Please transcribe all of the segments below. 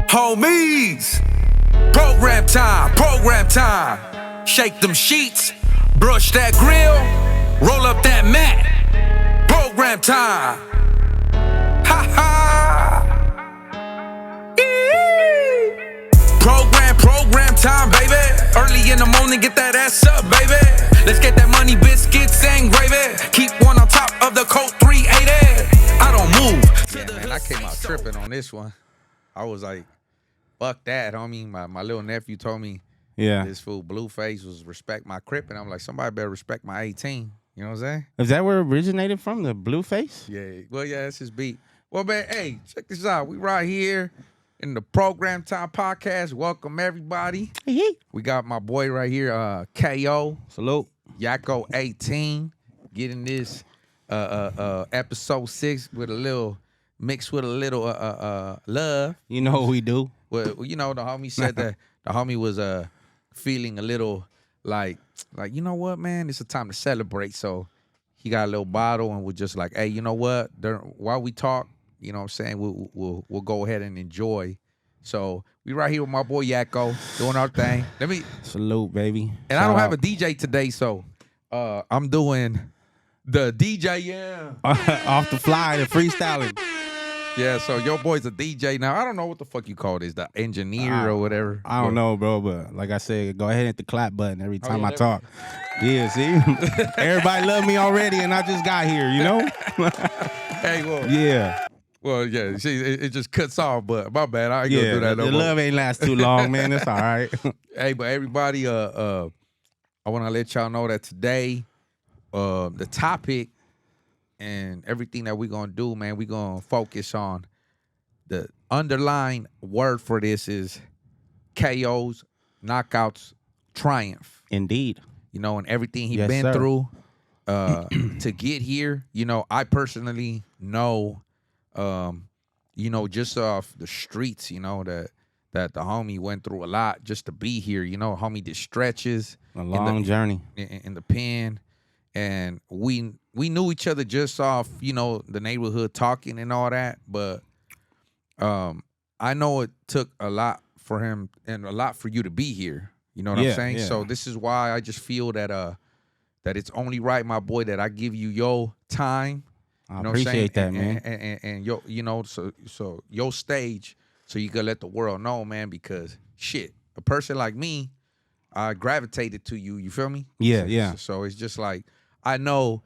Homies, program time, program time. Shake them sheets, brush that grill, roll up that mat. Program time. Ha ha. Program time, baby. Early in the morning, get that ass up, baby. Let's get that money, biscuits and gravy. Keep one on top of the Colt 380. I don't move. Yeah, man, I came out tripping on this one. I was like, fuck that, homie. My little nephew told me this fool Blueface was respect my crip, and I'm like, somebody better respect my 18. You know what I'm saying? Is that where it originated from, the Blueface? Yeah. Well, yeah, that's his beat. Well, man, hey, check this out. We right here in the Program Time Podcast. Welcome, everybody. Hey. We got my boy right here, KO. Salute. Yakko 18. Getting this episode 6 with a little, mixed with a little love. You know what we do. Well, you know, the homie said that the homie was feeling a little like, you know what, man, it's a time to celebrate. So he got a little bottle and we're just like, hey, you know what? While we talk, you know what I'm saying, we'll go ahead and enjoy. So we right here with my boy Yakko doing our thing. Let me salute, baby. And shout I don't out. have a DJ today, so I'm doing the DJ, off the fly, the freestyling. Yeah, so your boy's a DJ now. I don't know what the fuck you call this, the engineer or whatever. I don't know, bro, but like I said, go ahead and hit the clap button every time I talk. Yeah, see? Everybody love me already, and I just got here, you know? Hey, well. Yeah. Well, yeah, see, it just cuts off, but my bad. I ain't gonna do that no more. The love ain't last too long, man. It's all right. Hey, but everybody, I want to let y'all know that today, the topic and everything that we're going to do, man, we're going to focus on the underlying word for this is KOs, knockouts, triumph. Indeed. You know, and everything he's been through to get here. You know, I personally know, you know, just off the streets, you know, that the homie went through a lot just to be here. You know, homie did stretches. A long journey. In the pen. And we knew each other just off, you know, the neighborhood talking and all that. But I know it took a lot for him and a lot for you to be here. You know what I'm saying? Yeah. So this is why I just feel that it's only right, my boy, that I give you your time. I appreciate that, man. And your, you know, so your stage, so you can let the world know, man, because shit, a person like me, I gravitated to you. You feel me? Yeah. So it's just like, I know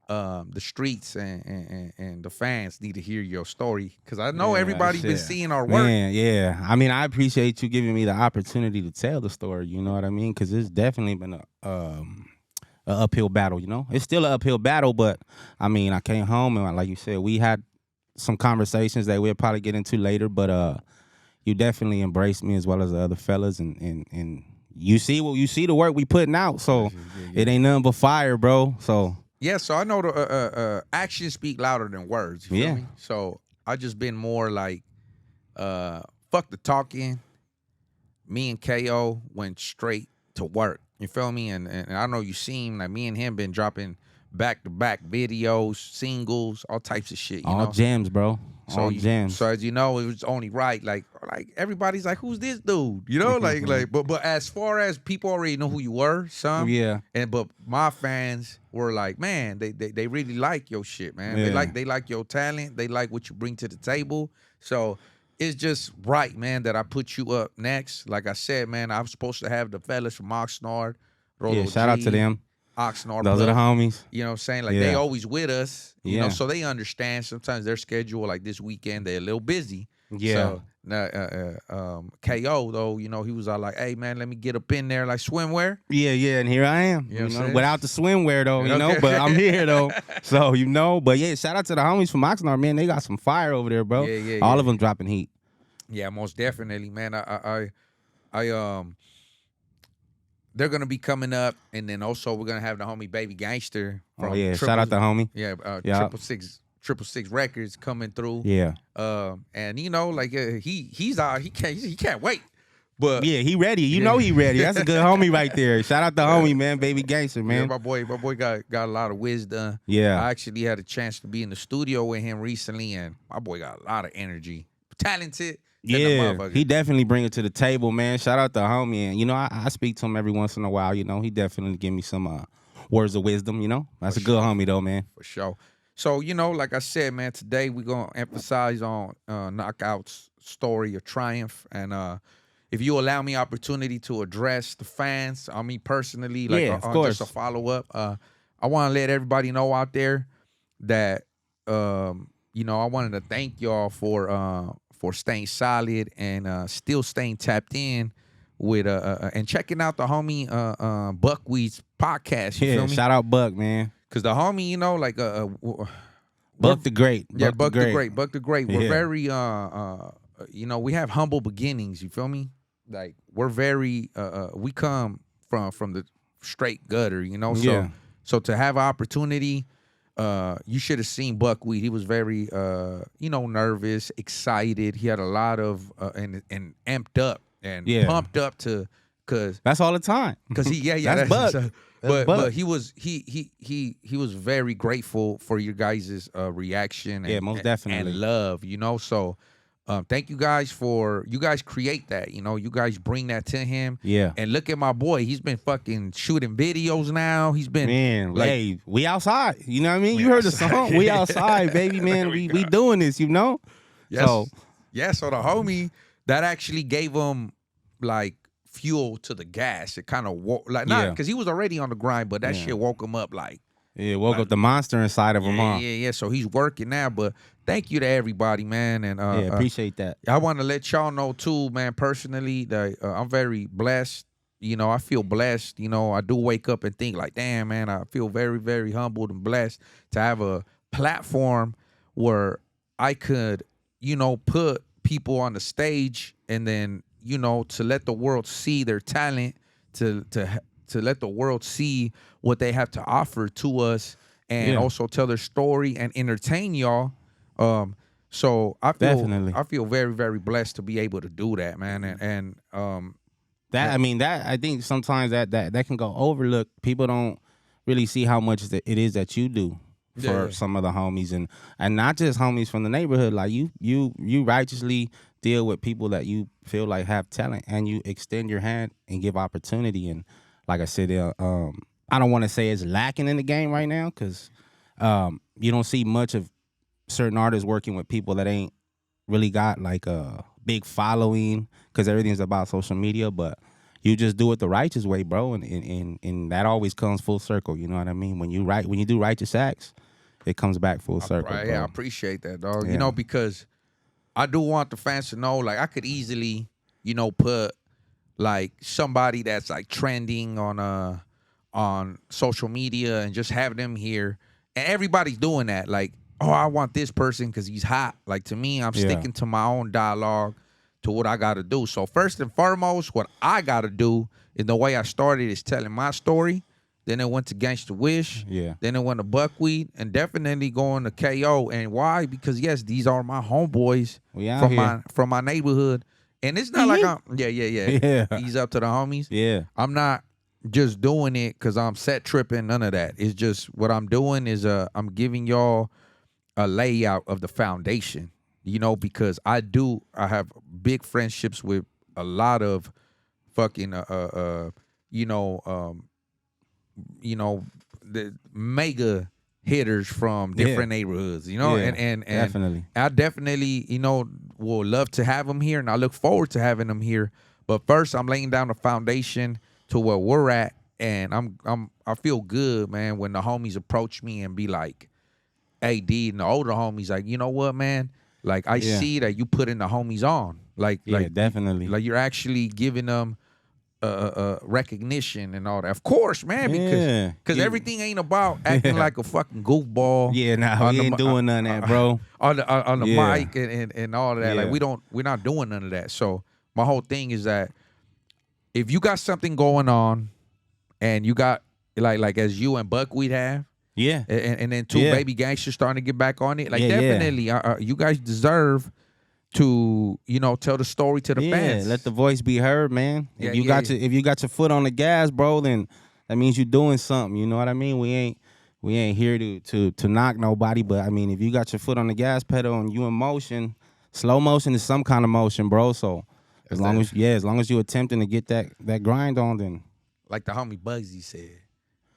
the streets and the fans need to hear your story because I know everybody's been seeing our work. Man, yeah. I mean, I appreciate you giving me the opportunity to tell the story. You know what I mean? Because it's definitely been a uphill battle. You know, it's still an uphill battle, but I mean, I came home and like you said, we had some conversations that we'll probably get into later. But you definitely embraced me as well as the other fellas, and you see the work we putting out, so it ain't nothing but fire, bro. So yeah, so I know the actions speak louder than words. You feel me? So I just been more like, fuck the talking. Me and KO went straight to work. You feel me? And I know you seen like me and him been dropping back-to-back videos, singles, all types of shit. You know? Gems, bro. All gems. So as you know, it was only right. Like everybody's like, who's this dude? You know, but as far as people already know who you were, some. Yeah. But my fans were like, man, they really like your shit, man. Yeah. They like your talent. They like what you bring to the table. So it's just right, man, that I put you up next. Like I said, man, I was supposed to have the fellas from Oxnard. Yeah, shout out to them. Oxnard. Those are the homies. You know what I'm saying? Like they always with us. You know, so they understand sometimes their schedule, like this weekend, they're a little busy. Yeah. So KO though, you know, he was all like, hey man, let me get up in there like swimwear. Yeah, and here I am. You know without the swimwear though, you know, but I'm here though. So you know, but yeah, shout out to the homies from Oxnard, man. They got some fire over there, bro. All of them dropping heat. Yeah, most definitely, man. I they're gonna be coming up, and then also we're gonna have the homie Baby Gangster. From shout out the homie. Yeah, 666 Records coming through. Yeah. And you know, like he's out. He can't wait. But yeah, he ready. You know he ready. That's a good homie right there. Shout out the homie, man. Baby Gangster, man. Yeah, my boy got a lot of wisdom. Yeah. I actually had a chance to be in the studio with him recently, and my boy got a lot of energy. talented than the Yeah, motherfucker. he definitely bring it to the table, man. Shout out to homie, and I speak to him every once in a while. He definitely give me some words of wisdom. That's a good homie though, man. For sure. So, like I said, man, today we're going to emphasize on Knockout's story of triumph. And if you allow me opportunity to address the fans, on me personally, like Yeah, of on course. just a follow-up, I want to let everybody know out there that, I wanted to thank y'all for staying solid and still staying tapped in with and checking out the homie Buckwheat's podcast. You Yeah, feel me? shout out Buck, man. Cause the homie, Buck the Great. Buck the Great. Buck the Great. We're Yeah. very we have humble beginnings, you feel me? Like we're very we come from the straight gutter, So Yeah. so to have an opportunity, you should have seen Buckwheat. He was very nervous, excited. He had a lot of and amped up and Yeah. pumped up cause That's all the time. that's Buck. Buck. That's Buck. But he was very grateful for your guys' reaction. Yeah, most definitely. and love. So thank you guys you guys create that. You guys bring that to him. Yeah. And look at my boy. He's been fucking shooting videos now. He's been Man, like, hey, we outside. You know what I mean? We You heard the outside. song. We outside, baby, man. we doing this, yes, So so the homie that actually gave him like fuel to the gas. It kind of not Yeah. because he was already on the grind, but that Yeah. shit woke him up like. yeah, woke up the monster inside of him, huh? Yeah. So he's working now, but thank you to everybody, man. And Yeah, appreciate that. I want to let y'all know too, man. Personally, that I'm very blessed. I feel blessed. I do wake up and think like, damn, man. I feel very, very humbled and blessed to have a platform where I could, put people on the stage and then, to let the world see their talent, to let the world see what they have to offer to us, and Yeah. also tell their story and entertain y'all. So I feel very, very blessed to be able to do that, man. And I think sometimes that can go overlooked. People don't really see how much it is that you do for Yeah. some of the homies and not just homies from the neighborhood. Like you righteously deal with people that you feel like have talent, and you extend your hand and give opportunity. And like I said, I don't want to say it's lacking in the game right now because you don't see much of certain artists working with people that ain't really got like a big following because everything's about social media. But you just do it the righteous way, bro, and that always comes full circle. You know what I mean? When you do righteous acts, it comes back full circle. Right, bro. yeah, I appreciate that, dog. Yeah. Because I do want the fans to know, like, I could easily, put like somebody that's like trending on social media and just have them here, and everybody's doing that. Like, oh, I want this person because he's hot. Like, to me, I'm Yeah. sticking to my own dialogue, to what I got to do. So first and foremost, what I got to do, in the way I started, is telling my story. Then it went to Gangsta Wish. Yeah. Then it went to Buckwheat, and definitely going to KO. And why? Because yes, these are my homeboys We out here. from my neighborhood. And it's not like I'm yeah. Yeah. He's up to the homies. Yeah. I'm not just doing it because I'm set tripping. None of that. It's just what I'm doing is I'm giving y'all a layout of the foundation. Because I have big friendships with a lot of fucking the mega hitters from different neighborhoods, Yeah, and definitely. I definitely, will love to have them here, and I look forward to having them here. But first, I'm laying down the foundation to where we're at, and I feel good, man, when the homies approach me and be like, "Hey, D," and the older homies like, "You know what, man? Like, I Yeah. see that you putting the homies on, like, Yeah, definitely. like you're actually giving them recognition and all that. Of course, man, Yeah. because Yeah. everything ain't about acting like a fucking goofball. Yeah, nah, on we the ain't doing none of that, bro. On the Yeah. mic and all of that. Yeah. Like we're not doing none of that. So my whole thing is that if you got something going on, and you got like as you and Buckwheat have, Yeah. and then two Yeah. baby gangsters starting to get back on it, like Yeah, yeah. definitely, you guys deserve to tell the story to the Yeah, fans. let the voice be heard, man. Yeah, If you yeah, got if you got your foot on the gas, bro, then that means you're doing something. You know what I mean? We ain't here to knock nobody, but I mean, if you got your foot on the gas pedal and you in motion, slow motion is some kind of motion, bro. So as long as you attempting to get that grind on, then Like the homie Bugsy said.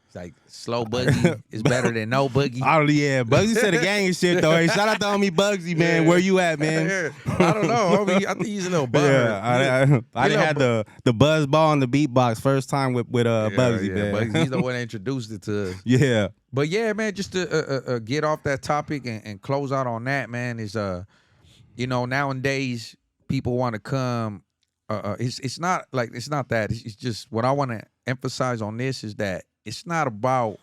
It's like slow boogie is better than no boogie. oh yeah, Bugsy said the gang and shit though. Hey, shout out to homie Bugsy, man. Yeah. Where you at, man? I don't know. Homie, I think he's a little bummer. Yeah, I done had the buzz ball and the beatbox first time with Bugsy, man. Bugsy, he's the one that introduced it to us. Yeah. But yeah, man, just to get off that topic and close out on that, man, is nowadays people want to come. It's not that. It's just what I want to emphasize on this is that it's not about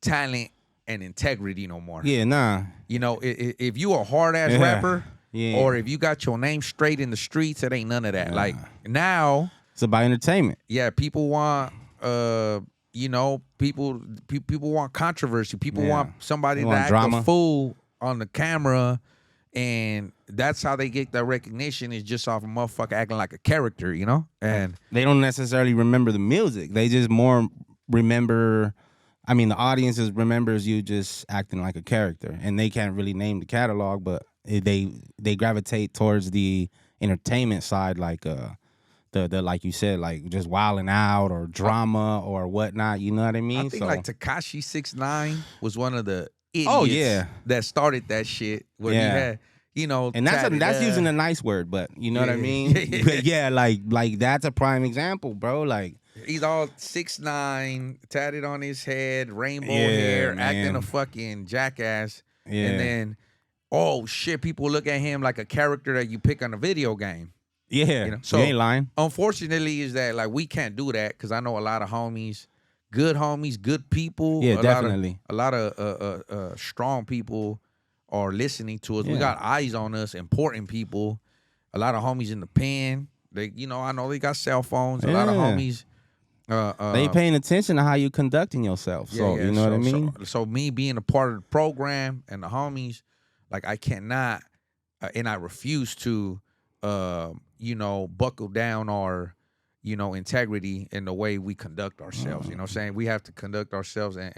talent and integrity no more. Yeah, nah. If you a hard ass rapper, or if you got your name straight in the streets, it ain't none of that. Nah. Like now, It's about entertainment. yeah, people want people want controversy. People want somebody They to want act drama. a fool on the camera, and that's how they get that recognition is just off a motherfucker acting like a character, And They don't necessarily remember the music. They just more remember. I mean, the audience remembers you just acting like a character, and they can't really name the catalog, but they gravitate towards the entertainment side, like the like you said, like just wilding out or drama or whatnot. You know what I mean? I think like Tekashi 6ix9ine was one of the idiots Oh, yeah. that started that shit. Where he Yeah. had, and that's using a nice word, but you know what I mean? But yeah, like that's a prime example, bro. Like he's all 6'9", tatted on his head, rainbow Yeah, hair, man. acting a fucking jackass. Yeah. And then, oh shit, people look at him like a character that you pick on a video game. yeah, So you ain't lying. unfortunately, is that like we can't do that because I know a lot of homies, good people. Yeah, definitely. A lot of strong people are listening to us. We Yeah. got eyes on us, important people. A lot of homies in the pen. They, I know they got cell phones. A lot of Yeah. homies. They ain't paying attention to how you conducting yourself. So you know what I mean? So me being a part of the program and the homies, like I cannot, and I refuse to, buckle down our, integrity in the way we conduct ourselves. You know what I'm saying? We have to conduct ourselves and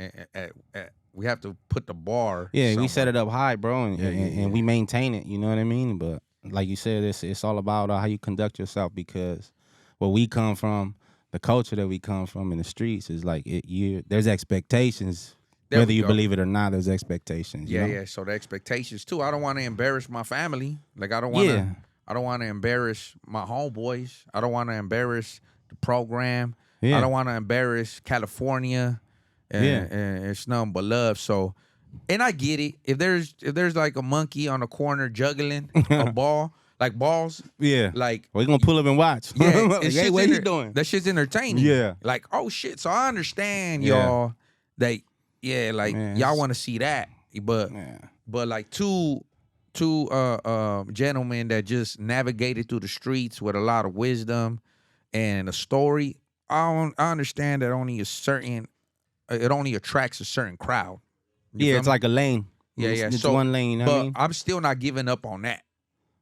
we have to put the bar. Yeah, we somewhere. set it up high, bro, and, Yeah, yeah, and we maintain it. You know what I mean? But like you said, it's all about how you conduct yourself, because where we come from, the culture that we come from in the streets is like there's expectations. There Whether we you go. believe it or not, there's expectations. you Yeah, know? yeah. So the expectations too. I don't want to embarrass my family. Like I don't want to. Yeah. I don't want to embarrass my homeboys. I don't want to embarrass the program. Yeah. I don't want to embarrass California. And it's nothing but love. So, and I get it. If there's like a monkey on the corner juggling a ball, like balls, Yeah. like We're gonna pull up and watch. yeah, Like, it's hey, shit's what you doing? That shit's entertaining. Yeah. Like, oh shit. So I understand Yeah. y'all that like Man, y'all it's- want to see that. But Yeah. like two gentlemen that just navigated through the streets with a lot of wisdom and a story. I understand that it only attracts a certain crowd. You Yeah, feel it's me? like a lane. Yeah, It's, yeah. It's So, one lane, you know but what I mean? I'm still not giving up on that.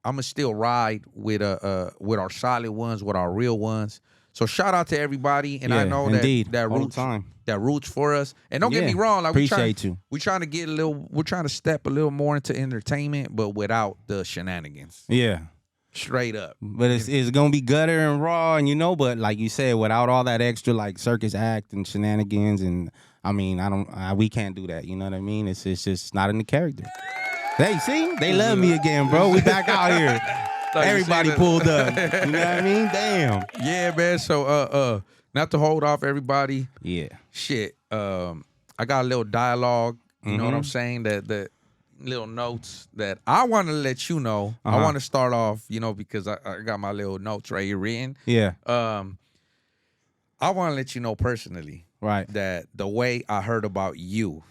I'ma still ride with our solid ones, with our real ones. So shout out to everybody, and I Yeah, know indeed. that All the roots time. that roots for us. And don't get me Yeah, wrong, like appreciate you. we're trying to step a little more into entertainment, but without the shenanigans. Yeah. Straight up. But it's gonna be gutter and raw, and but like you said, without all that extra like circus act and shenanigans, and I mean, we can't do that. You know what I mean? It's just not in the character. Hey, see, they love me again, bro. We back out here. Everybody pulled up. You know what I mean? Damn. Yeah, man. So not to hold off everybody. Yeah. Shit. I got a little dialogue. You know what I'm Mhm. saying? That little notes that I want to let you know. I Uh-huh. want to start off, because I got my little notes right here written. Yeah. I want to let you know personally Right. that the way I heard about you.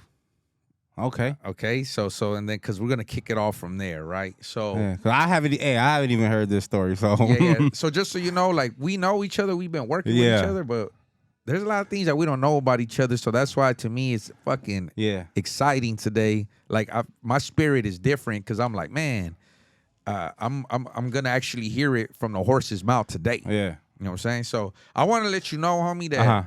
Okay. Okay, so and then because we're gonna kick it off from there, right? So Yeah. 'Cause I haven't even heard this story. So yeah. So just so you know, like we know each other, we've been working with Yeah. each other, but there's a lot of things that we don't know about each other. So that's why to me it's fucking yeah. exciting today. Like my spirit is different because I'm like, man, I'm gonna actually hear it from the horse's mouth today. Yeah. You know what I'm saying? So I want to let you know, homie, that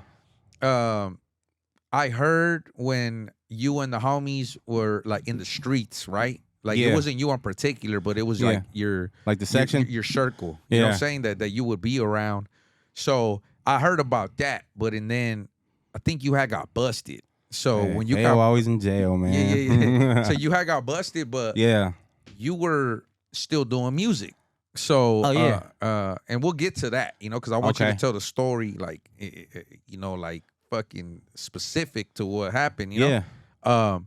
I heard when you and the homies were like in the streets, right? Like Yeah. it wasn't you in particular, but it was Yeah. like your Like the section? your circle. You know what Yeah. I'm saying? That you would be around. So I heard about that, but and then I think you had got busted. So Hey, when you they got always in jail, man. yeah. So you had got busted, but yeah. you were still doing music. So Oh, yeah. and we'll get to that, you know, because I want you Okay. to tell the story like you know, like fucking specific to what happened, you know. Yeah.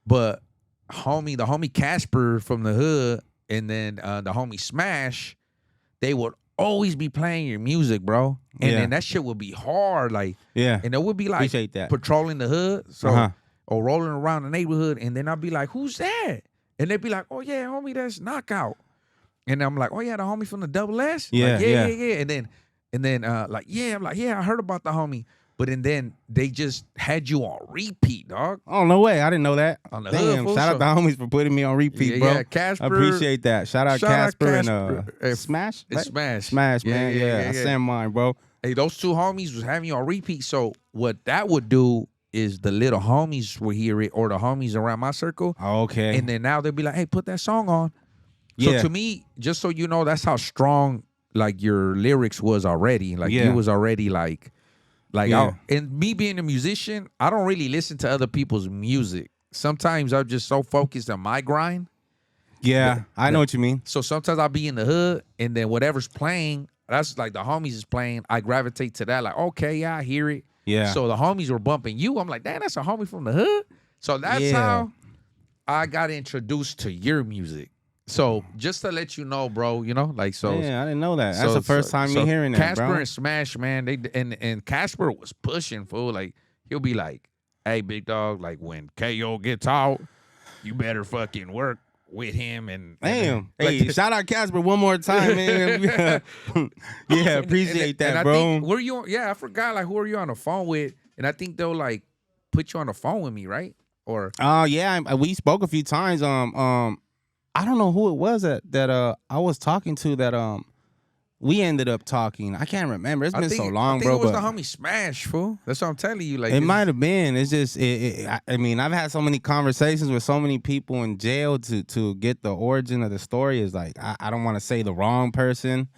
But the homie Casper from the hood, and then the homie Smash, they would always be playing your music, bro. And Yeah. then that shit would be hard, like, Yeah. and it would be like Appreciate that. patrolling the hood, so Uh-huh. or rolling around the neighborhood, and then I'd be like, "Who's that?" And they'd be like, "Oh yeah, homie, that's Knockout." And I'm like, "Oh yeah, the homie from the Double S." Yeah, Like, yeah. And then like, yeah, I'm like, "Yeah, I heard about the homie." But and then they just had you on repeat, dog. Oh, no way. I didn't know that. On the Damn, hood, fool, shout out so- the homies for putting me on repeat, Yeah, bro. yeah, Casper- I appreciate that. Shout out Shout out Casper and Casper. Smash? It's right? Smash. Smash, man. Yeah, I sent mine, bro. Hey, those two homies was having you on repeat. So what that would do is the little homies would hear it, or the homies around my circle, Okay. and then now they'll be like, "Hey, put that song on." So Yeah. to me, just so you know, that's how strong like your lyrics was already. Like Yeah. you was already like Yeah. and me being a musician, I don't really listen to other people's music. Sometimes I'm just so focused on my grind. Yeah, I know what you mean. So sometimes I'll be in the hood, and then whatever's playing, that's like the homies is playing, I gravitate to that. Like, okay, yeah, I hear it. Yeah. So the homies were bumping you. I'm like, damn, that's a homie from the hood. So that's Yeah. how I got introduced to your music. So just to let you know, bro, you know, like so. Yeah, I didn't know that. That's the first time so me hearing that, Casper bro. and Smash, man, they and Casper was pushing, fool. Like he'll be like, "Hey, big dog, like when KO gets out, you better fucking work with him." And Damn. like, Hey, shout out Casper one more time, man. Yeah, appreciate that, I bro. think, were you? Yeah, I forgot. Like, who are you on the phone with? And I think they'll like put you on the phone with me, right? Or Yeah, we spoke a few times. I don't know who it was that I was talking to that we ended up talking. I can't remember. It's been so long, I think bro. it was But the homie Smash, fool. That's what I'm telling you. Like it might have been. It's just, I mean, I've had so many conversations with so many people in jail to get the origin of the story. Is like I don't want to say the wrong person,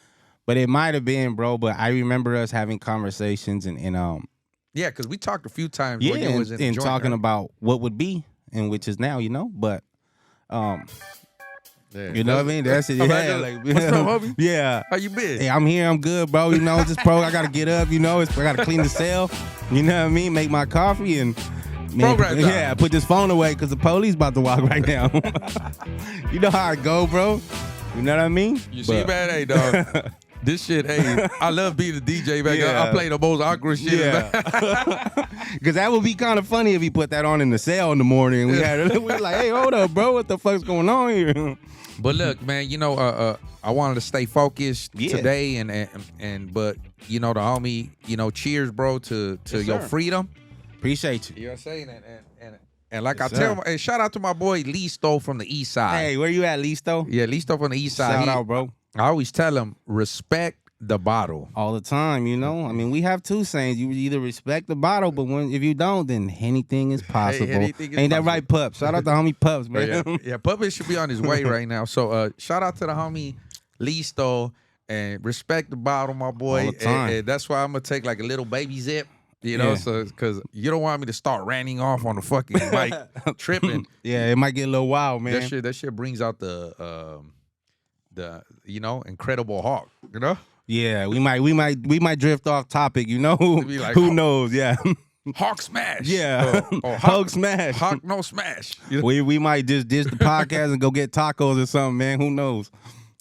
but it might have been, bro. But I remember us having conversations and yeah, because we talked a few times. yeah, when you was in the and joint, talking right? about what would be and which is now, you know. But Yeah. you know what I mean? That's it. I'm Yeah, like, like what's up, homie? Yeah. How you been? Hey, I'm here. I'm good, bro. You know, just I gotta get up. You know, I gotta clean the cell. You know what I mean? Make my coffee and Program time. yeah, put this phone away because the police about to walk right now. You know how I go, bro. You know what I mean? You see, man, hey, dog. This shit, hey, I love being a DJ, man. Yeah. I play the most awkward shit. Yeah. Because that would be kind of funny if he put that on in the cell in the morning. We were like, hey, hold up, bro. What the fuck's going on here? But look, man, you know, I wanted to stay focused Yeah. today, and but you know, the homie, you know, cheers, bro, to Yes, your sir. freedom. Appreciate you. You know what I'm saying? And like Yes, I tell, sir. and shout out to my boy Listo from the East Side. Hey, where you at, Listo? Yeah, Listo from the East Side. Shout out, bro. I always tell him, respect the bottle. All the time, you know. I mean, we have two sayings. You either respect the bottle, but if you don't, then anything is possible. anything is Ain't that possible. right, Pup? Shout out to homie Pups, But man. yeah, Puppet should be on his way right now. So shout out to the homie Listo and respect the bottle, my boy. All the time. And that's why I'm gonna take like a little baby zip, you know, Yeah. so because you don't want me to start ranting off on the fucking mic, tripping. Yeah, it might get a little wild, man. That shit brings out the you know, Incredible Hawk, you know. Yeah, we might drift off topic, you know. Be like, Who Hawk- knows? Yeah, Hawk smash. yeah. Or Hug smash. Hawk no smash. You know? We might just ditch the podcast and go get tacos or something, man. Who knows?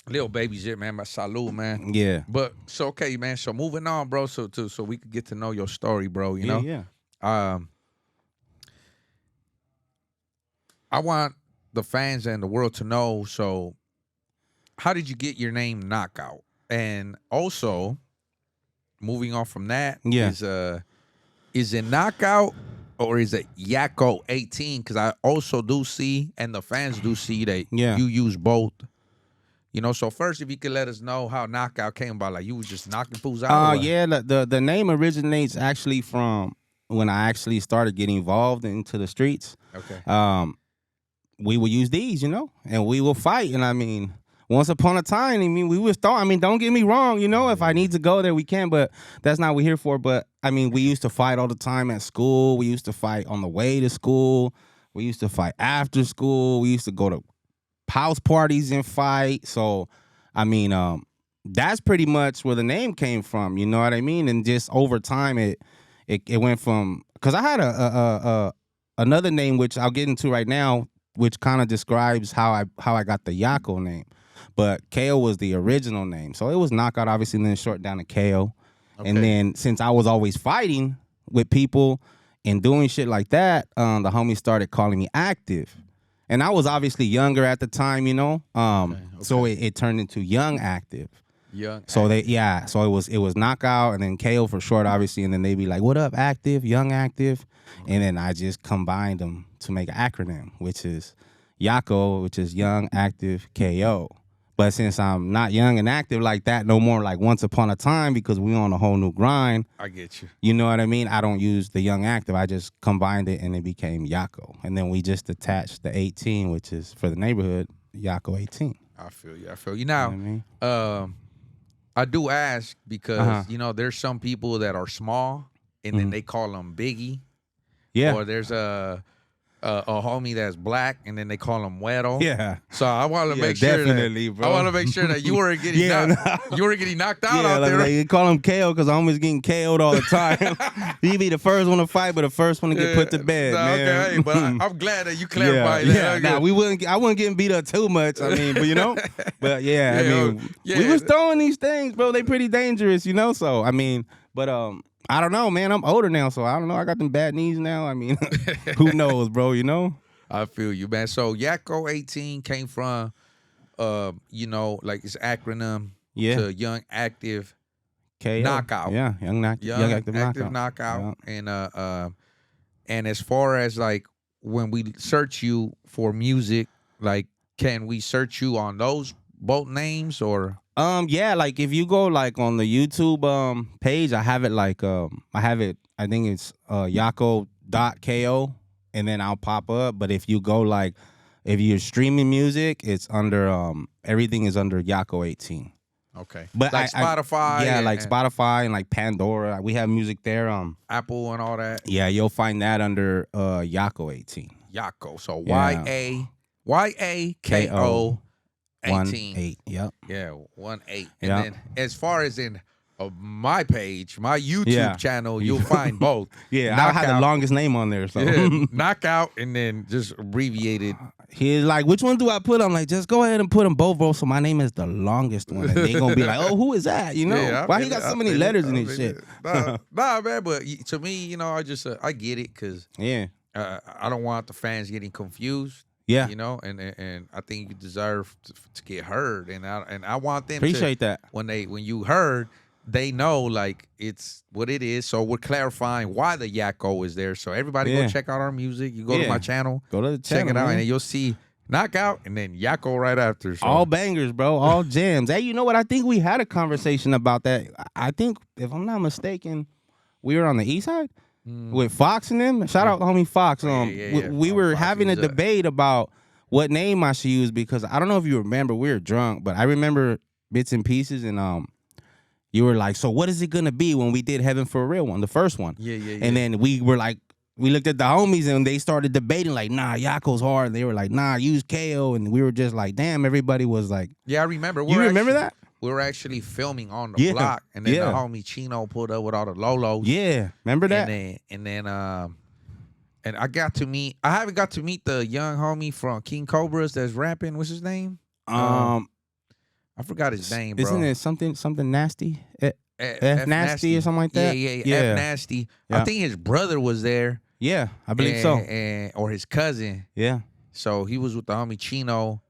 Little baby shit, man. My salute, man. Yeah. But so okay, man. So moving on, bro. So we could get to know your story, bro. You know. Yeah. I want the fans and the world to know. So, how did you get your name Knockout? And also, moving on from that, Yeah. is it Knockout or is it Yakko 18? Because I also do see, and the fans do see that Yeah. you use both. You know, so first, if you could let us know how Knockout came about, like you was just knocking fools out. or what? Yeah. The name originates actually from when I actually started getting involved into the streets. Okay. we will use these, and we will fight. And I mean, once upon a time, I mean, we was thought. I mean, don't get me wrong, if I need to go there, we can, but that's not what we're here for. But I mean, we used to fight all the time at school. We used to fight on the way to school. We used to fight after school. We used to go to house parties and fight. So, I mean, that's pretty much where the name came from. You know what I mean? And just over time, it went from, because I had a another name which I'll get into right now, which kind of describes how I got the Yako name. But KO was the original name. So it was Knockout, obviously, and then short down to KO. Okay. And then since I was always fighting with people and doing shit like that, the homies started calling me Active. And I was obviously younger at the time, Okay. So it turned into Young Active. Young. So so it was Knockout and then KO for short, obviously, and then they'd be like, "What up, Active, Young Active?" Okay. And then I just combined them to make an acronym, which is Yako, which is Young Active KO. But since I'm not young and active like that no more, like once upon a time, because we on a whole new grind. I get you. You know what I mean? I don't use the Young Active. I just combined it and it became Yako. And then we just attached the 18, which is for the neighborhood, Yako 18. I feel you. Now, you know what I mean? I do ask because, there's some people that are small and then they call them Biggie. Yeah. Or there's a homie that's black and then they call him Güero. Yeah. So I want to make sure definitely, bro. I want to make sure that you were getting you were getting knocked out out there. Like they call him KO because I'm always getting KO'd all the time. He be the first one to fight, but the first one to get put to bed, man. Okay, hey, but I'm glad that you clarified that. Yeah, I wasn't getting beat up too much. I mean, but I mean, we was throwing these things, bro. They pretty dangerous, So I mean, but I don't know, man. I'm older now, so I don't know. I got them bad knees now. I mean, who knows, bro, I feel you, man. So Yako 18 came from, like its acronym to Young Active KO. Knockout. Yeah, Young Active Knockout. Yeah. And as far as like when we search you for music, like can we search you on those both names or? Yeah, like if you go like on the YouTube page, I have it like I think it's Yako.ko and then I'll pop up. But if you go like if you're streaming music, it's under everything is under Yako 18. Okay. But like Spotify. Yeah, like Spotify and like Pandora. We have music there. Apple and all that. Yeah, you'll find that under Yako 18. Yako. So YAKO 18. Yep. Yeah, 18. And then as far as in my page, my YouTube channel, you'll find both. Yeah, I have the longest name on there. So Knockout and then just abbreviated. He's like, which one do I put? I'm like, just go ahead and put them both, bro. So my name is the longest one. And they going to be like, oh, who is that? Why he got so many letters in his shit? Nah, man, but to me, I just, I get it because I don't want the fans getting confused. Yeah, and I think you deserve to get heard, and I want them appreciate that when you heard, they know like it's what it is. So we're clarifying why the Yako is there. So everybody go check out our music. You go to my channel, go to the channel, check it out, and then you'll see Knockout and then Yako right after. So. All bangers, bro, all jams. Hey, you know what? I think we had a conversation about that. I think if I'm not mistaken, we were on the east side. With Fox and them, shout out homie Fox. We were having a debate about what name I should use because I don't know if you remember, we were drunk, but I remember bits and pieces, and you were like, "So what is it gonna be when we did Heaven for a Real one, the first one?" Yeah. And then we were like, we looked at the homies and they started debating like, "Nah, Yako's hard." And they were like, "Nah, use KO," and we were just like, "Damn!" Everybody was like, "Yeah, I remember." You remember that? We were actually filming on the block, and then the homie Chino pulled up with all the Lolos. Yeah, remember that? And then I haven't got to meet the young homie from King Cobras that's rapping. What's his name? I forgot his name, bro. Isn't it something nasty? F nasty or something like that? Yeah. F nasty. Yeah. I think his brother was there. Yeah, I believe so. Or his cousin. Yeah. So he was with the homie Chino.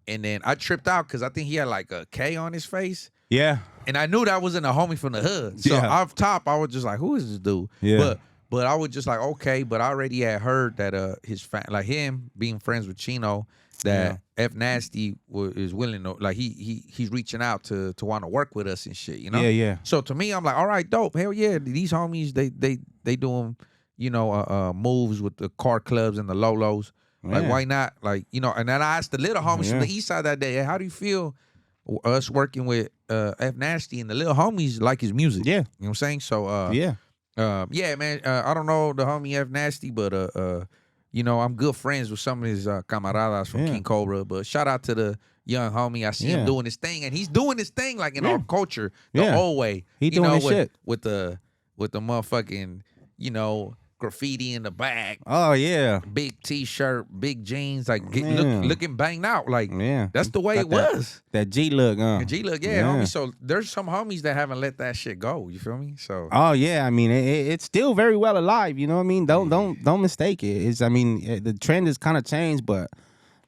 And then I tripped out because I think he had like a K on his face. Yeah. And I knew that wasn't a homie from the hood. So off top, I was just like, who is this dude? Yeah. But I was just like, okay. But I already had heard that like him being friends with Chino, that F Nasty is willing to, like he's reaching out to want to work with us and shit, Yeah. So to me, I'm like, all right, dope. Hell yeah. These homies, they doing, moves with the car clubs and the Lolos. Like, Yeah. why not? Like, you know, and then I asked the little homies from the east side that day, hey, how do you feel us working with F Nasty, and the little homies like his music? Yeah. You know what I'm saying? So Yeah. yeah, man. I don't know the homie F Nasty, but you know, I'm good friends with some of his camaradas from Yeah. King Cobra. But shout out to the young homie. I see him Yeah. doing his thing, and he's doing his thing like in our culture, the Yeah. old way. He you doing know, his shit. with the motherfucking, you know, graffiti in the back, Oh yeah. big T-shirt, big jeans, like Man. looking banged out. Like Yeah. that's the way Got it was. That G look, G look, yeah, homie. So there's some homies that haven't let that shit go. You feel me? So Oh yeah, I mean it's still very well alive. You know what I mean? Don't mistake it. It's I mean the trend has kind of changed, but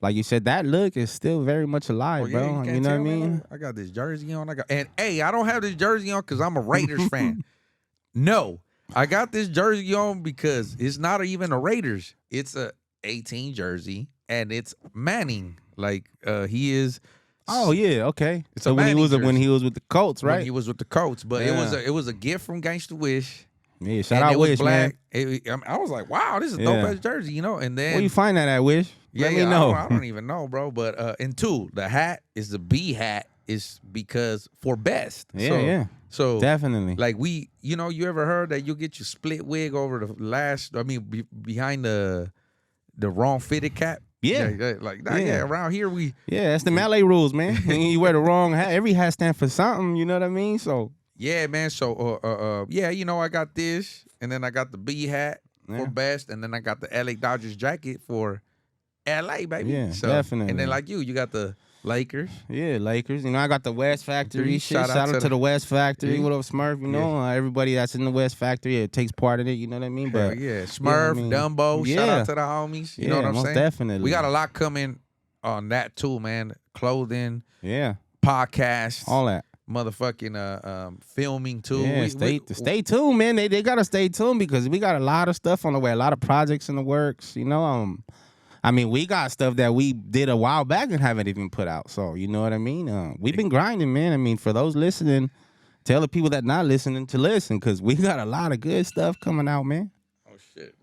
like you said, that look is still very much alive, oh, yeah, bro. can't You know what I tell, man. mean? I got this jersey on. And hey, I don't have this jersey on because I'm a Raiders fan. No, I got this jersey on because it's not even a Raiders. It's a 18 jersey, and it's Manning. Like he is. Oh yeah, okay. It's So a when he was Manning when jersey. he was with the Colts, When right? he was with the Colts, but Yeah. it was a gift from Gangsta Wish. Yeah, shout and out it was Wish, black. man. I was like, wow, this is a dope ass jersey, you know. And then Where you find that at, Wish? Let me know. I don't even know, bro. But and two, the hat is the B hat is because for best. Yeah. So Definitely. like you know, you ever heard that you get your split wig over the last? I mean, behind the wrong fitted cap. Yeah. Like that. Yeah. Around here we. Yeah, that's the Malay rules, man. You wear the wrong hat. Every hat stands for something. You know what I mean? So Yeah, man. So yeah, you know, I got this, and then I got the B hat for best, and then I got the LA Dodgers jacket for LA, baby. Yeah, so, definitely. And then like you got the Lakers. yeah, Lakers. You know, I got the West Factory shit. Shout Shout out out to the West Factory. Yeah. What up, Smurf? You know, everybody that's in the West Factory, it takes part in it. You know what I mean? Hell But yeah, Smurf, I mean, Dumbo. Shout yeah. out to the homies. You know Yeah, what I'm most saying? definitely. We got a lot coming on that too, man. Clothing, yeah, podcasts, all that. motherfucking filming too. Yeah, stay tuned, man. They gotta stay tuned because we got a lot of stuff on the way, a lot of projects in the works. You know, I mean, we got stuff that we did a while back and haven't even put out. So you know what I mean? We've been grinding, man. I mean, for those listening, tell the people that not listening to listen because we got a lot of good stuff coming out, man. Oh shit.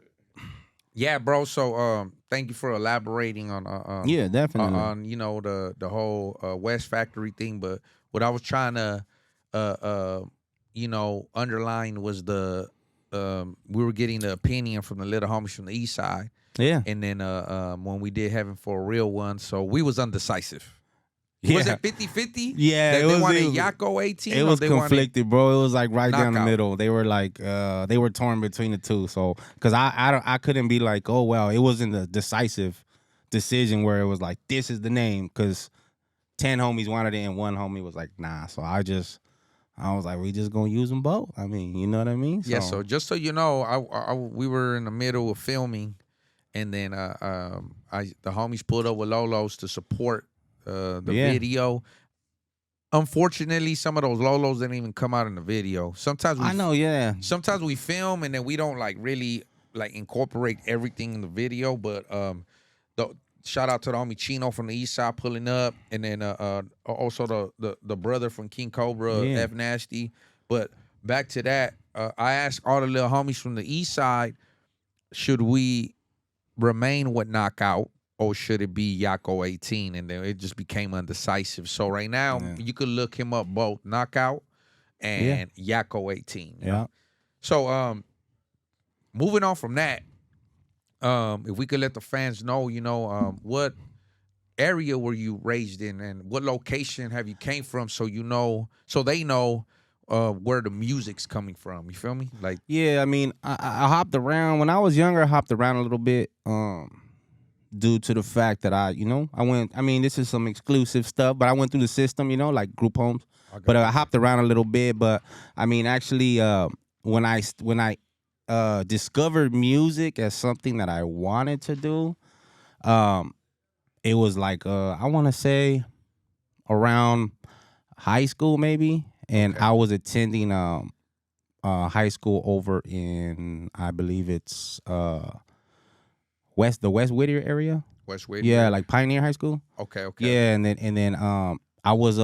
Yeah, bro. So thank you for elaborating on Yeah, definitely. on you know the whole West Factory thing. But what I was trying to you know underline was the we were getting the opinion from the little homies from the east side. Yeah. And then when we did Heaven for a Real one, so we was undecisive. Yeah. Was it 50-50? Yeah, That it they was- wanted it was- Yako 18? It or was they wanted- conflicted, bro. It was like right down the Knockout. middle. They were like, they were torn between the two. So, because I couldn't be like, oh well, it wasn't a decisive decision where it was like this is the name because 10 homies wanted it and one homie was like nah. So I was like, we just gonna use them both. I mean, you know what I mean? Yeah. So just so you know, we were in the middle of filming, and then the homies pulled up with Lolos to support the video. Unfortunately, some of those Lolos didn't even come out in the video. Sometimes I know, yeah. Sometimes we film and then we don't like really like incorporate everything in the video. But shout out to the homie Chino from the east side pulling up, and then also the brother from King Cobra, Yeah. F Nasty. But back to that, I asked all the little homies from the east side, should we remain with Knockout or should it be Yako 18? And then it just became undecisive. So right now, you could look him up both, Knockout and Yako 18. you know? Yeah. So moving on from that, if we could let the fans know, you know, what area were you raised in and what location have you came from, so you know, so they know where the music's coming from. You feel me? Like, Yeah, I mean, I hopped around when I was younger. I hopped around a little bit, due to the fact that I went. I mean, this is some exclusive stuff, but I went through the system, you know, like group homes. But I hopped around a little bit. But I mean, actually, when I discovered music as something that I wanted to do, it was like I want to say around high school maybe, and I was attending high school over in, I believe it's the West Whittier area. West Whittier? Yeah, like Pioneer High School. Okay. Yeah, and then I was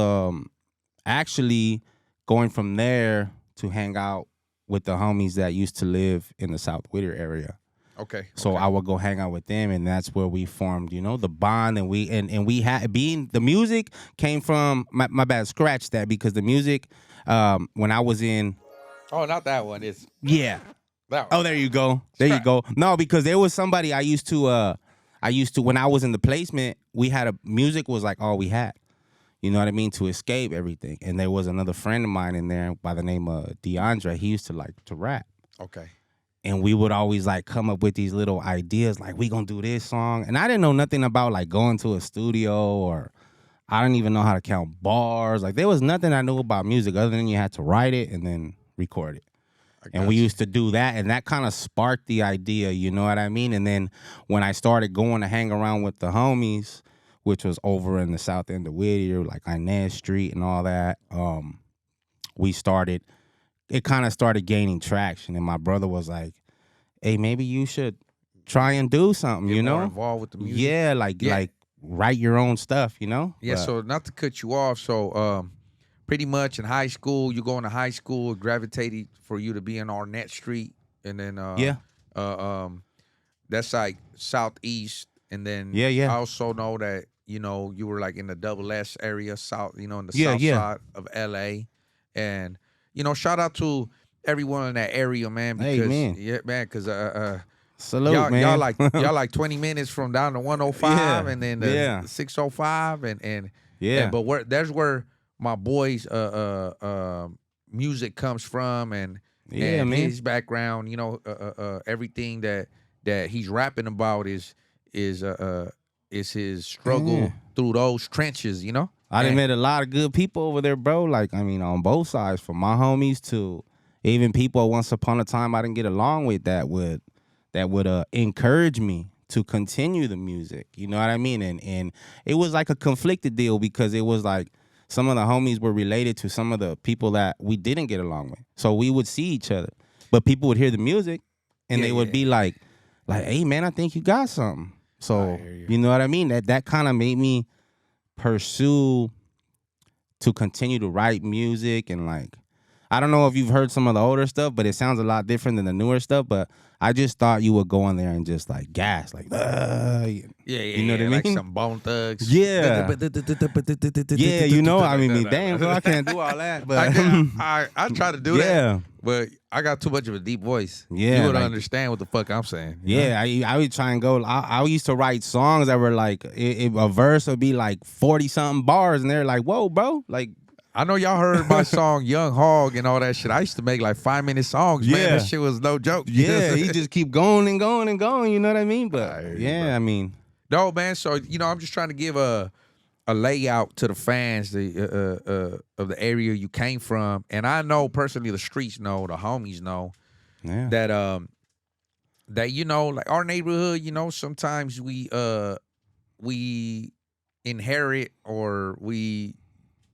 actually going from there to hang out with the homies that used to live in the South Whittier area. Okay. So okay. I would go hang out with them, and that's where we formed, you know, the bond. And we had being the music came from my bad. Scratch that, because the music, when I was in, Oh, not that one. It's yeah. that Oh, one. there you go. There you go. No, because there was somebody I used to when I was in the placement, we had music was like all we had. You know what I mean? To escape everything. And there was another friend of mine in there by the name of DeAndre. He used to like to rap. Okay. And we would always like come up with these little ideas, like we gonna do this song. And I didn't know nothing about like going to a studio, or I didn't even know how to count bars. Like there was nothing I knew about music other than you had to write it and then record it. And we used to do that, and that kind of sparked the idea, you know what I mean? And then when I started going to hang around with the homies, which was over in the south end of Whittier, like Inez Street and all that, it kind of started gaining traction. And my brother was like, hey, maybe you should try and do something, Get you know? more involved with the music. Yeah, like write your own stuff, you know? Yeah, But, so not to cut you off, so pretty much in high school, you going to high school, it gravitated for you to be in Arnett Street, and then that's like southeast, and then I also know that you were like in the Double S area, south, in the south side of LA, and shout out to everyone in that area, man, because salute, man. y'all like 20 minutes from down to 105 and then the 605 but there's where my boy's music comes from, and his background, everything that he's rapping about is his struggle through those trenches, I done met a lot of good people over there, bro. Like, I mean, on both sides, from my homies to even people once upon a time I didn't get along with that would encourage me to continue the music. You know what I mean? And it was like a conflicted deal, because it was like some of the homies were related to some of the people that we didn't get along with. So we would see each other, but people would hear the music and they would be like, hey man, I think you got something. So you know what I mean? That kind of made me pursue to continue to write music. And like, I don't know if you've heard some of the older stuff, but it sounds a lot different than the newer stuff. But I just thought you would go in there and just like gas, like, you know what I mean? Like some Bone Thugs. Yeah. Yeah, I mean, damn, so I can't do all that. But I try to do that, but I got too much of a deep voice. Yeah, you would understand what the fuck I'm saying. Yeah, I would try and go. I used to write songs that were like, a verse would be like 40-something bars, and they're like, whoa, bro, like. I know y'all heard my song Young Hog and all that shit. I used to make like 5-minute songs, man. That shit was no joke. Yeah, he just keep going and going and going, you know what I mean? But I mean. No, man, so I'm just trying to give a layout to the fans of the area you came from. And I know personally the streets know, the homies know that like our neighborhood, sometimes we inherit or we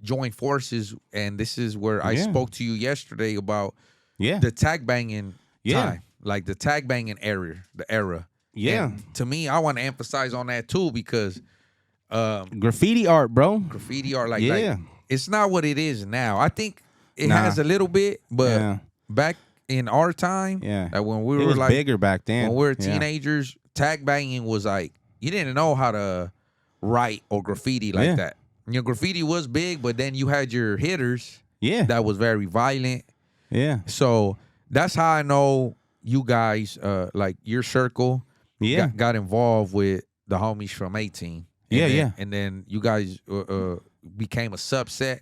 join forces, and this is where I spoke to you yesterday about the tag banging time, like the tag banging era, the era. Yeah, and to me, I want to emphasize on that too, because graffiti art, bro. Graffiti art, like it's not what it is now. I think it has a little bit, but back in our time, like when we were like bigger back then, when we were teenagers, tag banging was like you didn't know how to write or graffiti like that. Graffiti was big, but then you had your hitters that was very violent. Yeah. So that's how I know you guys, like your circle, got involved with the homies from 18. And then you guys became a subset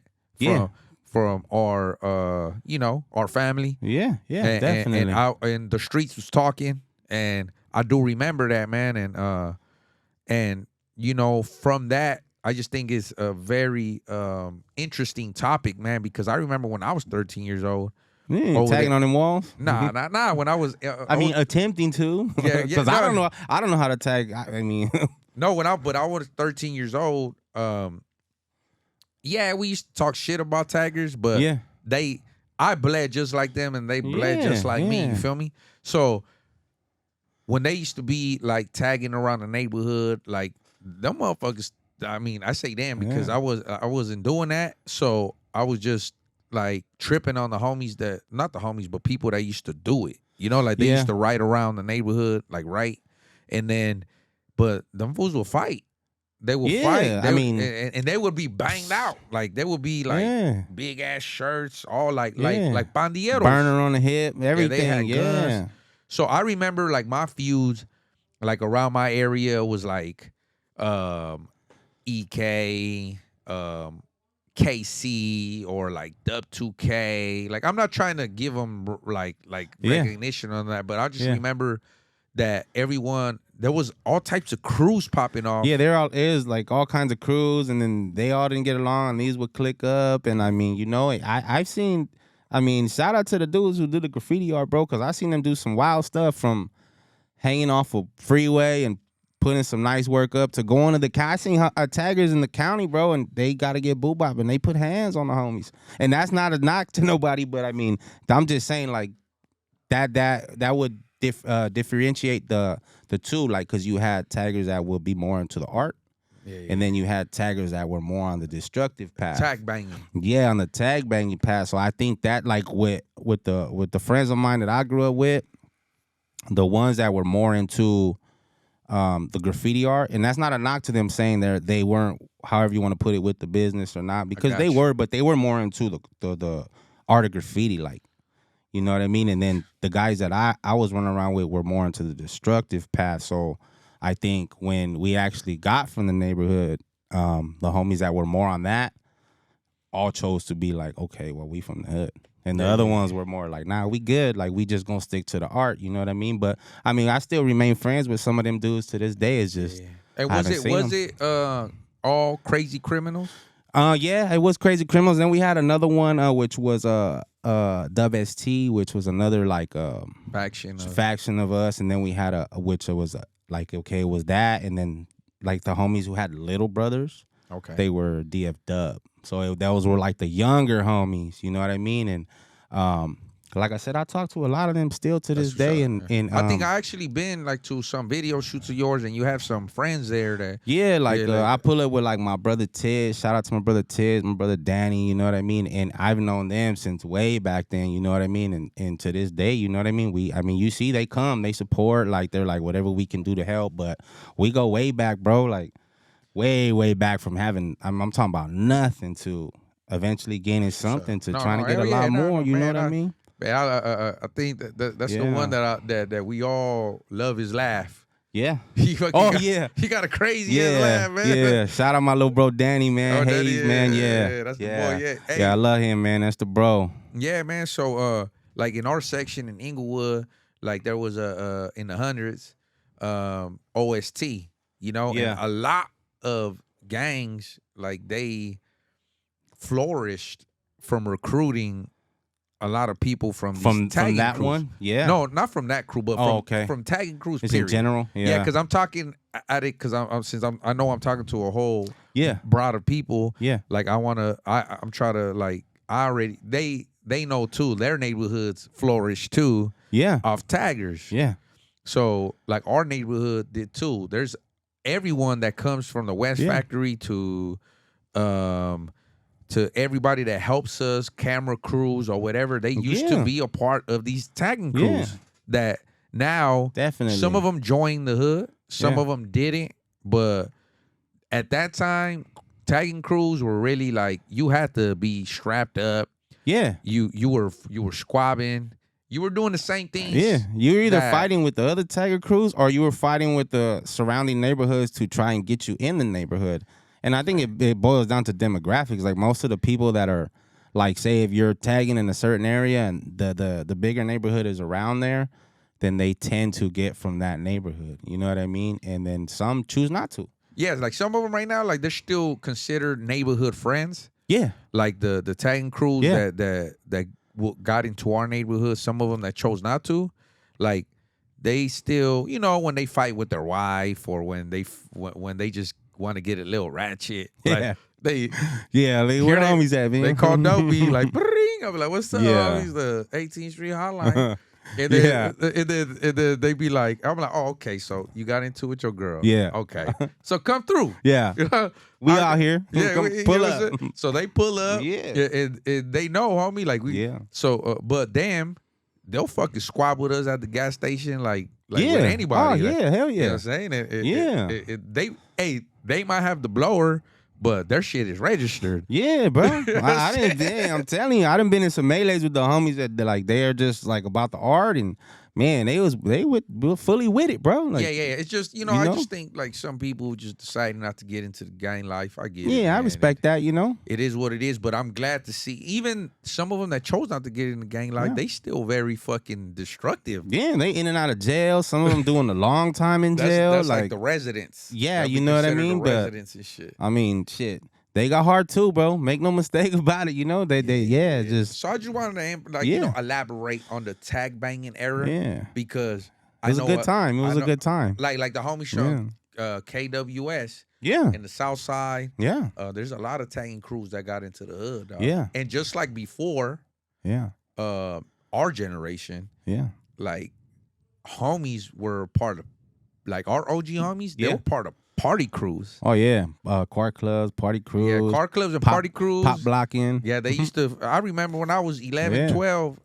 from our, our family. Yeah, definitely. And the streets was talking, and I do remember that, man. And from that, I just think it's a very interesting topic, man, because I remember when I was 13 years old. Tagging on them walls? Nah. When I was, attempting to. Because I don't know how to tag. I mean, no. When I was 13 years old. We used to talk shit about taggers, but I bled just like them, and they bled just like me. You feel me? So when they used to be like tagging around the neighborhood, like them motherfuckers. I mean, I say damn because I wasn't doing that, so I was just like tripping on the homies not the homies, but people that used to do it. You know, like they Yeah. used to ride around the neighborhood, like right, and then, but them fools will fight. They will fight. Yeah, I mean- and they would be banged out. Like they would be like Yeah. big ass shirts, all like Yeah. like pandilleros. Burner on the hip, everything. had Yeah. guns. So I remember like my feuds, like around my area was like, EK, KC, or like Dub 2K. Like I'm not trying to give them like Yeah. recognition on that, but I just Yeah. remember that everyone, there was all types of crews popping off. Yeah, there all is like all kinds of crews, and then they all didn't get along, and these would click up, and I mean, you know, I've seen. I mean, shout out to the dudes who do the graffiti art, bro, because I seen them do some wild stuff, from hanging off a freeway and putting some nice work up to going to the. I seen taggers in the county, bro, and they got to get boo-bop, and they put hands on the homies, and that's not a knock to nobody, but I mean, I'm just saying like that would differentiate the two, like, because you had taggers that would be more into the art, and then you had taggers that were more on the destructive path, Tag banging. yeah, on the tag banging path. So I think that, like, with the friends of mine that I grew up with, the ones that were more into the graffiti art, and that's not a knock to them saying they weren't, however you want to put it, with the business or not, because they were, but they were more into the art of graffiti, like. You know what I mean? And then the guys that I was running around with were more into the destructive path. So I think when we actually got from the neighborhood, the homies that were more on that all chose to be like, okay, well, we from the hood. And the other ones were more like, nah, we good. Like, we just gonna stick to the art. You know what I mean? But I mean, I still remain friends with some of them dudes to this day. It's just, And was it all Crazy Criminals? Yeah, it was Crazy Criminals. Then we had another one, which was Dub ST, which was another like faction of us. And then we had which was like, okay, it was that, and then like the homies who had little brothers, okay, they were DF Dub. So those were like the younger homies. You know what I mean? And like I said, I talk to a lot of them still to this day. And I think I actually been like to some video shoots of yours, and you have some friends there that I pull up with like my brother Tiz. Shout out to my brother Tiz, my brother Danny. You know what I mean? And I've known them since way back then. You know what I mean? And to this day, you know what I mean? You see, they come, they support. Like, they're like, whatever we can do to help. But we go way back, bro. Like, way back from having. I'm talking about nothing to eventually gaining something to trying to get a lot more. You know what I mean? Man, I think that's the one that we all love, his laugh. Yeah. He got a crazy ass laugh, man. Yeah. Shout out my little bro Danny, man. Hayes, man. Yeah. That's the boy. Yeah. Hey. Yeah, I love him, man. That's the bro. Yeah, man. So like in our section in Inglewood, like there was in the hundreds, OST, you know, and a lot of gangs, like, they flourished from recruiting a lot of people from that crews. One? Yeah. No, not from that crew, but from tagging crews. It's period. in general. Yeah. Because I'm talking at it because I know I'm talking to a whole broader people. Yeah. Like I'm trying to like they know too, their neighborhoods flourish too. Yeah. Off taggers. Yeah. So like our neighborhood did too. There's everyone that comes from the West Factory to everybody that helps us, camera crews or whatever. They used to be a part of these tagging crews that now definitely some of them joined the hood, some of them didn't. But at that time, tagging crews were really like, you had to be strapped up. Yeah. You were squabbing. You were doing the same things. Yeah. You were either fighting with the other tagger crews or you were fighting with the surrounding neighborhoods to try and get you in the neighborhood. And I think it boils down to demographics. Like, most of the people that are, like, say if you're tagging in a certain area and the bigger neighborhood is around there, then they tend to get from that neighborhood. You know what I mean? And then some choose not to. Yeah, like some of them right now, like, they're still considered neighborhood friends. Yeah. Like the tagging crews that got into our neighborhood, some of them that chose not to, like, they still, you know, when they fight with their wife or when they just want to get a little ratchet. Like, where the homies at, man? They call Dopey, like, bring. I'm like, what's up? He's the 18th Street hotline. And then they be like, I'm like, oh, okay, so you got into it with your girl. Yeah. Okay. So come through. Yeah. We out here. Yeah, come pull up. So they pull up. Yeah. And they know, homie, like, we. Yeah. So, but damn, they'll fucking squab with us at the gas station like yeah. with anybody. Oh, Like, yeah, hell you know what yeah. I'm saying? Yeah. They might have the blower, but their shit is registered. Yeah, bro. I didn't. I'm telling you, I done been in some melees with the homies that like they're just like about the art, and man, were fully with it, bro. Like, Yeah. It's just I just think like some people just deciding not to get into the gang life. I get it. yeah, I man. respect that. You know. It is what it is, but I'm glad to see even some of them that chose not to get in the gang life. Yeah. They still very fucking destructive. Yeah, they in and out of jail. Some of them doing a long time in jail. That's like the residents. Yeah, That you we know what I consider the mean? But residents and shit. I mean, shit. They got hard too, bro. Make no mistake about it. You know, just So I just wanted to elaborate on the tag banging era. Yeah. Because it was a good time. It was a good time. Like the homie show KWS Yeah. in the South Side. Yeah. There's a lot of tagging crews that got into the hood, dog. Yeah. And just like before, Yeah. our generation, Yeah. like homies were part of, like our OG homies, they Yeah. were part of party crews. Oh yeah. Car clubs, party crews. Yeah, car clubs and pop- party crews. Pop blocking. Yeah, they used to. I remember when I was 11, Yeah. 12,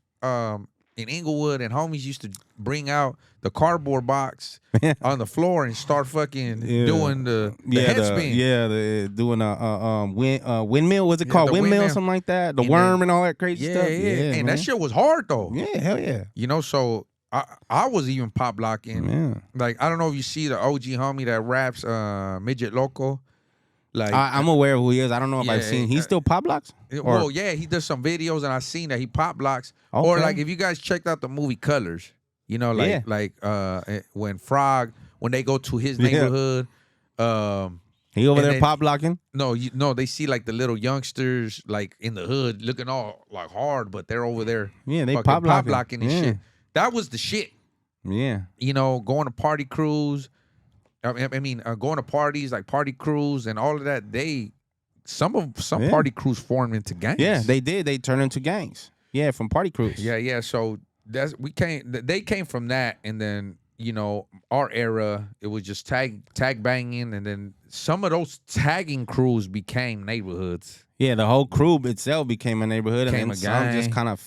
in Inglewood, and homies used to bring out the cardboard box on the floor and start fucking Yeah. doing the head spin. Doing a windmill. Was it Yeah, called the windmill? windmill. Something like that. The And worm then- and all that crazy Yeah, stuff. and man. that shit was hard though. Yeah, hell yeah. So I was even pop blocking. Yeah. Like I don't know if you see the OG homie that raps Midget Loco. Like I'm aware of who he is. I don't know if I've Yeah, seen. He still pop blocks? well, yeah, he does some videos and I seen that he pop blocks. Or Okay. like if you guys checked out the movie Colors, Yeah. when Frog when they go to his Yeah. neighborhood, He over and there then- pop blocking? no, they see like the little youngsters like in the hood looking all like hard, but they're over there Yeah, they fucking pop blocking. blocking and Yeah. shit. That was the shit. Yeah. Going to party crews. Going to parties like party crews and all of that. Some Yeah. party crews formed into gangs. Yeah, they did. They turned into gangs. Yeah, from party crews. Yeah. So they came from that, and then our era it was just tag banging, and then some of those tagging crews became neighborhoods. Yeah, the whole crew itself became a neighborhood, Became and a then some just gang. kind of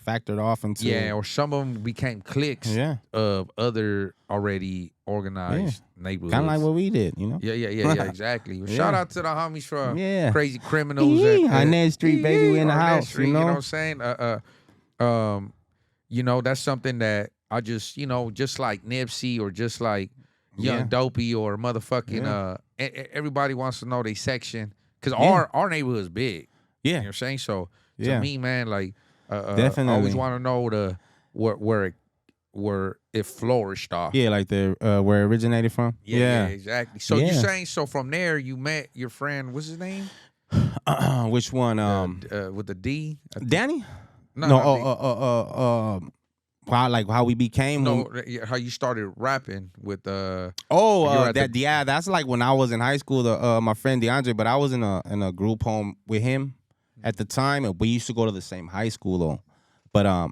factored off into. Yeah, or some of them became cliques Yeah. of other already organized neighborhoods. Kind of like what we did, you know? Yeah, exactly. Well, Yeah. Shout out to the homies from Yeah. Crazy Criminals. Hynette Street, baby, we in the on that house, street, you know? what I'm saying? That's something that I just, just like Nipsey or just like Young Yeah. Dopey or motherfucking, Yeah. everybody wants to know they section. Because Yeah. our neighborhood's big. You know Yeah. what I'm saying? So to Yeah. me, man, like, I Definitely. always want to know where it flourished off. Yeah, like where it originated from. Yeah, exactly. So you're Yeah. saying from there you met your friend, what's his name? Which one? With the D? Danny? No, No, how we became. how you started rapping with you're at That's like when I was in high school. My friend DeAndre, but I was in a group home with him at the time, and we used to go to the same high school though. But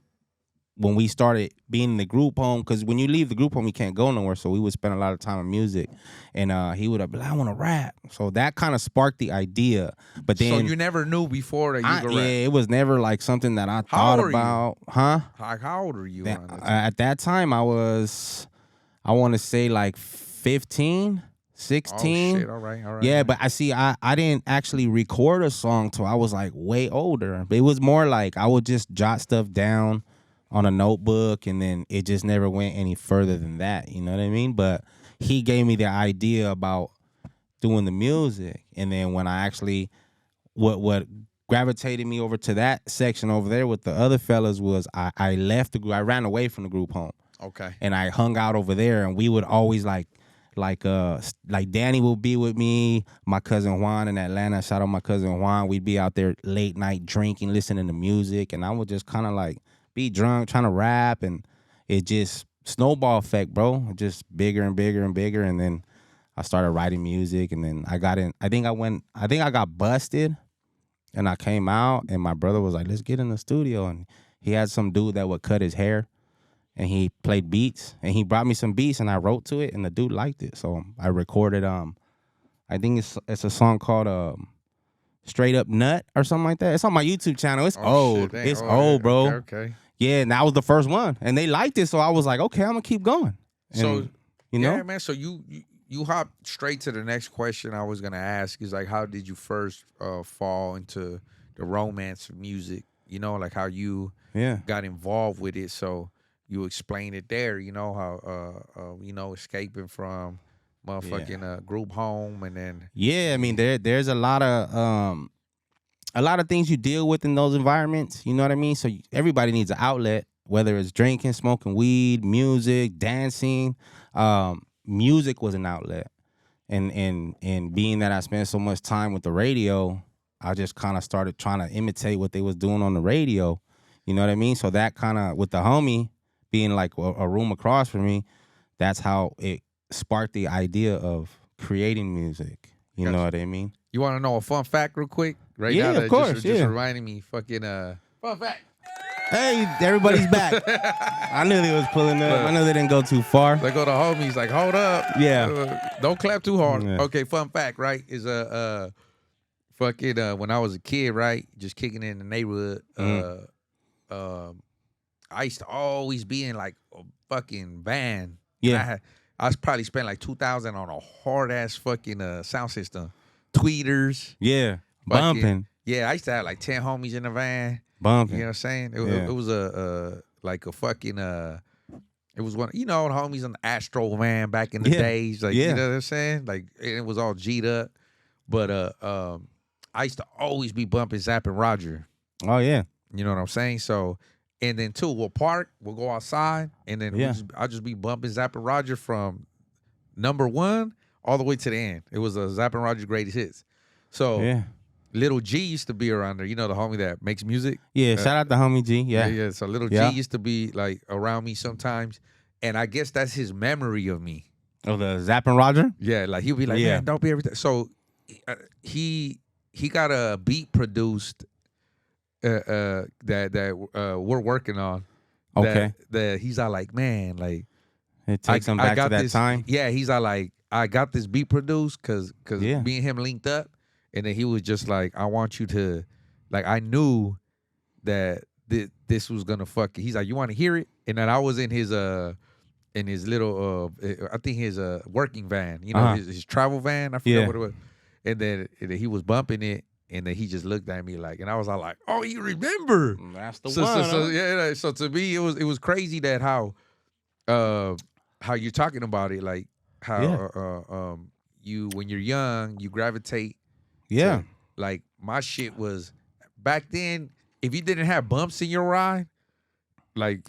when we started being in the group home, because when you leave the group home, you can't go nowhere. So we would spend a lot of time on music, and he would be like, "I want to rap." So that kind of sparked the idea. But then, so you never knew before that you could rap? it was never like something that I How thought old are you? about, huh? How old are you? At that time, I want to say like 15, 16. Oh shit! All right. Yeah, but I didn't actually record a song till I was like way older. But it was more like I would just jot stuff down on a notebook, and then it just never went any further than that. You know what I mean? But he gave me the idea about doing the music, and then when I actually what gravitated me over to that section over there with the other fellas was I left the group. I ran away from the group home. Okay. And I hung out over there, and we would always like Danny would be with me, my cousin Juan in Atlanta. Shout out my cousin Juan. We'd be out there late night drinking, listening to music, and I would just kind of like be drunk, trying to rap, and it just snowball effect, bro. Just bigger and bigger and bigger, and then I started writing music, and then I got in. I think I got busted, and I came out, and my brother was like, "Let's get in the studio," and he had some dude that would cut his hair. And he played beats, and he brought me some beats, and I wrote to it, and the dude liked it. So I recorded, I think it's a song called Straight Up Nut or something like that. It's on my YouTube channel. It's old. Shit, it's old, bro. Okay. Yeah, and that was the first one, and they liked it, so I was like, okay, I'm gonna keep going. And, So you know, yeah, man. So you hop straight to the next question I was gonna ask is like, how did you first fall into the romance of music? You know, like how you yeah, got involved with it. So you explain it there. You know how you know, escaping from motherfucking group home, and then yeah. I mean, there's a lot of things you deal with in those environments. You know what I mean? So everybody needs an outlet, whether it's drinking, smoking weed, music, dancing. Music was an outlet, and being that I spent so much time with the radio, I just kind of started trying to imitate what they was doing on the radio. You know what I mean? So that kind of, with the homie being like a room across from me, that's how it sparked the idea of creating music. You know what I mean? you want to know a fun fact real quick? Right Yeah, now, of course, just yeah. reminding me, fucking fun fact. Hey, everybody's back. I knew they was pulling up. I know they didn't go too far. They go to homies like, hold up, Yeah. don't clap too hard. Yeah. Okay, fun fact, right? Is fucking when I was a kid, right, just kicking in the neighborhood, I used to always be in like a fucking van. Yeah. I probably spent like 2,000 on a hard ass fucking sound system, tweeters, Yeah. fucking- Bumping. Yeah, I used to have like 10 homies in the van. Bumping. You know what I'm saying? Yeah. It was like a fucking it was one, you know, the homies on the Astro van back in the Yeah. days, like Yeah. you know what I'm saying? Like it was all G'd up, but I used to always be bumping Zapp and Roger. Oh, yeah. You know what I'm saying? So, and then too, we'll park, we'll go outside, and then Yeah. I'll just be bumping Zapp and Roger from number 1 all the way to the end. It was a Zapp and Roger greatest hits. So Yeah. Little G used to be around there. You know the homie that makes music. Yeah. Shout out to homie G. Yeah. Yeah. So Little Yeah. G used to be like around me sometimes, and I guess that's his memory of me. Oh, the Zapp and Roger? Yeah, like he'll be like, Yeah. man, don't be everything. So he got a beat produced that we're working on. Okay. That he's all like, man, like It takes him back to that time. Yeah, he's all like, I got this beat produced because Yeah. me and him linked up, and then he was just like, I want you to, like, I knew that this was gonna fuck it. He's like, you want to hear it? And then I was in his little I think his working van, you know, Uh-huh. his travel van. I forgot Yeah. what it was. And then he was bumping it, and then he just looked at me like, and I was all like, oh, you remember? That's the So yeah. So to me, it was crazy that how you're talking about it, like how you, when you're young, you gravitate. Yeah. to, like my shit was back then. If you didn't have bumps in your ride, like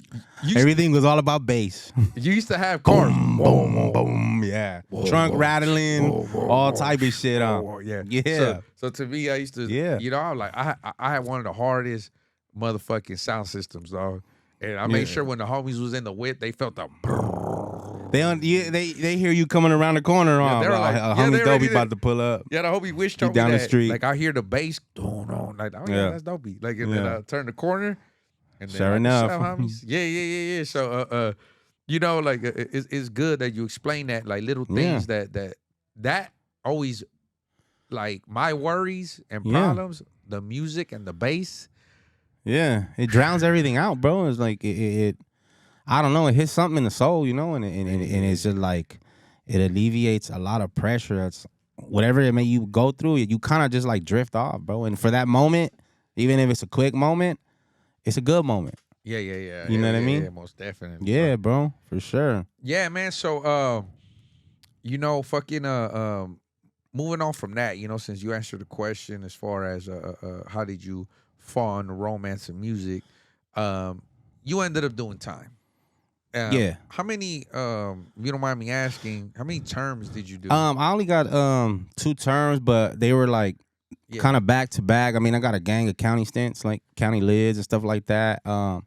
Everything was all about bass. you used to have cars. Boom, boom. Yeah. Trunk rattling, all type of shit on. Yeah. Yeah. So to me, I used to, Yeah. you know, I was like, I had one of the hardest motherfucking sound systems, dog. And I made Yeah. sure when the homies was in the whip, they felt the. They hear you coming around the corner on. they were like, homie they Dopey already- about to pull up. Yeah, the homie Wish told me down the that. street. Like I hear the bass going on, like, oh yeah, Yeah. that's Dopey. Like, and then Yeah. I turn the corner, and then Sure like, enough. "What's up, homies?" Yeah. So you know, like it's good that you explain that, like little things that always, like my worries and Yeah. problems, the music and the bass. Yeah, it drowns everything out, bro. It's like it I don't know, it hits something in the soul, you know, and it's just like it alleviates a lot of pressure. That's whatever it may you go through, you kind of just like drift off, bro. And for that moment, even if it's a quick moment, it's a good moment. Yeah. You know what I mean? Yeah, most definitely. Yeah, bro, for sure. Yeah, man. So, you know, fucking, moving on from that, you know, since you answered the question as far as, how did you fall into romance and music, you ended up doing time. Yeah. How many, if you don't mind me asking, how many terms did you do? I only got 2 terms, but they were like Yeah. kind of back to back. I mean, I got a gang of county stints, like county lids and stuff like that. I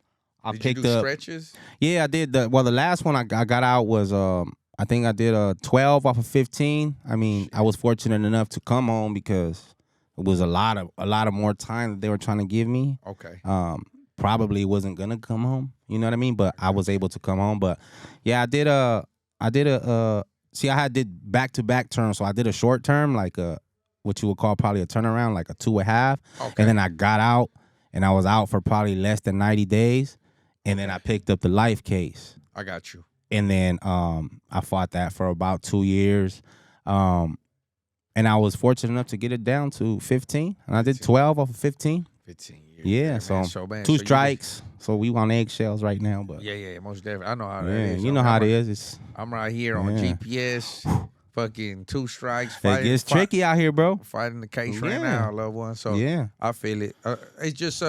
did picked you do up. stretches? Yeah, I did. The last one I got out was I think I did 12 off of 15. I mean, I was fortunate enough to come home because it was a lot of more time that they were trying to give me. Okay. Probably wasn't gonna come home. You know what I mean? But I was able to come home. But yeah, I did a see, I did back to back terms. So I did a short term, like what you would call probably a turnaround, like a 2.5. Okay. And then I got out, and I was out for probably less than 90 days. and then I picked up the life case. I got you. And then I fought that for about 2 years. And I was fortunate enough to get it down to 15. And I did 12 off of 15. 15 years. Yeah, man. so man, two so strikes. So we on eggshells right now, but Yeah, most definitely. I know how that yeah, is. you know how it is. It's I'm right here on Yeah. GPS, fucking 2 strikes. it gets tricky out here, bro. Fighting the case right Yeah. now, loved one. So Yeah. I feel it. It's just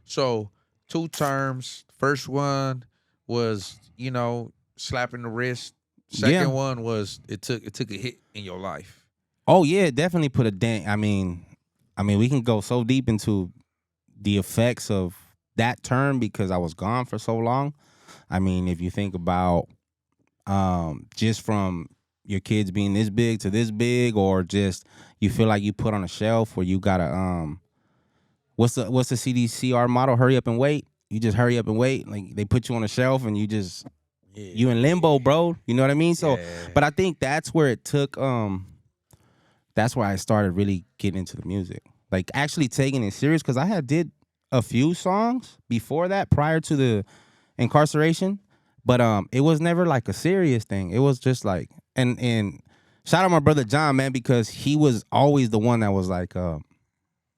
so 2 terms. First one was slapping the wrist. Second Yeah. one was it took a hit in your life. Oh yeah, it definitely put a dent. I mean, we can go so deep into the effects of that term because I was gone for so long. I mean, if you think about just from your kids being this big to this big, or just you feel like you put on a shelf where you gotta what's the CDCR motto? Hurry up and wait. You just hurry up and wait. Like they put you on a shelf and you just you in limbo, bro. You know what I mean? So, but I think that's where it took. That's where I started really getting into the music, like actually taking it serious. Because I did a few songs before that, prior to the incarceration, but it was never like a serious thing. It was just like, and shout out my brother John, man, because he was always the one that was like,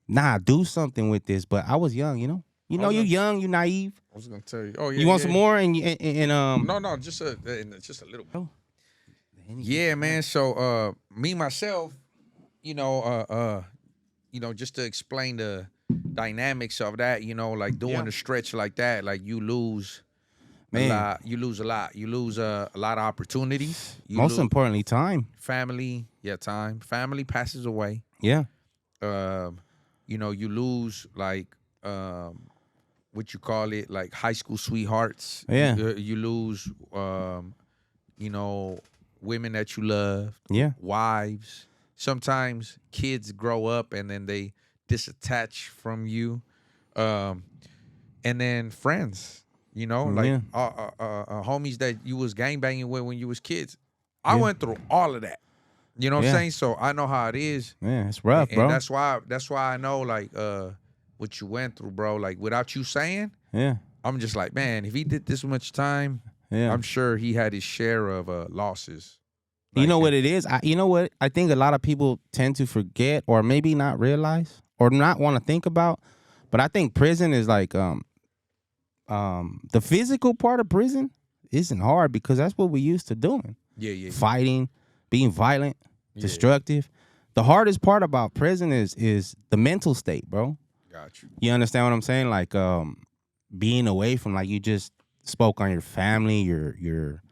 nah, do something with this. But I was young, you you're young, you naive. I was gonna tell you. Oh yeah. You want some more? And No, just a little bit. Oh. Yeah, man. So me myself, just to explain the dynamics of that, like doing a stretch like that, like you lose a lot. You lose a lot. You lose a lot of opportunities. Most importantly, time. Family, time. Family passes away. Yeah. You lose like what you call it, like high school sweethearts. Yeah. You lose women that you love. Yeah. Wives. Sometimes kids grow up and then they disattach from you. And then friends, homies that you was gangbanging with when you was kids. I went through all of that. You know what I'm saying? So I know how it is. Yeah, it's rough, and bro. That's why I know like what you went through, bro. Like without you saying, I'm just like, man, if he did this much time, I'm sure he had his share of losses. You know what it is? You know what? I think a lot of people tend to forget or maybe not realize or not want to think about. But I think prison is like the physical part of prison isn't hard because that's what we used to doing. Yeah. Fighting, being violent, destructive. The hardest part about prison is the mental state, bro. Got you. You understand what I'm saying? Like being away from, like you just spoke on, your family, your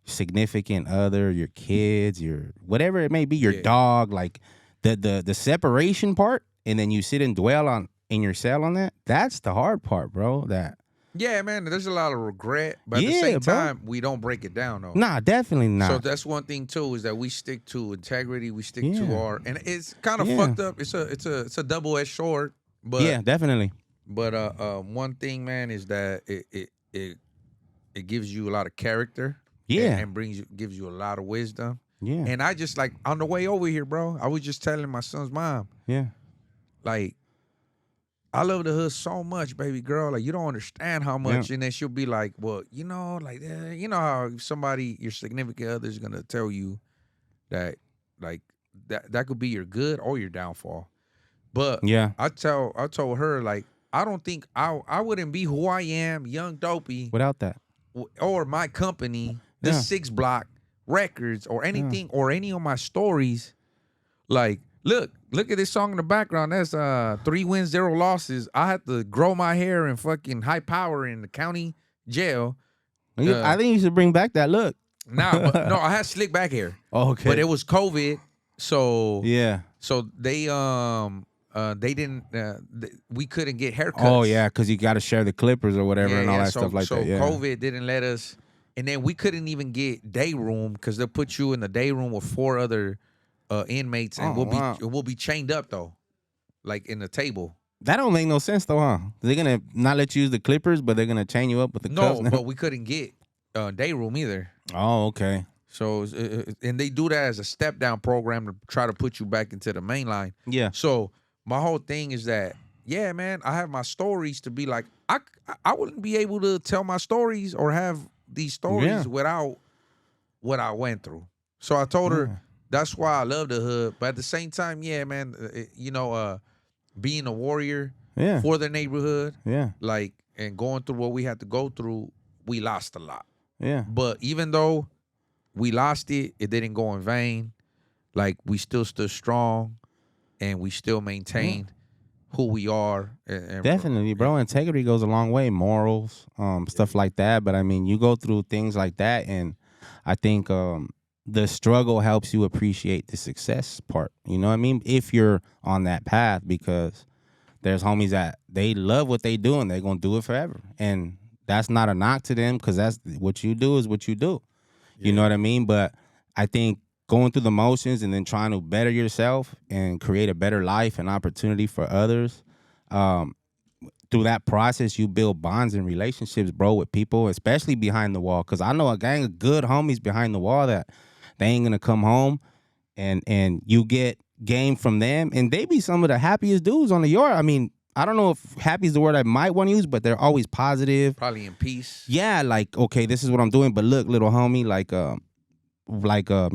significant other, your kids, your whatever it may be, your dog, like the separation part, and then you sit and dwell in your cell on that. That's the hard part, bro. Yeah, man, there's a lot of regret, but at the same time, we don't break it down though. Nah, definitely not. So that's one thing too, is that we stick to integrity, we stick to our, and it's kind of fucked up. It's a double-edged sword, but yeah, definitely. But one thing, man, is that it gives you a lot of character. Yeah. And gives you a lot of wisdom. Yeah. And I just like on the way over here, bro, I was just telling my son's mom. Yeah. Like, I love the hood so much, baby girl. Like, you don't understand how much. Yeah. And then she'll be like, well, like, you know how somebody, your significant other, is gonna tell you that, like, that could be your good or your downfall. But yeah, I told her, like, I don't think I wouldn't be who I am, Young Dopey, without that, or my company, the 6th BLK Records, or anything, or any of my stories. Like, look at this song in the background. That's 3 wins, 0 losses. I had to grow my hair and fucking high power in the county jail. I think you should bring back that look. Nah, but no, I had slick back hair. Oh, okay. But it was COVID, so yeah. So they didn't. We couldn't get haircuts. Oh yeah, because you got to share the clippers or whatever and all that stuff like that. Yeah. So COVID didn't let us, and then we couldn't even get day room because they'll put you in the day room with 4 other inmates, and we'll be chained up though, like in the table. That don't make no sense though, huh? They're gonna not let you use the clippers, but they're gonna chain you up with the cuffs. No, but we couldn't get day room either. Oh, okay. So and they do that as a step down program to try to put you back into the main line. Yeah. So my whole thing is that, yeah, man, I have my stories to be like, I wouldn't be able to tell my stories or have these stories Yeah. without what I went through. So I told her that's why I love the hood. But at the same time, yeah, man, being a warrior Yeah. for the neighborhood, Yeah. like, and going through what we had to go through, we lost a lot. Yeah. But even though we lost it, it didn't go in vain. Like, we still stood strong, and we still maintained who we are. And Definitely, bro. Integrity goes a long way. Morals, stuff like that. But I mean, you go through things like that, and I think the struggle helps you appreciate the success part. You know what I mean? If you're on that path, because there's homies that they love what they do and they're gonna do it forever, and that's not a knock to them, because that's what you do is what you do. You know what I mean? But I think going through the motions and then trying to better yourself and create a better life and opportunity for others, through that process, you build bonds and relationships, bro, with people, especially behind the wall. Because I know a gang of good homies behind the wall that they ain't gonna come home, and you get game from them, and they be some of the happiest dudes on the yard. I mean, I don't know if happy is the word I might want to use, but they're always positive. probably in peace. Yeah, like, okay, this is what I'm doing, but look, little homie,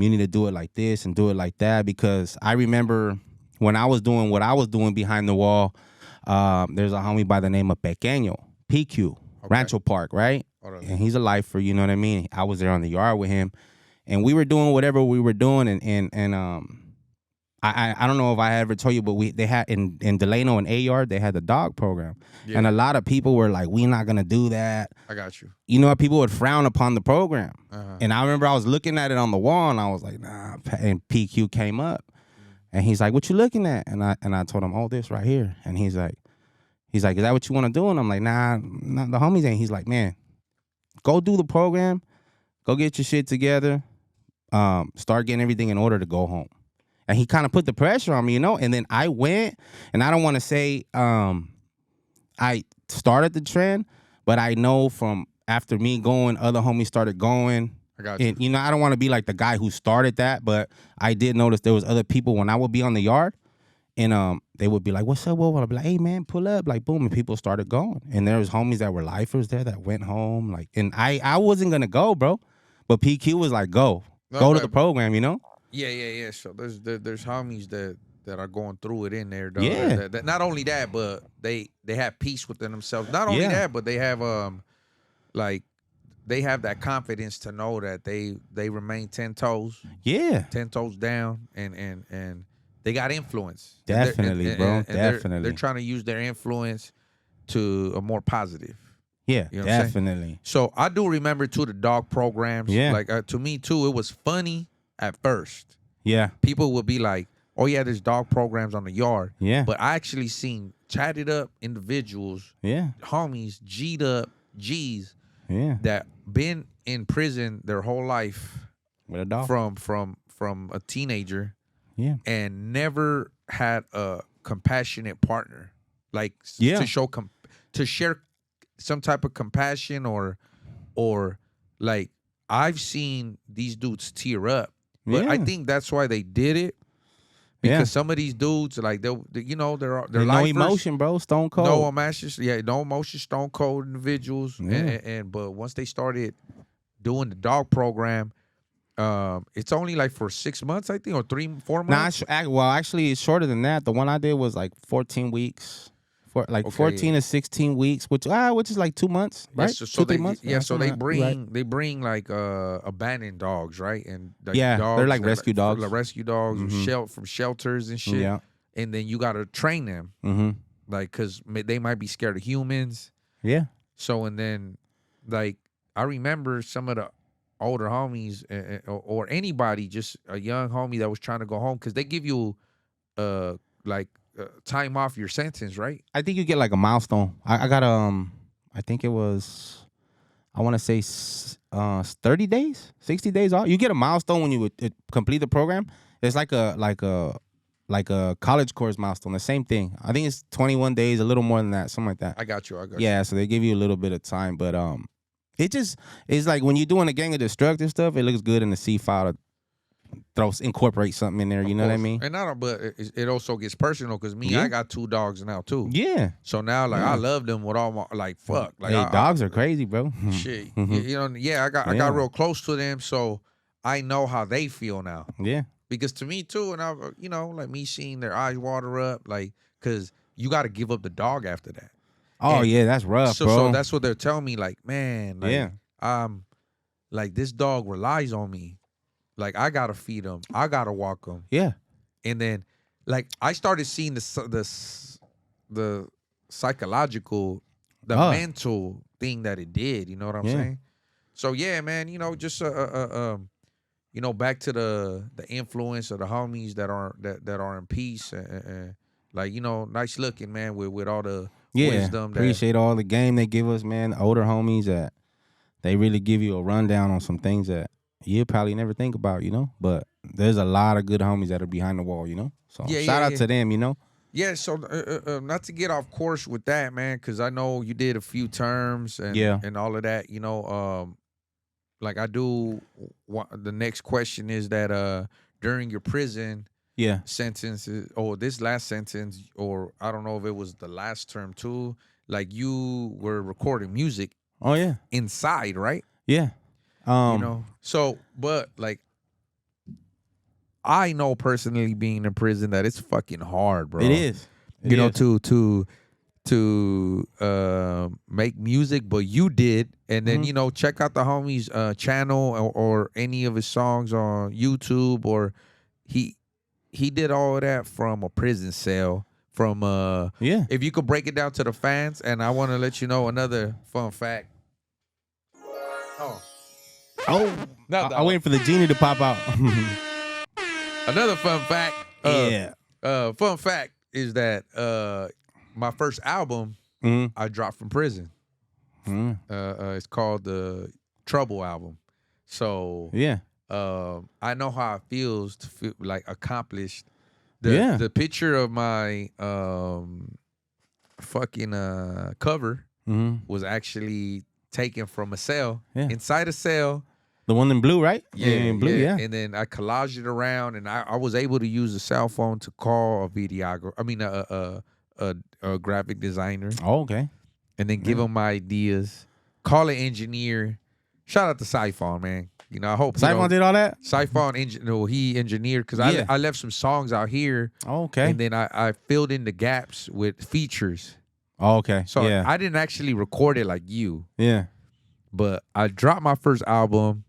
you need to do it like this and do it like that. Because I remember when I was doing what I was doing behind the wall, there's a homie by the name of Pequeño, PQ, Rancho Park, right? And he's a lifer, you know what I mean? I was there on the yard with him, and we were doing whatever we were doing, and I don't know if I ever told you, but they had in Delano and A Yard, they had the dog program. Yeah. And a lot of people were like, we're not gonna do that. I got you. You know, people would frown upon the program. And I remember I was looking at it on the wall, and I was like, nah. And PQ came up, and he's like, what you looking at? And I told him, oh, this right here. And he's like, is that what you want to do? And I'm like, nah, the homies ain't. He's like, man, go do the program, go get your shit together, start getting everything in order to go home. And he kind of put the pressure on me, you know? And then I went, and I don't want to say I started the trend, but I know from after me going, other homies started going. I got you. And, you know, I don't want to be like the guy who started that, but I did notice there was other people when I would be on the yard, and they would be like, what's up, I'd be like, hey, man, pull up. Like, boom, and people started going. And there was homies that were lifers there that went home. Like, and I wasn't going to go, bro. But PQ was like, go to the program, you know? Yeah. So there's homies that are going through it in there, though. Yeah. That not only that, but they have peace within themselves. Not only that, but they have they have that confidence to know that they remain 10 toes. Yeah. 10 toes down, and they got influence. Definitely, bro. Definitely. They're trying to use their influence to a more positive. Yeah, you know what I'm saying? definitely. So I do remember too the dog programs. Yeah. Like to me too, it was funny at first. Yeah. People would be like, oh yeah, there's dog programs on the yard. Yeah. But I actually seen chatted up individuals, Yeah. homies, G'd up, G's, Yeah. that been in prison their whole life With a dog. from a teenager. Yeah. And never had a compassionate partner, like Yeah. to share some type of compassion or like I've seen these dudes tear up, but I think that's why they did it, because some of these dudes like they're no lifers, emotion, bro. Stone cold. no emotion, stone cold individuals, and but once they started doing the dog program. It's only like for 6 months, I think, or 3-4 months. Actually, it's shorter than that. The one I did was like 14 weeks, 14 to 16 weeks, which is like 2 months, right? Yeah, so 2-3 months. so they bring right. they bring like abandoned dogs, right? And like Yeah, they're like rescue dogs. like rescue dogs, from shelters and shit. Yeah. And then you gotta train them, like, cause they might be scared of humans. Yeah. So and then, like, I remember some of the older homies or anybody, just a young homie that was trying to go home, because they give you time off your sentence, right? I think you get like a milestone. I got I think it was, I want to say 30 days, 60 days off. You get a milestone when you would complete the program. It's like a college course milestone. The same thing. I think it's 21 days, a little more than that, something like that. I got you. Yeah, so they give you a little bit of time, but it's like when you're doing a gang of destructive stuff, it looks good in the C file incorporate something in there. You know what I mean? And not, but it also gets personal because me, Yeah. I got 2 dogs now too. Yeah. So now, like, I love them with all my fuck. Like, Hey, dogs are crazy, bro. Shit, you know, I got real close to them, so I know how they feel now. Yeah. Because to me too, and I, like me seeing their eyes water up, like, cause you got to give up the dog after that. Oh And yeah, that's rough, so, bro. So that's what they're telling me, like, man, like, Yeah. like this dog relies on me, like I gotta feed him, I gotta walk him, Yeah. and then, like, I started seeing the psychological, the mental thing that it did. You know what I'm saying? So yeah, man, just back to the influence of the homies that are in peace and like, nice looking, man, with all the wisdom. Appreciate all the game they give us, man. Older homies that they really give you a rundown on some things that you probably never think about, But there's a lot of good homies that are behind the wall, So shout out to them, Yeah, so not to get off course with that, man, because I know you did a few terms and all of that, like I do. The next question is that during your prison sentence, or this last sentence, or I don't know if it was the last term too, like you were recording music. Oh yeah, inside, right? Yeah. So but like I know personally being in prison that it's fucking hard, bro. It is. To make music, but you did, and then check out the homie's channel or any of his songs on YouTube, or he did all of that from a prison cell. From if you could break it down to the fans, and I want to let you know another fun fact. I'm waiting for the genie to pop out. Another fun fact. Fun fact is that my first album I dropped from prison. It's called the Trouble album. So I know how it feels to feel like accomplished. The picture of my fucking cover was actually taken from a cell. Inside a cell. The one in blue, right? Yeah, in blue, yeah. And then I collaged it around, and I was able to use a cell phone to call a videographer. I mean, a graphic designer. Oh, okay. And then give him my ideas. Call an engineer. Shout out to Siphon, man. I hope Siphon did all that. Siphon, he engineered because I left some songs out here. Oh, okay. And then I filled in the gaps with features. Oh, okay. So I didn't actually record it like you. Yeah. But I dropped my first album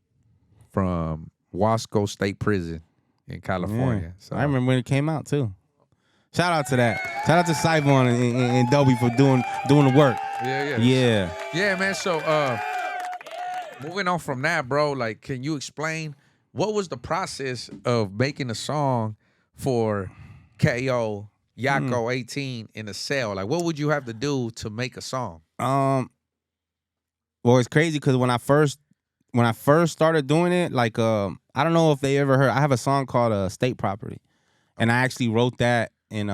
from Wasco State Prison in California. So I remember when it came out too. Shout out to that. Shout out to Siphon and Dopey for doing the work. Yeah, man. So moving on from that, bro, like, can you explain what was the process of making a song for KO Yako 18 in a cell? Like, what would you have to do to make a song? Well, it's crazy because when I first started doing it, like I don't know if they ever heard. I have a song called "State Property," and I actually wrote that in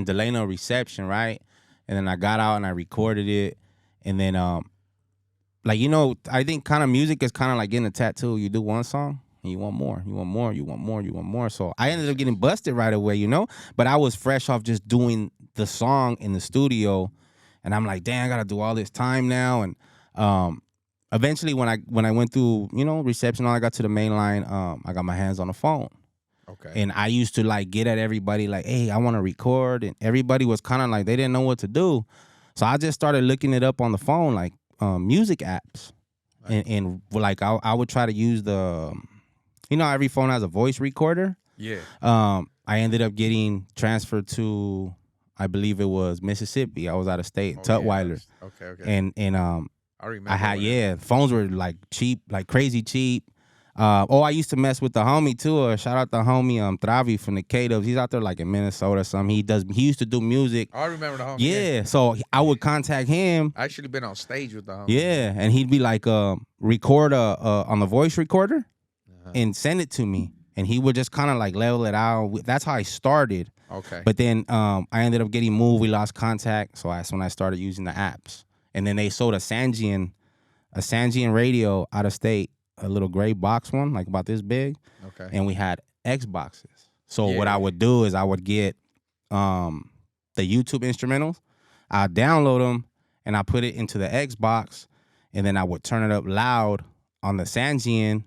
Delano Reception, right? And then I got out and I recorded it, and then I think kind of music is kind of like getting a tattoo. You do one song and you want more, you want more, you want more, you want more. So I ended up getting busted right away, But I was fresh off just doing the song in the studio, and I'm like, damn, I gotta do all this time now. And eventually, when I went through, reception, I got to the main line. I got my hands on the phone. Okay. And I used to like get at everybody like, hey, I want to record, and everybody was kind of like they didn't know what to do. So I just started looking it up on the phone, like music apps, and like I would try to use the, every phone has a voice recorder. Yeah. I ended up getting transferred to, I believe it was Mississippi. I was out of state, Tutwiler. Okay. And I remember. I had phones were like cheap, like crazy cheap. I used to mess with the homie too. Shout out the homie Travi from the K-Dubs. He's out there like in Minnesota or something. He used to do music. I remember the homie. Yeah, so I would contact him. I actually been on stage with the homie. Yeah, and he'd be like, record on the voice recorder and send it to me, and he would just kind of like level it out. That's how I started. Okay. But then I ended up getting moved. We lost contact, so that's when I started using the apps. And then they sold a Sangian radio out of state. a little gray box one, like about this big, Okay. and we had Xboxes. So what Yeah. I would do is I would get the YouTube instrumentals, I download them, and I put it into the Xbox, and then I would turn it up loud on the Sanjian,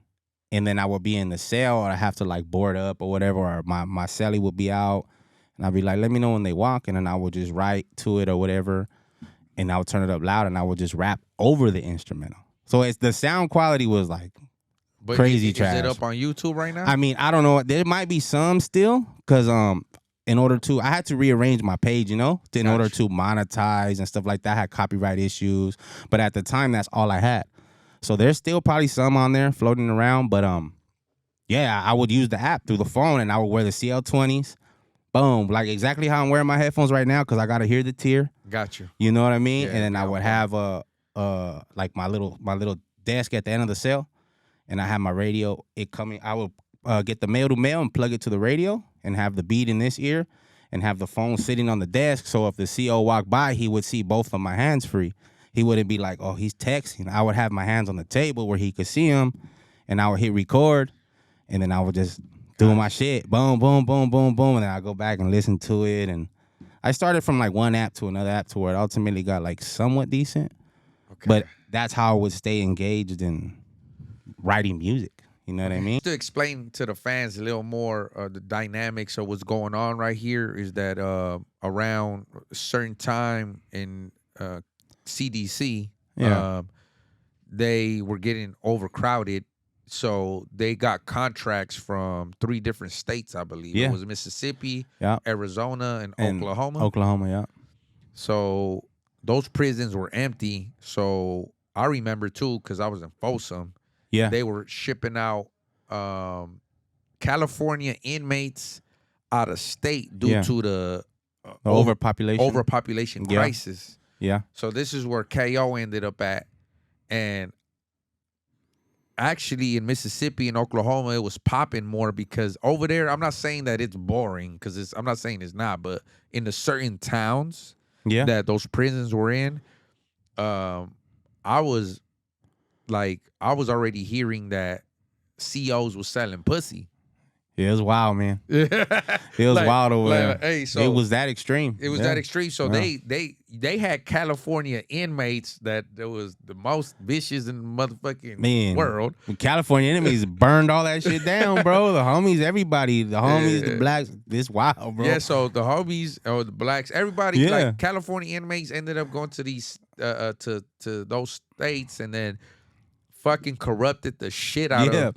and then I would be in the cell, or I have to like board up or whatever, or my celly would be out, and I'd be like, let me know when they walk, and then I would just write to it or whatever, and I would turn it up loud, and I would just rap over the instrumental. So it's the sound quality was like But crazy is trash. it up on YouTube right now? I mean, I don't know. There might be some still, because in order to, I had to rearrange my page, in order to monetize and stuff like that. I had copyright issues, but at the time, that's all I had. So there's still probably some on there floating around, but yeah, I would use the app through the phone, and I would wear the CL20s. Boom, like exactly how I'm wearing my headphones right now, because I gotta hear the tier. Got you. You know what I mean? Yeah, And then I yeah, would okay. have like my little desk at the end of the cell, and I have my radio. I would get the mail to mail and plug it to the radio, and have the beat in this ear, and have the phone sitting on the desk. So if the CO walked by, he would see both of my hands free. He wouldn't be like, oh, he's texting. I would have my hands on the table where he could see him, and I would hit record, and then I would just do my shit. Boom, boom, boom, boom, boom, and then I go back and listen to it. And I started from like one app to another app to where it ultimately got like somewhat decent. Okay. But that's how I would stay engaged in writing music. You know what I mean? To explain to the fans a little more the dynamics of what's going on right here is that around a certain time in CDC, Yeah. they were getting overcrowded, so they got contracts from 3 different states, I believe. Yeah. It was Mississippi, Yeah. Arizona, and Oklahoma. Oklahoma, yeah. So those prisons were empty. So I remember too, because I was in Folsom. Yeah. They were shipping out California inmates out of state due Yeah. to the The overpopulation. overpopulation Yeah. crisis. Yeah. So this is where KO ended up at. And actually in Mississippi and Oklahoma, it was popping more because over there, I'm not saying that it's boring, because I'm not saying it's not, but in the certain towns Yeah. that those prisons were in, I was already hearing that COs was selling pussy. Yeah, it was wild, man. It It was wild over there. Hey, so it was that extreme. it was Yeah. that extreme. So Yeah. they had California inmates that there was the most vicious in the motherfucking Man. world. The California enemies burned all that shit down, bro. The homies, everybody, the homies, Yeah. the blacks, this wild, bro. Yeah, so the homies or the blacks, everybody, Yeah. like California inmates ended up going to these to those states and then fucking corrupted the shit out Yeah. of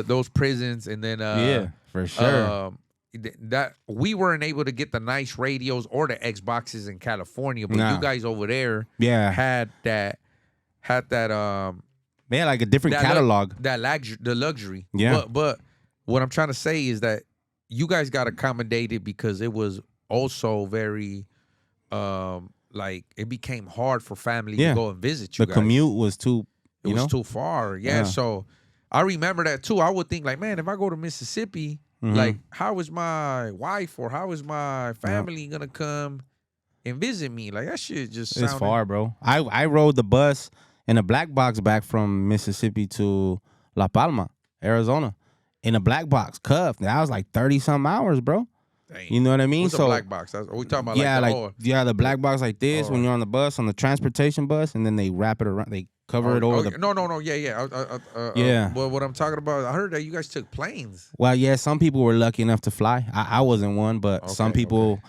those prisons, and then Yeah, for sure. that we weren't able to get the nice radios or the Xboxes in California, but Nah. you guys over there Yeah. had that They had like a different that catalog. the luxury. Yeah. But what I'm trying to say is that you guys got accommodated because it was also very like it became hard for family Yeah. to go and visit you The guys. commute was too, It you was know? too far. Yeah, Yeah. so I remember that too. I would think like, man, if I go to Mississippi, Mhm. like how is my wife or how is my family gonna come and visit me? Like that shit just It's sounded far, bro. I rode the bus in a black box back from Mississippi to La Palma, Arizona, in a black box cuff. That was like 30-something hours, bro. Dang. You know what I mean? What's a So black box? Are we talking about yeah, like the black box like this Oh. when you're on the bus, on the transportation bus, and then they wrap it around, they cover it over the. No, yeah. Yeah. Well, what I'm talking about, I heard that you guys took planes. Well, yeah, some people were lucky enough to fly. I wasn't one, but some Okay, people,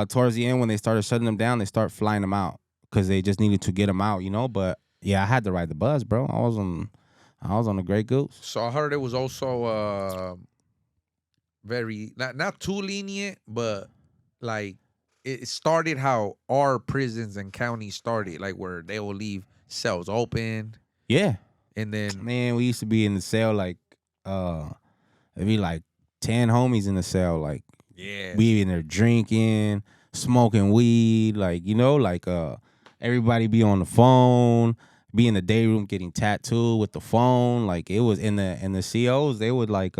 towards the end when they started shutting them down, they start flying them out because they just needed to get them out, you know. But yeah, I had to ride the bus, bro. I was on the Grey Goose. So I heard it was also very not too lenient, but like it started how our prisons and counties started, like where they will leave cells open, Yeah, and then man, we used to be in the cell like, it'd be like 10 homies in the cell, like yeah, we in there drinking, smoking weed, like you know, like everybody be on the phone, be in the day room getting tattooed with the phone. Like it was in the COs, they would like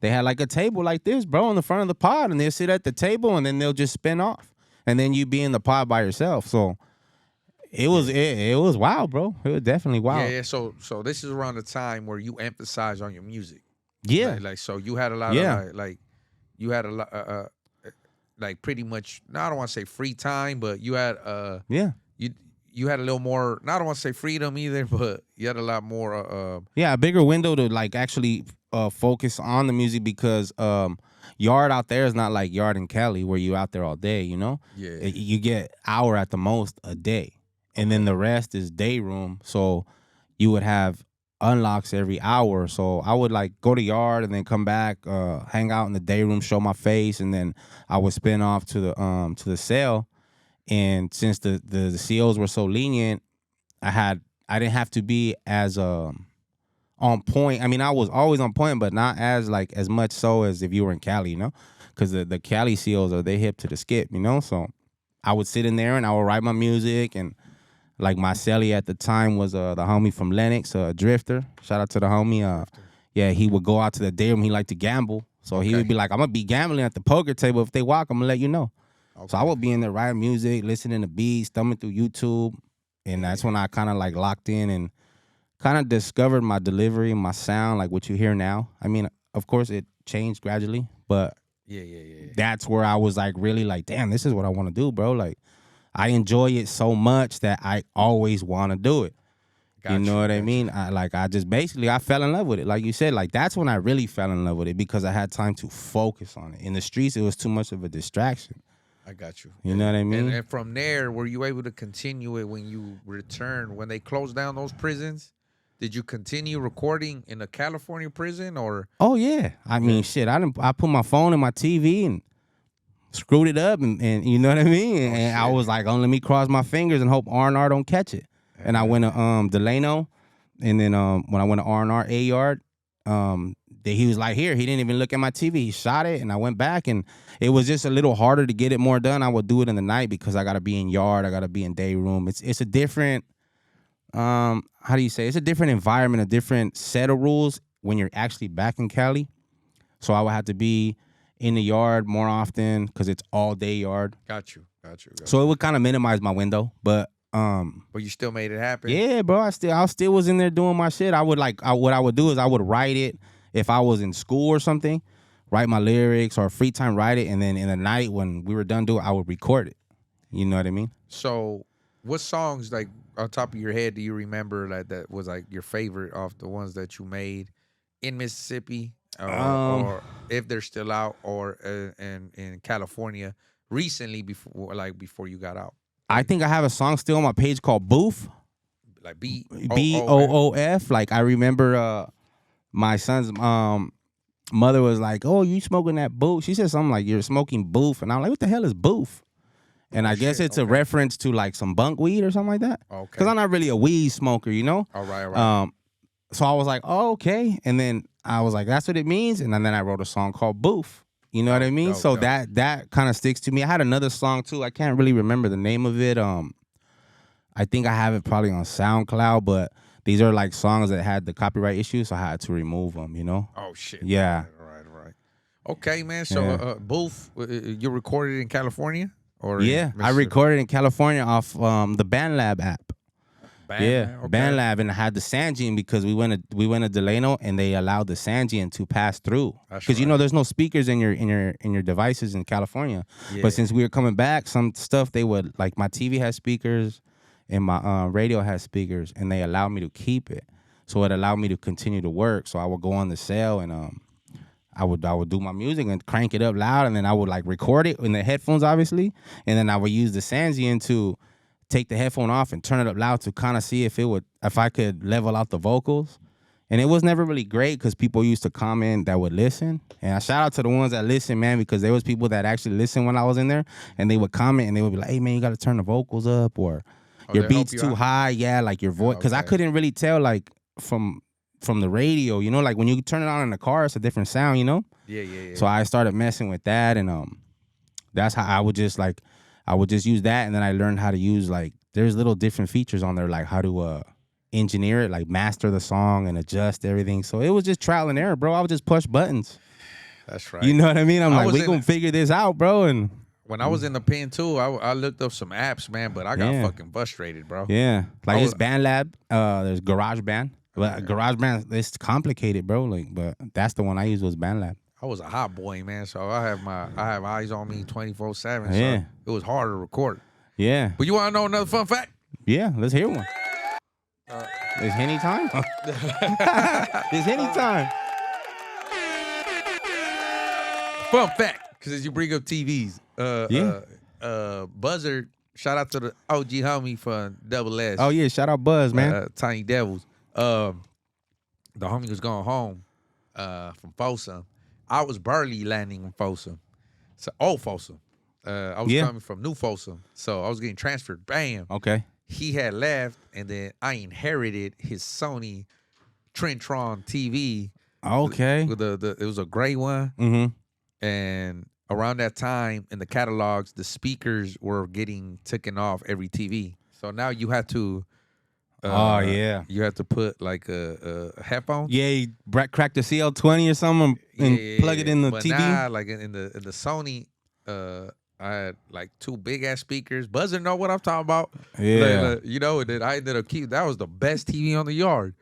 they had like a table like this, bro, in the front of the pod, and they'll sit at the table and then they'll just spin off, and then you be in the pod by yourself. So it was wild, bro. It was definitely wild. Yeah. So this is around the time where you emphasize on your music. Yeah. Like so you had a lot Yeah. of like you had a lot like pretty much. Now I don't want to say free time, but you had Yeah. you had a little more. Now I don't want to say freedom either, but you had a lot more. Yeah, a bigger window to like actually focus on the music because yard out there is not like yard in Cali where you out there all day, you know? Yeah. You get hour at the most a day. And then the rest is day room. So you would have unlocks every hour. So I would like go to yard and then come back, hang out in the day room, show my face, and then I would spin off to the cell. And since the COs were so lenient, I didn't have to be as on point. I mean, I was always on point, but not as like as much so as if you were in Cali, you know, because the Cali COs they hip to the skip, you know. So I would sit in there and I would write my music, and like my celly at the time was the homie from Lennox, Drifter. Shout out to the homie. Yeah, he would go out to the day room. He liked to gamble, so he would be like, "I'm gonna be gambling at the poker table. If they walk, I'm gonna let you know." Okay. So I would be in there writing music, listening to beats, thumbing through YouTube, and that's when I kind of like locked in and kind of discovered my delivery and my sound, like what you hear now. I mean, of course, it changed gradually, but Yeah. that's where I was like really like, damn, this is what I want to do, bro. Like, I enjoy it so much that I always want to do it. You know what I mean? I fell in love with it. Like you said, like that's when I really fell in love with it because I had time to focus on it. In the streets, it was too much of a distraction. I got you. You know what I mean? And from there, were you able to continue it when you returned? When they closed down those prisons, did you continue recording in a California prison or? Oh yeah. I mean, shit. I put my phone in my TV and screwed it up, and you know what I mean. And I was like, "Oh, let me cross my fingers and hope R&R don't catch it." And I went to Delano, and then when I went to R&R A Yard, he was like, "Here." He didn't even look at my TV. He shot it, and I went back, and it was just a little harder to get it more done. I would do it in the night because I got to be in yard. I got to be in day room. It's a different. How do you say? It's a different environment, a different set of rules when you're actually back in Cali. So I would have to be in the yard more often because it's all day yard. Got you. So it would kind of minimize my window, but you still made it happen. Yeah, bro. I still was in there doing my shit. What I would do is I would write it if I was in school or something, write my lyrics or free time write it, and then in the night when we were done doing, I would record it. You know what I mean? So, what songs like on top of your head do you remember like that was like your favorite of the ones that you made in Mississippi? Or if they're still out, or in California recently before you got out. I think I have a song still on my page called Boof. Like BOOF. Like I remember my son's mother was like, "Oh, you smoking that boof?" She said something like, "You're smoking boof," and I'm like, "What the hell is boof?" And I guess it's a reference to like some bunk weed or something like that. Okay. Because I'm not really a weed smoker, you know. All right. So I was like, "Oh, okay," and then I was like, "That's what it means," and then I wrote a song called Boof. You know what I mean? So that kind of sticks to me. I had another song too. I can't really remember the name of it. I think I have it probably on SoundCloud, but these are like songs that had the copyright issues, so I had to remove them. You know? Oh shit. Yeah. All right. Okay, man. So Boof, you recorded in California, or yeah, I recorded in California off the BandLab app. BandLab, and I had the Sanjian because we went to Delano and they allowed the Sanjian to pass through because you know there's no speakers in your devices in California. Yeah. But since we were coming back, some stuff they would like my TV has speakers and my radio has speakers, and they allowed me to keep it, so it allowed me to continue to work. So I would go on the cell and I would do my music and crank it up loud, and then I would like record it in the headphones, obviously, and then I would use the Sanjian to take the headphone off and turn it up loud to kind of see if I could level out the vocals. And it was never really great because people used to comment that would listen. And I shout out to the ones that listen, man, because there was people that actually listened when I was in there, and they would comment and they would be like, "Hey, man, you got to turn the vocals up," or "Your beat's too high." Yeah, like your voice. Because I couldn't really tell like from the radio, you know, like when you turn it on in the car, it's a different sound, you know? Yeah. So I started messing with that, and that's how I would just use that, and then I learned how to use like there's little different features on there, like how to engineer it, like master the song and adjust everything. So it was just trial and error, bro. I would just push buttons. That's right. You know what I mean? I'm like, we gonna figure this out, bro. And when I was in the pen too, I looked up some apps, man, but I got fucking frustrated, bro. Yeah, like it's BandLab. There's GarageBand. But GarageBand, it's complicated, bro. Like, but that's the one I used was BandLab. I was a hot boy, man, so I have eyes on me 24/7. So Yeah. it was hard to record. Yeah. But you want to know another fun fact? Yeah, let's hear one. Is Henny time? Is Henny time? Fun fact, because as you bring up TVs, Buzzard, shout out to the OG homie for Double S. Oh yeah, shout out Buzz, man. Tiny Devils. The homie was going home from Folsom. I was barely landing in Folsom. So old Folsom. I was coming from New Folsom. So I was getting transferred. Bam. Okay. He had left, and then I inherited his Sony Trentron TV. Okay. With it was a gray one. Mm-hmm. And around that time in the catalogs, the speakers were getting taken off every TV. So now you had to you had to put like a headphone. Yeah, you crack the CL20 or something and plug it in the but TV. Nah, like in the Sony, I had like two big ass speakers. Buzzer know what I'm talking about. Yeah. You know, and then I ended up that was the best TV on the yard.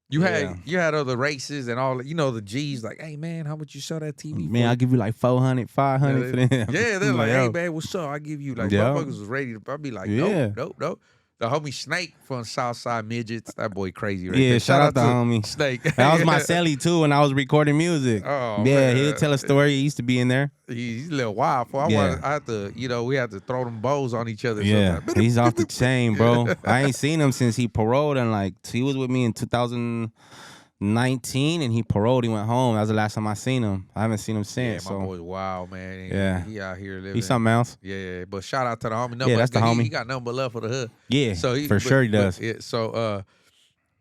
You had other races and all, you know, the G's like, hey man, how much you sell that TV Man, for? I'll give you like 400, 500 for them. Yeah, they're like, yo. hey man, what's up? I give you like motherfuckers was ready to. I'd be like, nope. The homie Snake from Southside Midgets, that boy crazy right there. Shout out to homie Snake. That was my celly too when I was recording music. Oh, yeah, man. he'll tell a story. He used to be in there. He's a little wild. I had to, we had to throw them bows on each other. Yeah, sometimes. he's off the chain, bro. I ain't seen him since he paroled, and like he was with me in 2019, and he paroled. He went home. That was the last time I seen him. I haven't seen him since. Yeah, my boy's wild, man. He out here living. He's something else. Yeah. But shout out to the homie. That's the homie. He got nothing but love for the hood. Yeah, sure he does.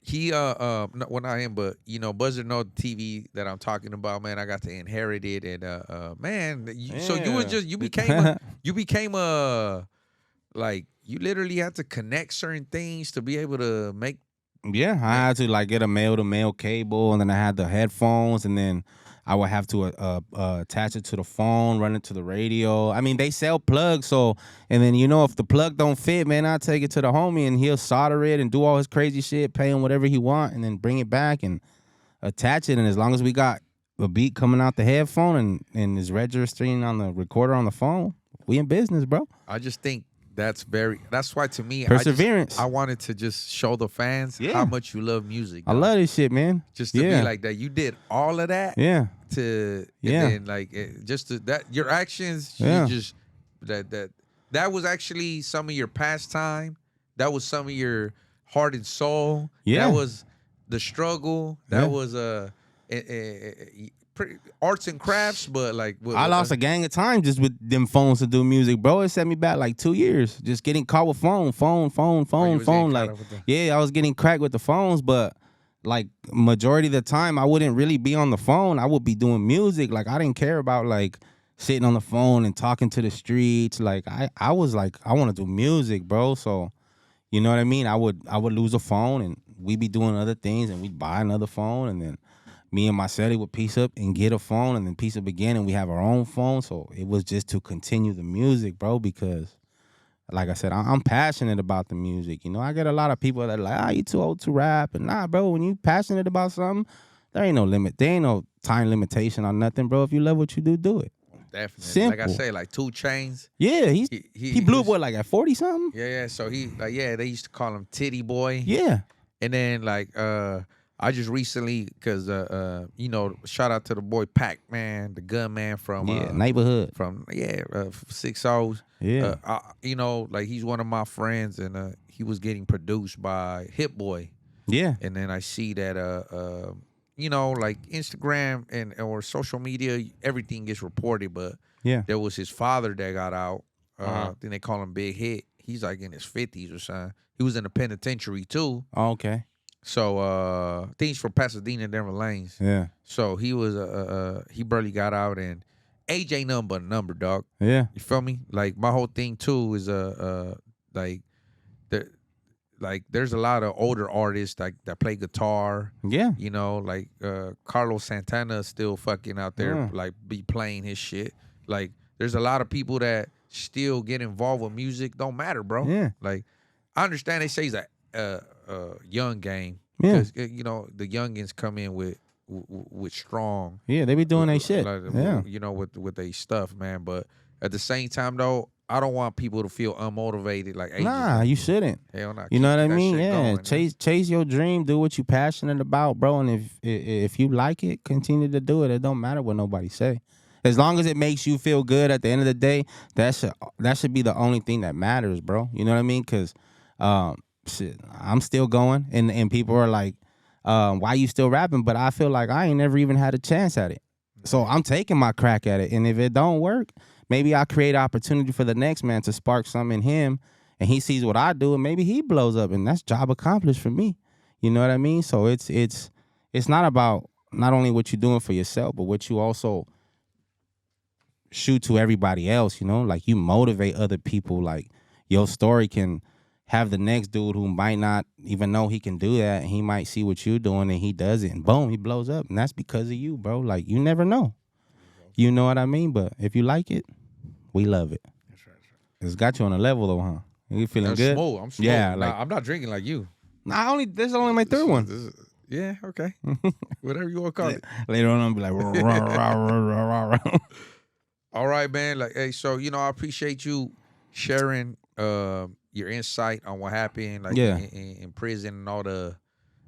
He well, not him, but Buzzard know the TV that I'm talking about, man. I got to inherit it, and man, so you became a like you literally had to connect certain things to be able to make. Yeah, I had to like get a male-to-male cable, and then I had the headphones, and then I would have to attach it to the phone, run it to the radio. I mean, they sell plugs, so and then if the plug don't fit, man, I take it to the homie, and he'll solder it and do all his crazy shit, pay him whatever he want, and then bring it back and attach it. And as long as we got a beat coming out the headphone and is registering on the recorder on the phone, we in business, bro. I just think that's why to me perseverance. I wanted to just show the fans how much you love music. I love this shit, man. Just to be like that. You did all of that. Yeah. And then like your actions. Yeah. You just that was actually some of your pastime. That was some of your heart and soul. Yeah. That was the struggle. That was arts and crafts, but like I lost a gang of time just with them phones to do music, bro. It set me back like 2 years, just getting caught with phone. Like, I was getting cracked with the phones, but like majority of the time, I wouldn't really be on the phone. I would be doing music. Like I didn't care about like sitting on the phone and talking to the streets. Like I was like, I want to do music, bro. So you know what I mean? I would lose a phone, and we'd be doing other things, and we'd buy another phone, and then me and my celly would piece up and get a phone, and then piece up again, and we have our own phone. So it was just to continue the music, bro, because like I said, I'm passionate about the music. I get a lot of people that are like, you too old to rap. And nah, bro, when you passionate about something, there ain't no limit. There ain't no time limitation on nothing, bro. If you love what you do it. Definitely. Simple. Like I say, like 2 Chainz. Yeah, he blew up, what, like at 40 something? Yeah. So they used to call him Titty Boy. Yeah. And then like I just recently, because shout out to the boy Pac Man, the gun man from neighborhood from 6 O's. Yeah. Like he's one of my friends, and he was getting produced by Hit Boy. Yeah. And then I see that like Instagram and or social media, everything gets reported, but there was his father that got out. I think they call him Big Hit. He's like in his 50s or something. He was in the penitentiary too. Oh, okay. So I think he's from Pasadena, Denver Lanes. Yeah. So he was he barely got out, and age ain't nothing but a number, dog. Yeah. You feel me? Like my whole thing too is there's a lot of older artists that play guitar. Yeah. Like Carlos Santana still fucking out there, like be playing his shit. Like there's a lot of people that still get involved with music, don't matter, bro. Yeah. Like, I understand they say it's a young game. Yeah. Because, you know, the youngins come in with strong. Yeah, they be doing their shit. Like, Yeah. you know, with their stuff, man. But at the same time, though, I don't want people to feel unmotivated. Like, hey, Nah, you shouldn't. hell nah, You know keep what I that mean? shit Yeah, going, chase your dream. Do what you passionate about, bro. And if you like it, continue to do it. It don't matter what nobody say. As long as it makes you feel good at the end of the day, that should be the only thing that matters, bro. You know what I mean? Because shit, I'm still going, and people are like, why you still rapping? But I feel like I ain't never even had a chance at it. So I'm taking my crack at it. And if it don't work, maybe I create opportunity for the next man to spark something in him, and he sees what I do, and maybe he blows up, and that's job accomplished for me. You know what I mean? So it's not about not only what you're doing for yourself, but what you also shoot to everybody else, you know? Like, you motivate other people. Like, your story can have the next dude who might not even know he can do that, and he might see what you're doing, and he does it, and boom, he blows up. And that's because of you, bro. Like, you never know. You know what I mean? But if you like it, we love it. That's right. It's got you on a level, though, huh? You feeling good? I'm smooth. Yeah, Nah, like, I'm not drinking like you. this is only my third one. Yeah, okay. Whatever you want to call it. Later on, I'll be like, rah, rah, rah, rah, rah, rah. All right, man. Like, hey, so, you know, I appreciate you sharing your insight on what happened, like, Yeah. in prison, and all the,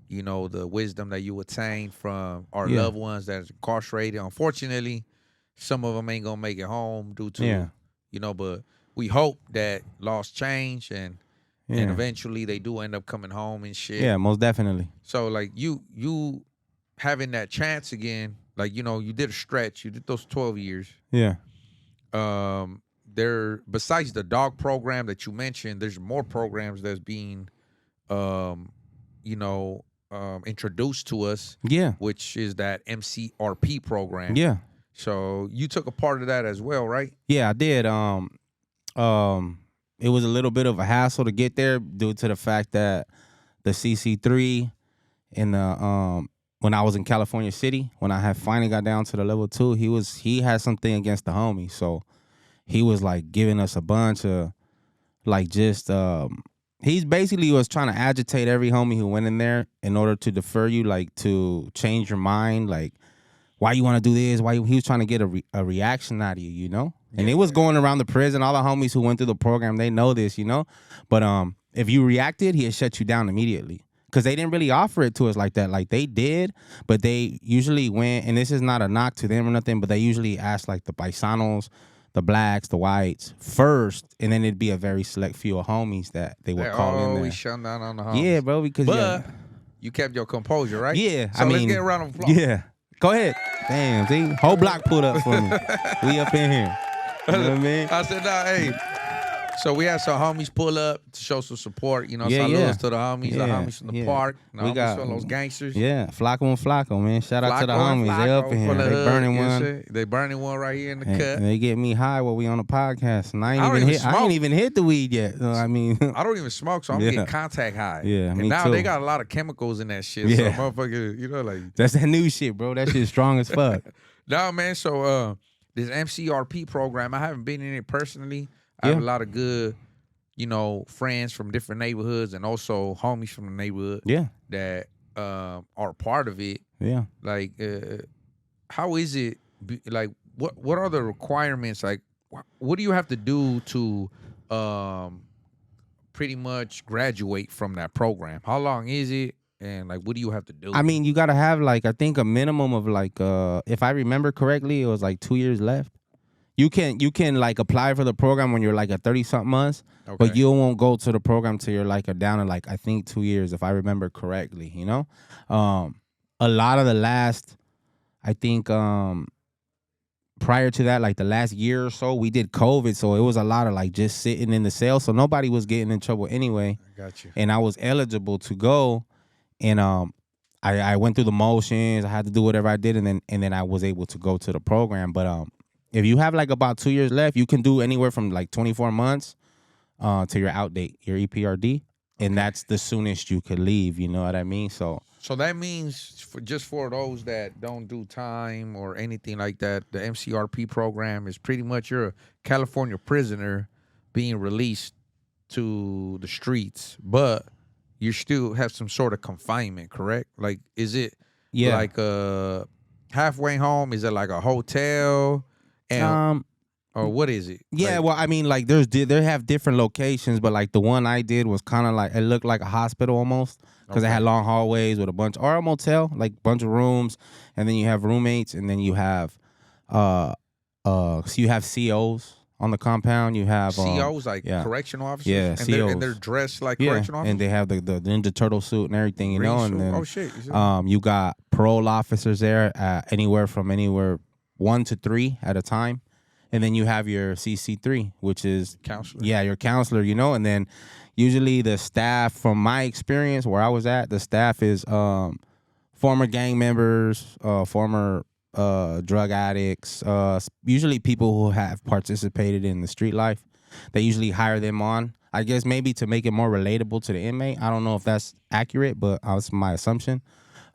you know, the wisdom that you attained from our Yeah. loved ones that's incarcerated. Unfortunately, some of them ain't gonna make it home due to, you know, but we hope that laws change and eventually they do end up coming home and shit. Yeah, most definitely. So, like, you having that chance again, like, you know, you did a stretch, you did those 12 years. Yeah. There, besides the dog program that you mentioned, there's more programs that's being you know, introduced to us, Yeah. which is that MCRP program. Yeah. So you took a part of that as well, right? Yeah, I did. It was a little bit of a hassle to get there due to the fact that the CC3 and the when I was in California City, when I had finally got down to the level 2, he had something against the homie. So he was like giving us a bunch of like just he's basically was trying to agitate every homie who went in there in order to defer you, like to change your mind, like why you want to do this, why he was trying to get a reaction out of you, you know? And it was going around the prison. All the homies who went through the program, they know this, you know? But if you reacted, he'd shut you down immediately. Because they didn't really offer it to us like that. Like, they did, but they usually went, and this is not a knock to them or nothing, but they usually asked, like, the paisanos, the blacks, the whites first, and then it'd be a very select few of homies that they would call in there. We shut down on the homies. Yeah, bro, because... But you kept your composure, right? Yeah, so let's get a round of applause. Yeah. Go ahead. Damn, see? Whole block pulled up for me. We up in here. You know what I mean? I said, nah, hey. So we had some homies pull up to show some support. You know, Yeah, saludos to the homies, the homies from the yeah. park, the We homies got- from those gangsters. Yeah, Flacco and Flacco, man. Shout out to the Flacco and homies. They Flacco up in here. from the They hood, burning you one. see? They burning one right here in the And cut. they get me high while we on the podcast. And I don't ain't even I ain't even hit the weed yet. So, I mean, I don't even smoke, so I'm Yeah. getting contact high. Yeah, and me now too. they got a lot of chemicals in that shit. Yeah. So motherfucker, you know, like, that's that new shit, bro. That shit strong as fuck. nah, man. So this MCRP program, I haven't been in it personally. I have a lot of good, you know, friends from different neighborhoods and also homies from the neighborhood Yeah, that are part of it. yeah. Like, how is it? Like, what are the requirements? Like, what do you have to do to pretty much graduate from that program? How long is it? And like, what do you have to do? I mean, you gotta have like, I think a minimum of like, if I remember correctly, it was like 2 years left. You can like apply for the program when you're like at 30-something months, but Okay. you won't go to the program till you're like down in like, I think 2 years, if I remember correctly, you know? A lot of the last, I think prior to that, like the last year or so, we did COVID, so it was a lot of like just sitting in the cell, so nobody was getting in trouble anyway. I got you. And I was eligible to go, and I went through the motions. I had to do whatever I did, and then I was able to go to the program. But if you have like about 2 years left, you can do anywhere from like 24 months to your out date, your EPRD, and that's the soonest you could leave. You know what I mean? So So that means just for those that don't do time or anything like that, the MCRP program is pretty much you're a California prisoner being released to the streets, but you still have some sort of confinement, correct? Like, is it Yeah. like a halfway home? Is it like a hotel? And or what is it? Yeah, Like, well, I mean, like they have different locations, but like the one I did was kind of like it looked like a hospital almost because it Okay. had long hallways with a bunch or a motel, like bunch of rooms, and then you have roommates, and then you have so you have COs on the compound. You have COs, like yeah. correctional officers? Yeah, and COs. they're dressed like Yeah, correctional officers? and they have the Ninja Turtle suit and everything, you Green know, suit? and then Oh, shit. You see? you got parole officers there, anywhere 1 to 3 at a time. And then you have your CC3, which is Counselor. Yeah, your counselor, you know. And then usually the staff, from my experience where I was at, the staff is former gang members, former drug addicts, usually people who have participated in the street life. They usually hire them on, I guess maybe to make it more relatable to the inmate. I don't know if that's accurate, but that's my assumption.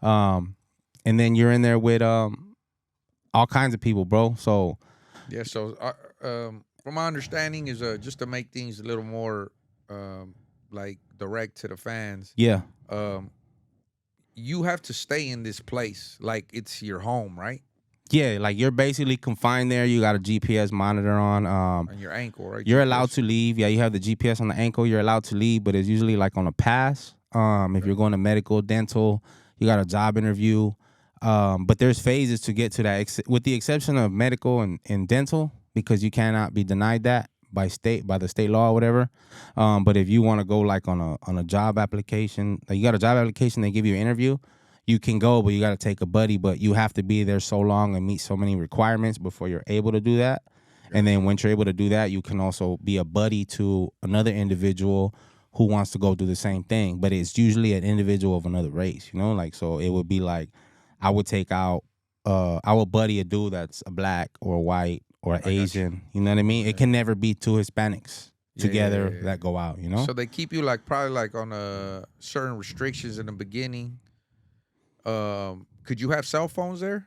And then you're in there with all kinds of people, bro. So Yeah, so from my understanding is just to make things a little more like direct to the fans. yeah. You have to stay in this place like it's your home, right? Yeah, like you're basically confined there. You got a GPS monitor on. On your ankle, right? You're allowed to leave. Yeah, you have the GPS on the ankle. You're allowed to leave, but it's usually like on a pass. If you're going to medical, dental, you got a job interview. But there's phases to get to that, with the exception of medical and dental, because you cannot be denied that by the state law or whatever. But if you want to go like on a job application, like you got a job application, they give you an interview, you can go, but you got to take a buddy. But you have to be there so long and meet so many requirements before you're able to do that. And then once you're able to do that, you can also be a buddy to another individual who wants to go do the same thing. But it's usually an individual of another race, you know? Like, so it would be like, I would take out, I would buddy a dude that's a black or a white or Asian. You know what I mean? It can never be two Hispanics together that go out, you know? So they keep you like probably like on certain restrictions in the beginning. Could you have cell phones there?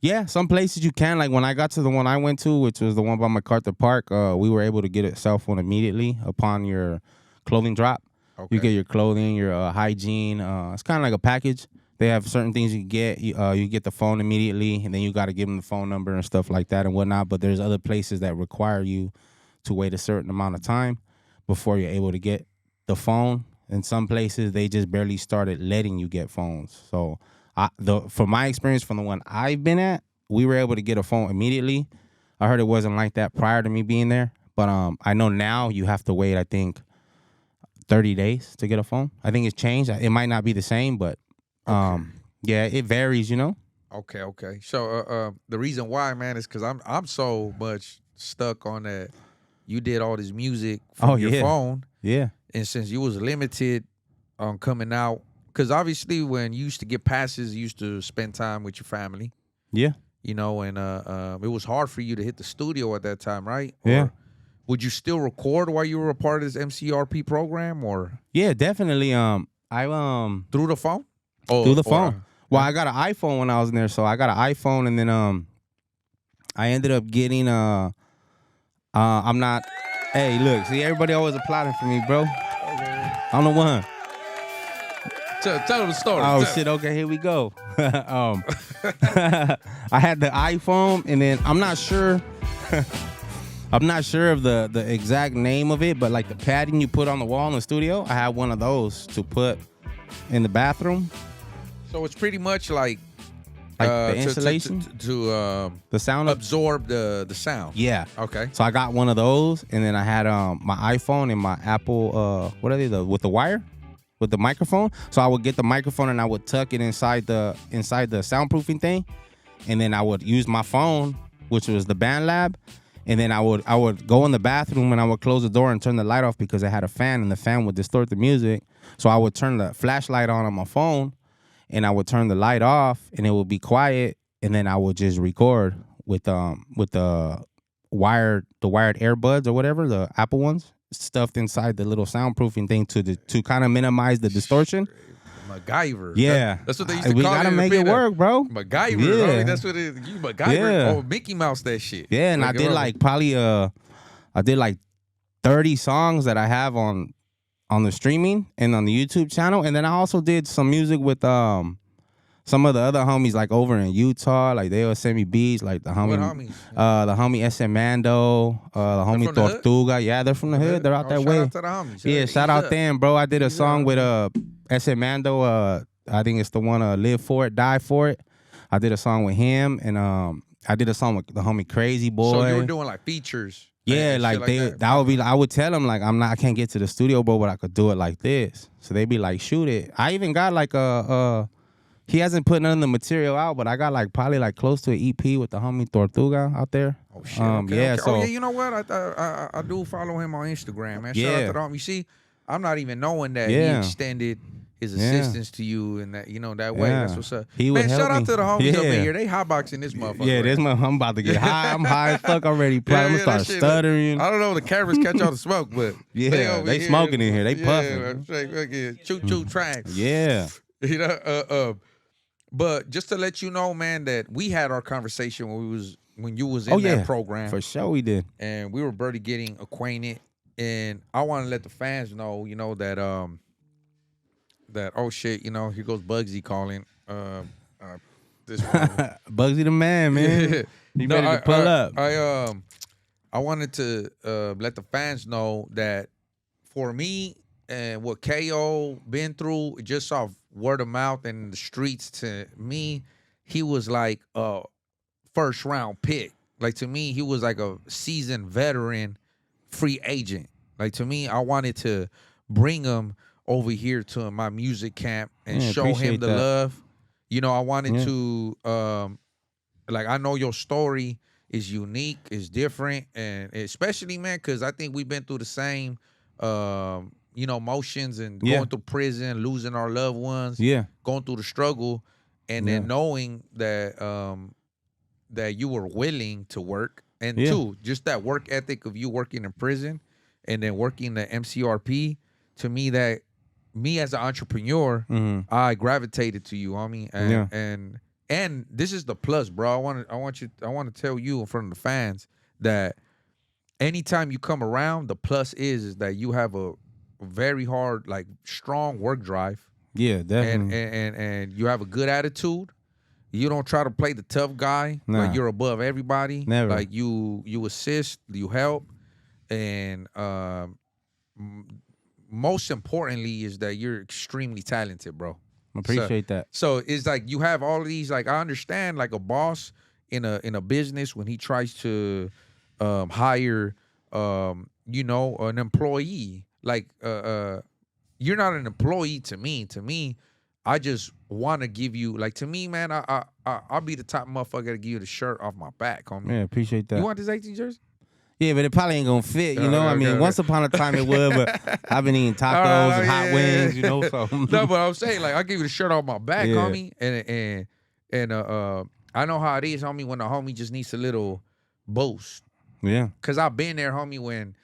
Yeah, some places you can. Like when I got to the one I went to, which was the one by MacArthur Park, we were able to get a cell phone immediately upon your clothing drop. Okay. You get your clothing, your hygiene. It's kind of like a package. They have certain things you get. You get the phone immediately, and then you got to give them the phone number and stuff like that and whatnot. But there's other places that require you to wait a certain amount of time before you're able to get the phone. In some places, they just barely started letting you get phones. So, from my experience, from the one I've been at, we were able to get a phone immediately. I heard it wasn't like that prior to me being there, but I know now you have to wait, I think, 30 days to get a phone. I think it's changed. It might not be the same, but yeah, it varies, you know? Okay. So the reason why, man, is because I'm so much stuck on that. You did all this music from your phone. Yeah. And since you was limited on coming out, because obviously when you used to get passes, you used to spend time with your family. Yeah. You know, and it was hard for you to hit the studio at that time, right? Yeah. Or would you still record while you were a part of this MCRP program, or? Yeah, definitely. Through the phone? Through the phone. Well, I got an iPhone when I was in there, so I got an iPhone, and then I ended up getting I'm not. Hey, look, see, everybody always applauding for me, bro. I'm the one. Tell the story. Oh shit! Okay, here we go. I had the iPhone, and then I'm not sure. I'm not sure of the exact name of it, but like the padding you put on the wall in the studio, I had one of those to put in the bathroom. So it's pretty much like the insulation to the sound absorb the sound. Yeah. Okay. So I got one of those, and then I had my iPhone and my Apple. What are they? With the wire, with the microphone. So I would get the microphone and I would tuck it inside the soundproofing thing, and then I would use my phone, which was the Band Lab, and then I would go in the bathroom and I would close the door and turn the light off because I had a fan, and the fan would distort the music. So I would turn the flashlight on my phone, and I would turn the light off, and it would be quiet, and then I would just record with the wired earbuds or whatever, the Apple ones, stuffed inside the little soundproofing thing to kind of minimize the distortion. MacGyver. Yeah. That's what they used to we call it. gotta in make it Filipino. work, bro. MacGyver. Yeah. Homie, that's what it is. You MacGyver. Yeah. Oh, Mickey Mouse that shit. Yeah, and I did like probably I did like 30 songs that I have on the streaming and on the YouTube channel, and then I also did some music with some of the other homies like over in Utah, like they would send me beats, like the homie, What homies? The homie SM Mando, the homie from the hood? Tortuga. Yeah, they're from the hood. They're out that shout way. out to the homies. Yeah, shout out them, bro. I did a Ease song up. with SM Mando. I think it's the one Live For It, Die For It. I did a song with him, and I did a song with the homie Crazy Boy. So you were doing like features. Yeah, and like shit that would be. I would tell them like I can't get to the studio, bro, but I could do it like this. So they'd be like, shoot it. I even got like he hasn't put none of the material out, but I got like probably like close to an EP with the homie Tortuga out there. Oh shit. Okay, yeah. okay. So oh yeah, you know what? I do follow him on Instagram, man. Shout Yeah. out to the homie. You see, I'm not even knowing that he Yeah. extended his Yeah. assistance to you and that that way. Yeah. That's what's up. He would Man, help shout out me. to the homies up in Yeah. here. They hotboxing this motherfucker. yeah, right this now. month I'm about to get high. I'm high as fuck already. Yeah, I'm yeah, gonna that start shit, stuttering. I don't know if the cameras catch all the smoke, but Yeah, over they here. smoking in here. They Yeah, puffing. man, straight fucking choo tracks. Yeah. You know, but just to let you know, man, that we had our conversation when you was in that program, For sure we did. and we were barely getting acquainted. And I want to let the fans know, that oh shit, here goes Bugsy calling. This Bugsy the man, man. You ready to pull up? I wanted to let the fans know that for me and what KO been through, just off word of mouth and the streets, to me, he was like a first round pick. Like to me, he was like a seasoned veteran free agent. Like to me, I wanted to bring him over here to my music camp and show him appreciate the that. love. I wanted to I know your story is unique, is different, and especially, man, because I think we've been through the same motions and going through prison, losing our loved ones, going through the struggle, and then knowing that that you were willing to work, and two, just that work ethic of you working in prison and then working the MCRP, to me, that me as an entrepreneur, I gravitated to you, homie, and this is the plus, bro. I want to tell you in front of the fans that anytime you come around, the plus is that you have a very hard, like strong work drive. Yeah, definitely. And you have a good attitude. You don't try to play the tough guy. Nah. Like you're above everybody. Never. Like you assist, you help, and most importantly is that you're extremely talented, bro. I appreciate that. So it's like you have all of these. Like I understand, like a boss in a business when he tries to hire an employee. Like you're not an employee to me. To me, I just want to give you, like, to me, man, I'll be the top motherfucker to give you the shirt off my back, homie. Yeah, appreciate that. You want this 18 jersey? Yeah, but it probably ain't gonna fit, you know. Okay, I mean, okay. once upon a time it would, but I've been eating tacos and hot wings, you know. So No, but I'm saying, like, I'll give you the shirt off my back, Yeah. homie. And I know how it is, homie, when the homie just needs a little boost. yeah, Cause I've been there, homie, when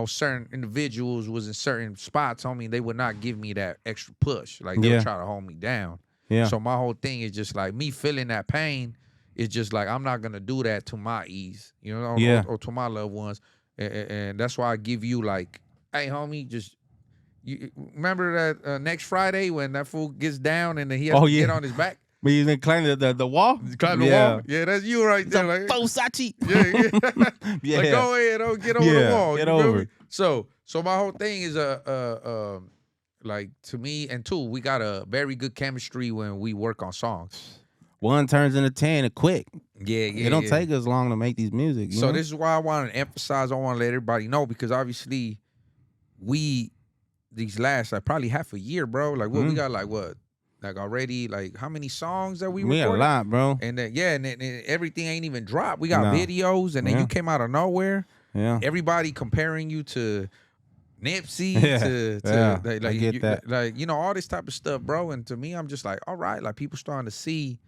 certain individuals was in certain spots, homie, they would not give me that extra push. Like they would try to hold me down. yeah, So my whole thing is just like me feeling that pain. It's just like I'm not gonna do that to my ease, or to my loved ones, and that's why I give you like, hey, homie, just you remember that next Friday when that fool gets down and then he has to get on his back, But you didn't climb the wall. climb the wall. Yeah, that's you right there. Like, Versace. yeah. Yeah, Like, go ahead, get over the wall. get you feel over me? it. So my whole thing is like, to me, and two, we got a very good chemistry when we work on songs. One turns into 10 and quick. Yeah. It don't take us long to make these music. You So know? this is why I want to emphasize. I want to let everybody know, because obviously these last like probably half a year, bro. Like what we got, like what, like already, like how many songs that we got a recorded? lot, bro. And then and everything ain't even dropped. We got No. videos, and then you came out of nowhere. Yeah, Everybody comparing you to Nipsey, Yeah. to Yeah, like I get that. like all this type of stuff, bro. And to me, I'm just like, all right, like people starting to see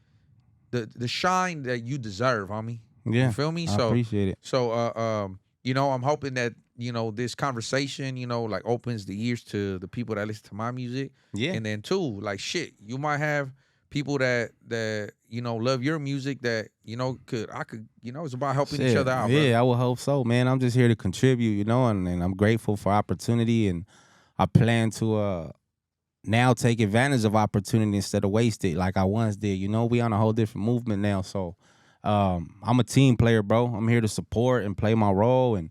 the shine that you deserve, homie. yeah. You feel me? I appreciate it. So I'm hoping that, this conversation, like opens the ears to the people that listen to my music. Yeah. And then too, like shit, you might have people that love your music that, it's about helping each Shit, other out, yeah, bro. I would hope so, man. I'm just here to contribute, and I'm grateful for opportunity, and I plan to now take advantage of opportunity instead of waste it like I once did. We on a whole different movement now, so I'm a team player, bro. I'm here to support and play my role and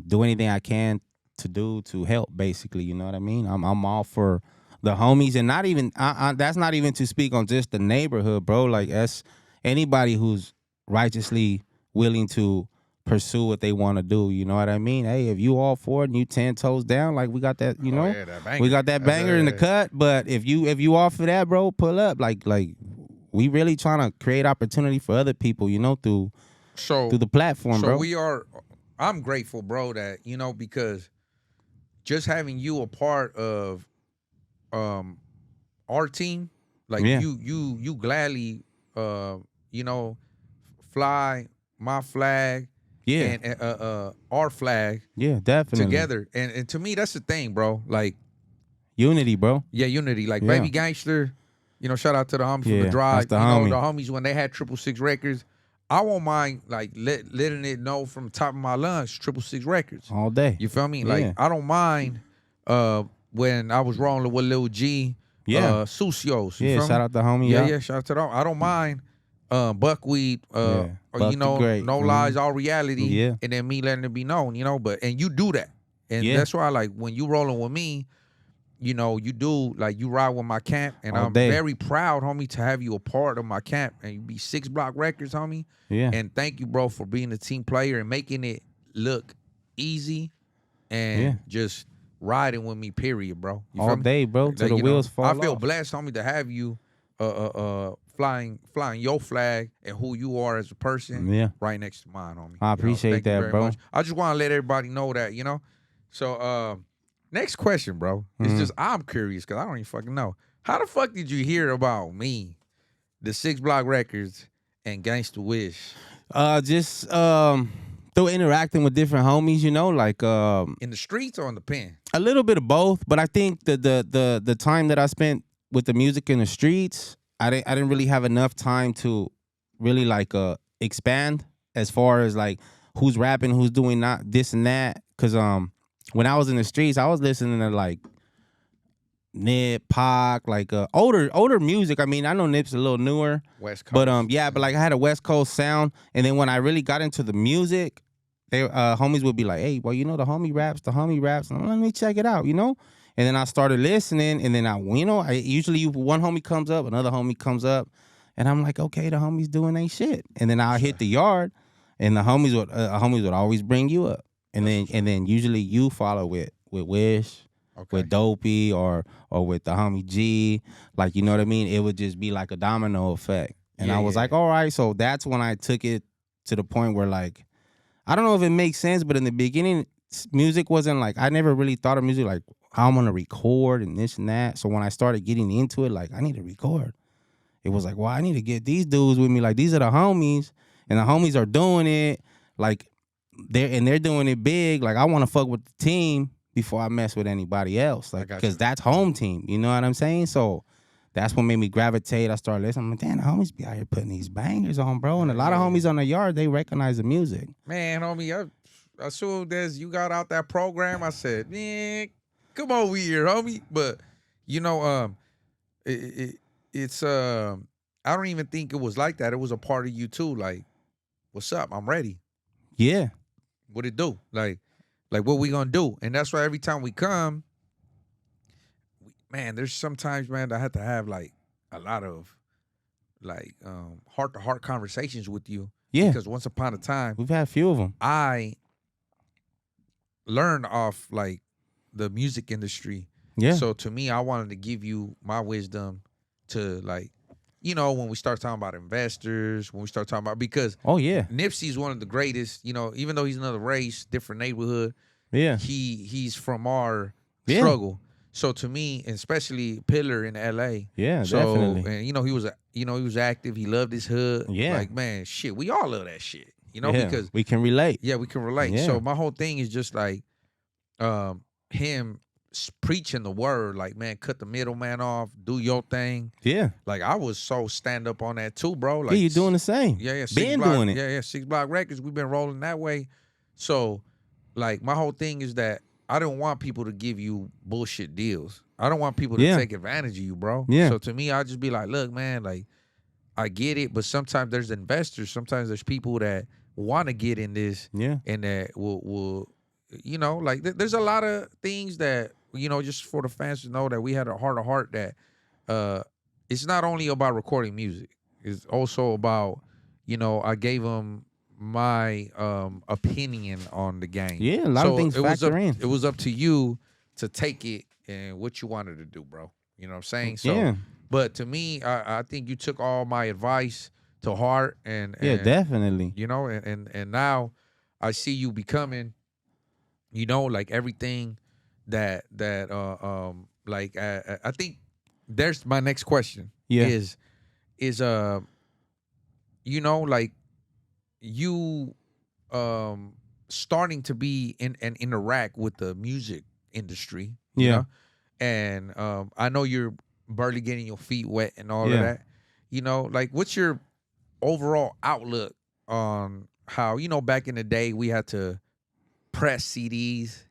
do anything I can to do to help. Basically, you know what I mean. I'm all for the homies, and not even that's not even to speak on just the neighborhood, bro. Like that's anybody who's righteously willing to pursue what they want to do. You know what I mean? Hey, if you all for it and you 10 toes down, like we got that, Oh, yeah, that banger. we got that banger in the cut. But if you all for that, bro, pull up. Like we really trying to create opportunity for other people, through the platform, So bro. I'm grateful, bro, that, because just having you a part of our team, like Yeah. you gladly fly my flag Yeah. and our flag Yeah, definitely. together. And to me that's the thing, bro. Like Unity, bro. yeah, unity. Like Yeah. Baby Gangster, shout out to the homies from Yeah, the drive. that's the homie. The homies when they had 666 Records. I won't mind like letting it know from the top of my lungs, 666 Records. All day. You feel me? Yeah. Like I don't mind when I was rolling with Lil G, Yeah. Sucios. You Yeah, feel shout me? out the homie. Yeah, shout out to them. I don't mind Buckwheat, Yeah, or Buck the Great. No lies, all reality. Yeah. And then me letting it be known, and you do that. And Yeah. that's why like when you rolling with me, you do like you ride with my camp, and All I'm day. very proud, homie, to have you a part of my camp, and you be 6 Block Records, homie. Yeah. And thank you, bro, for being a team player and making it look easy and Yeah. just riding with me, period, bro. You All feel me? day, bro, till the you wheels fall I feel off. blessed, homie, to have you flying your flag and who you are as a person Yeah. right next to mine, homie. I appreciate thank you that, very bro. much. I just want to let everybody know that, So next question, bro. It's just I'm curious because I don't even fucking know. How the fuck did you hear about me, the 6 Block Records, and Gangsta Wish? Just through interacting with different homies, like In the streets or in the pen? a little bit of both. But I think the time that I spent with the music in the streets, I didn't really have enough time to really like expand as far as like who's rapping, who's doing not this and that. Cause when I was in the streets, I was listening to like Nip, Pac, like older music. I mean, I know Nip's a little newer, West Coast. but but like I had a West Coast sound. And then when I really got into the music, they homies would be like, "Hey, well, the homie raps." And I'm like, let me check it out, And then I started listening, and then I usually one homie comes up, another homie comes up, and I'm like, okay, the homie's doing their shit. And then I'll hit the yard, and the homies would always bring you up, and then usually you follow with Wish. Okay. With Dopey or with the homie G, like, you know what I mean? It would just be like a domino effect. And I was like, all right, so that's when I took it to the point where, like, I don't know if it makes sense, but in the beginning, music wasn't like, I never really thought of music like how I'm gonna record and this and that. So when I started getting into it, like, I need to record. It was like, well, I need to get these dudes with me. Like, these are the homies, and the homies are doing it. Like, they're doing it big. Like, I want to fuck with the team before I mess with anybody else, like, because that's home team. You know what I'm saying? So that's what made me gravitate. I started listening. I'm like, damn, the homies be out here putting these bangers on, bro. And a lot of homies on the yard, they recognize the music. Man, homie, as soon as you got out that program, I said, man, come over here, homie. But it's I don't even think it was like that. It was a part of you too. Like, what's up? I'm ready. Yeah. What it do? Like what we gonna do? And that's why every time we come, man, there's sometimes, man, I have to have like a lot of like heart-to-heart conversations with you. Yeah. Because once upon a time, We've had a few of them. I learned off like the music industry. Yeah. So to me, I wanted to give you my wisdom to like, when we start talking about investors, when we start talking about, because Oh, yeah. Nipsey's one of the greatest, even though he's another race, different neighborhood, Yeah. he's from our Yeah. struggle. So to me, and especially Pillar in LA. Yeah, So, definitely. and he was active. He loved his hood. Yeah. Like, man, shit, we all love that shit. you know, Yeah, because we can relate. yeah, we can relate. Yeah. So my whole thing is just like him preaching the word, like, man, cut the middleman off, do your thing. Yeah. Like, I was so stand up on that too, bro. Like, Yeah, you doing the same. yeah, yeah, Been doing it. Yeah, yeah, 6th BLK Records. We've been rolling that way. So, like, my whole thing is that I don't want people to give you bullshit deals. I don't want people to Yeah. take advantage of you, bro. Yeah. So to me, I just be like, look, man, like, I get it, but sometimes there's investors. Sometimes there's people that want to get in this, Yeah. and that will, you know, like there's a lot of things that, you know, just for the fans to know that we had a heart to heart that it's not only about recording music. It's also about, you know, I gave them my opinion on the game. Yeah, a lot of things factor in. It was up to you to take it and what you wanted to do, bro. You know what I'm saying? So, Yeah. but to me, I think you took all my advice to heart, and Yeah, definitely. you know, and now I see you becoming, you know, like everything that like I think there's my next question. Yeah. Is you know, like you starting to be in and interact with the music industry. You Yeah. know? And I know you're barely getting your feet wet and all of Yeah. that. You know, like what's your overall outlook on how, you know, back in the day we had to press CDs,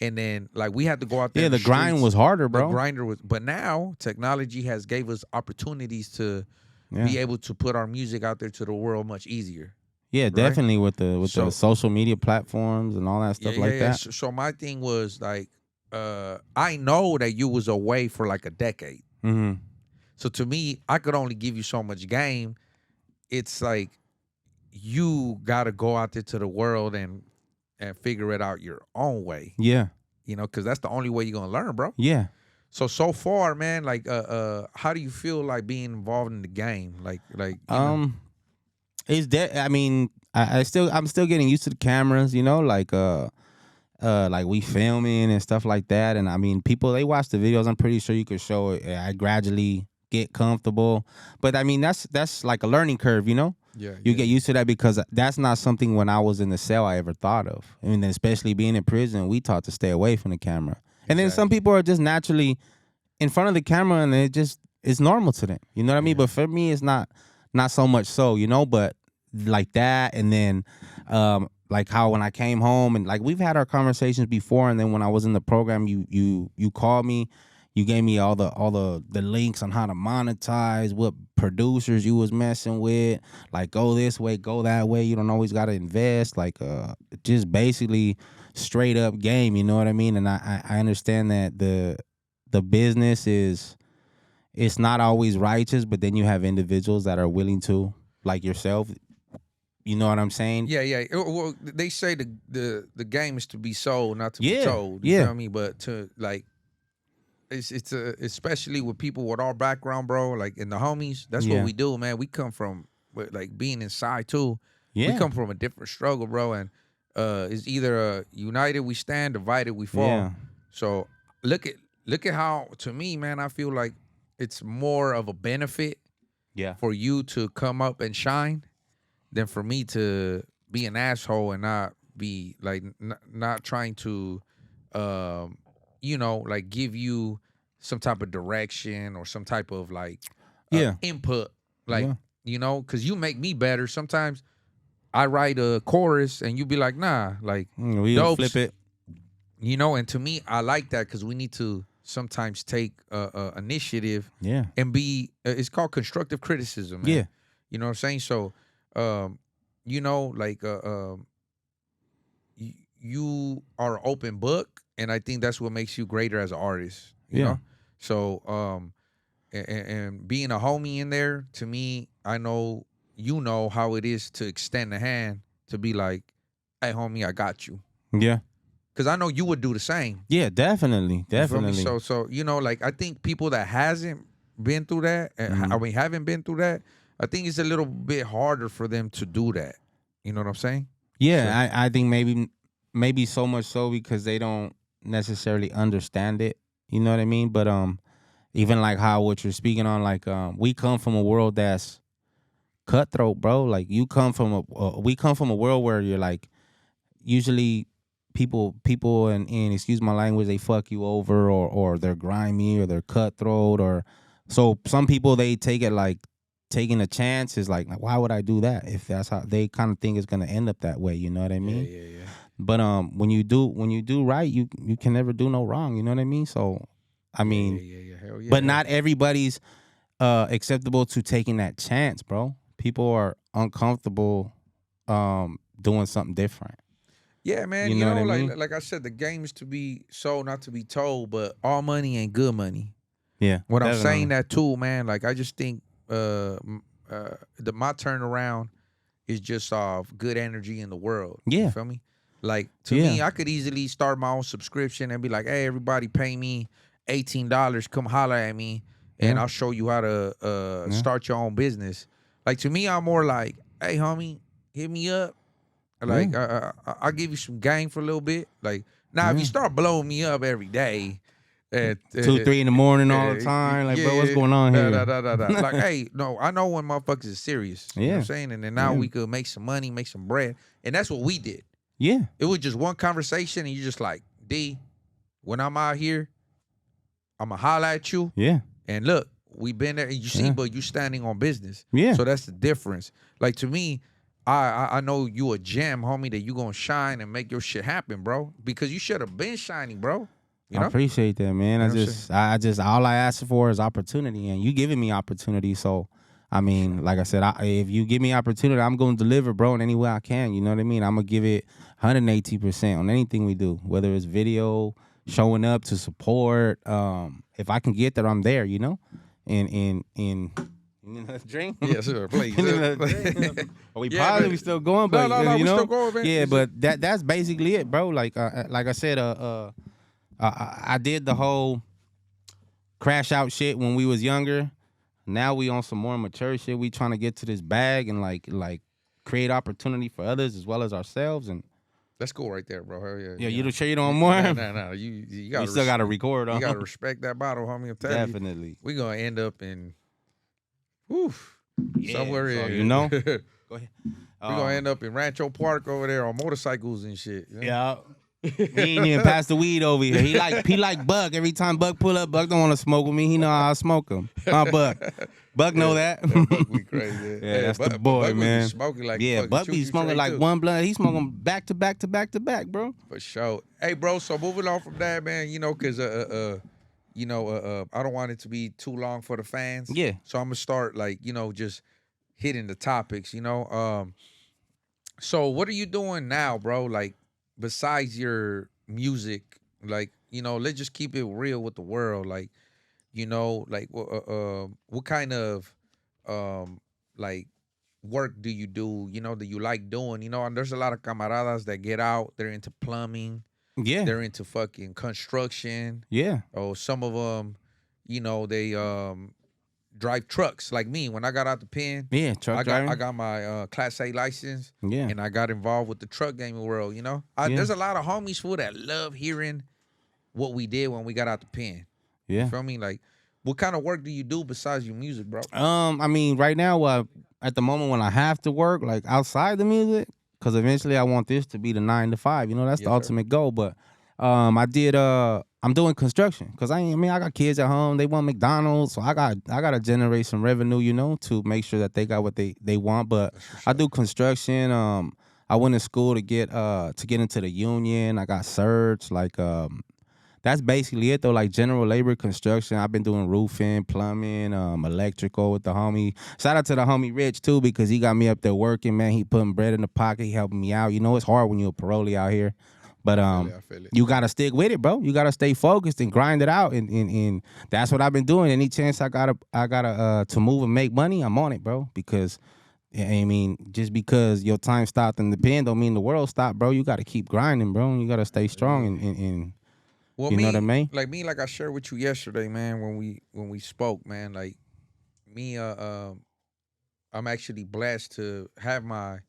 and then like we had to go out there. Yeah, in the grind streets. was harder, The bro. grinder was, but now technology has gave us opportunities to Yeah. be able to put our music out there to the world much easier. Yeah, definitely with the So- social media platforms and all that stuff like that. So my thing was like, I know that you was away for like a decade. Mm-hmm. So to me, I could only give you so much game. It's like you got to go out there to the world and figure it out your own way. Yeah. You know, because that's the only way you're gonna learn, bro. Yeah. So far, man, like how do you feel like being involved in the game? Like you know? It's I mean, I'm still getting used to the cameras, you know, like we filming and stuff like that. And I mean, people, they watch the videos. I'm pretty sure you could show it. I gradually get comfortable, but I mean, that's like a learning curve, you know. Yeah, You get used to that because that's not something when I was in the cell I ever thought of. I mean, especially being in prison, we taught to stay away from the camera. And then some people are just naturally in front of the camera and it's normal to them. You know what I mean? But for me, it's not so much so, you know, but like that. And then like how when I came home and like we've had our conversations before. And then when I was in the program, you called me. You gave me all the links on how to monetize, what producers you was messing with, like go this way, go that way. You don't always got to invest, like just basically straight up game. You know what I mean? And I understand that the business it's not always righteous, but then you have individuals that are willing to, like yourself. You know what I'm saying? Yeah. Well, they say the game is to be sold, not to be told. You Yeah. know what I mean? But to like. It's especially with people with our background, bro. Like in the homies, that's what we do, man. We come from like being inside too. Yeah. We come from a different struggle, bro. And it's either united we stand, divided we fall. Yeah. So look at how, to me, man, I feel like it's more of a benefit for you to come up and shine than for me to be an asshole and not be like not trying to you know, like give you some type of direction or some type of like input, like, you know, because you make me better. Sometimes I write a chorus and you be like, nah, like we Dopes, flip it. You know, and to me, I like that because we need to sometimes take initiative and be, it's called constructive criticism, man. Yeah. You know what I'm saying? So, you know, like you are an open book. And I think that's what makes you greater as an artist, you know? So, and being a homie in there, to me, I know, you know how it is to extend the hand to be like, hey, homie, I got you. Yeah. Because I know you would do the same. Yeah, definitely. You feel me? Definitely. So, you know, like, I think people that hasn't been through that, I mean, haven't been through that, I think it's a little bit harder for them to do that. You know what I'm saying? Yeah, I think maybe so much so because they don't necessarily understand it, you know what I mean? But even like how what you're speaking on, like we come from a world that's cutthroat, bro. Like you come from we come from a world where you're like, usually people and excuse my language, they fuck you over, or they're grimy, or they're cutthroat, or so some people, they take it like taking a chance is like, why would I do that if that's how they kind of think it's gonna end up that way? You know what I mean? Yeah. But when you do right, you can never do no wrong. You know what I mean? So I mean, Yeah. Hell yeah. but not everybody's acceptable to taking that chance, bro. People are uncomfortable doing something different. Yeah, man. You You know know, what I like mean? like I said, the game is to be sold, not to be told. But all money ain't good money. Yeah. When I'm definitely. saying that too, man, like I just think my turnaround is just off good energy in the world. Yeah. You feel me? Like to Yeah. me, I could easily start my own subscription and be like, hey, everybody pay me $18. Come holler at me and Yeah. I'll show you how to Yeah. start your own business. Like to me, I'm more like, hey, homie, hit me up. Like I'll give you some game for a little bit. Like now, if you start blowing me up every day, at 2, 3 in the morning all the yeah, time. Like, yeah, bro, what's going on here? Like, hey, no, I know when motherfuckers is serious. You know what I'm Yeah. saying? And then now Yeah. we could make some money, make some bread. And that's what we did. Yeah. It was just one conversation, and you just like, D, when I'm out here, I'ma holler at you. Yeah. And look, we been there, and you see, Yeah. but you standing on business. Yeah. So that's the difference. Like to me, I know you a gem, homie, that you gonna shine and make your shit happen, bro. Because you should have been shining, bro. You know? I appreciate that, man. You know what I'm I just all I ask for is opportunity, and you giving me opportunity. So, I mean, like I said, if you give me opportunity, I'm gonna deliver, bro, in any way I can. You know what I mean? I'm gonna give it 180% on anything we do, whether it's video, showing up to support. If I can get there, I'm there. You know, in drink. Yes, sir. Please. We Yeah, probably man. we still going, but No, you we know, still going, man. yeah, It's but that's basically it, bro. Like I said, I did the whole crash out shit when we was younger. Now we on some more mature shit. We trying to get to this bag and like create opportunity for others as well as ourselves. And That's cool right there, bro. Hell yeah. yeah, you sure you don't more? No. You gotta You still got to record on. You gotta respect that bottle, homie. I'm telling you. Definitely. We gonna end up in Yeah, somewhere so in you know. we Go ahead. gonna end up in Rancho Park over there on motorcycles and shit. You know? Yeah. He ain't even pass the weed over here. He like Buck. Every time Buck pull up, Buck don't want to smoke with me. He know how I smoke him. Huh, Buck? Buck know that. Buck be crazy. Yeah, that's the boy, Buck man. Be smoking like Yeah, fucking Buck be choo-choo smoking train, like too. one blunt. He smoking back to back to back to back, bro. For sure. Hey, bro. So moving on from that, man. You know, cause I don't want it to be too long for the fans. Yeah. So I'm gonna start like just hitting the topics. So what are you doing now, bro? Like besides your music, like let's just keep it real with the world. Like what kind of like work do you do? That you like doing? And there's a lot of camaradas that get out. They're into plumbing. Yeah. They're into fucking construction. Yeah. Oh, some of them, they drive trucks like me. When I got out the pen, Yeah. Truck driving. I got my Class A license. Yeah. And I got involved with the truck gaming world. Yeah. There's a lot of homies fool that love hearing what we did when we got out the pen. Yeah. You feel me? Like, what kind of work do you do besides your music, bro? I mean, right now, at the moment when I have to work, like outside the music, because eventually I want this to be the 9 to 5. That's Yes, the sir. ultimate goal. But I'm doing construction because I got kids at home. They want McDonald's, so I gotta generate some revenue, to make sure that they got what they want. But I do construction. I went to school to get into the union. I got certs. Like that's basically it though. Like general labor, construction. I've been doing roofing, plumbing, electrical with the homie. Shout out to the homie Rich too, because he got me up there working, man. He putting bread in the pocket, he helping me out. It's hard when you're a parolee out here. But I feel it. you gotta stick with it, bro. You gotta stay focused and grind it out, and that's what I've been doing. Any chance I gotta to move and make money, I'm on it, bro. Because just because your time stopped in the pen don't mean the world stopped, bro. You gotta keep grinding, bro. You gotta stay strong and Well, you know what I mean? Like I shared with you yesterday, man, when we spoke, man, like me, I'm actually blessed to have my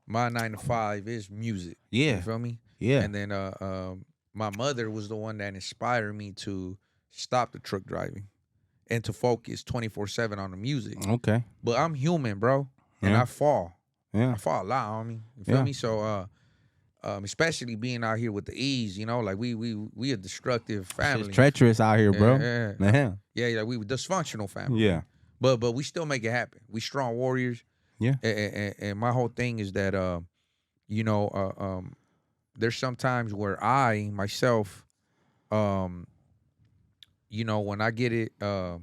9 to 5 is music. Yeah. You feel me? Yeah. And then my mother was the one that inspired me to stop the truck driving and to focus 24/7 on the music. Okay. But I'm human, bro. and Yeah. I fall. Yeah. I fall a lot, homie. You feel Yeah. me? So, especially being out here with the E's, you know, like we a destructive family. It's treacherous out here, bro. Yeah. Yeah. Yeah, we were dysfunctional family. Yeah. But we still make it happen. We strong warriors. Yeah. And my whole thing is that you know, there's sometimes where I myself, you know, when I get it, the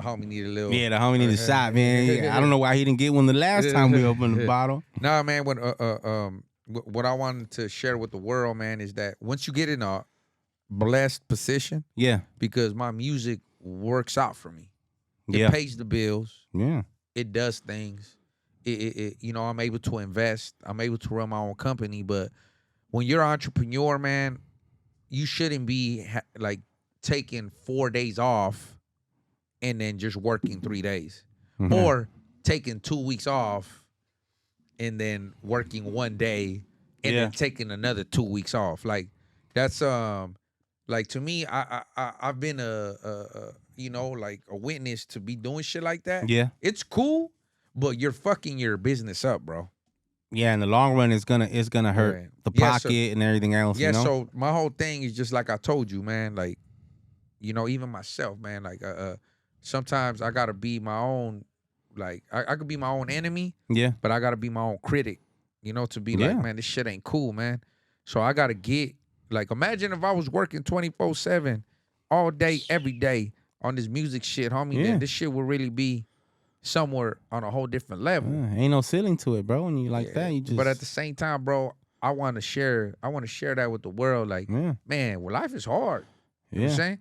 homie need a little. Yeah, the homie need a shot, man. Yeah, I don't know why he didn't get one the last time we opened the bottle. Nah, man. What I wanted to share with the world, man, is that once you get in a blessed position, Yeah. because my music works out for me, it Yeah. pays the bills, Yeah. it does things. You know, I'm able to invest, I'm able to run my own company. But when you're an entrepreneur, man, you shouldn't be like taking 4 days off and then just working 3 days, Mhm. or taking 2 weeks off and then working 1 day and Yeah. then taking another 2 weeks off. Like that's like to me, I've been a you know, like a witness to be doing shit like that. Yeah. It's cool, but you're fucking your business up, bro. Yeah, in the long run, it's gonna hurt Right. the Yeah, pocket so- and everything else. Yeah, you know? so my whole thing is just like I told you, man. Like, you know, even myself, man. Like, sometimes I gotta be my own. Like, I could be my own enemy, Yeah. but I gotta be my own critic. You know, to be Yeah. like, man, this shit ain't cool, man. So I gotta get like, imagine if I was working 24/7, all day, every day on this music shit, homie. Yeah. Then this shit would really be somewhere on a whole different level. Yeah, ain't no ceiling to it, bro. When you like Yeah. that, you just. But at the same time, bro, I want to share that with the world. Like, Yeah. man, well, life is hard. You know what I'm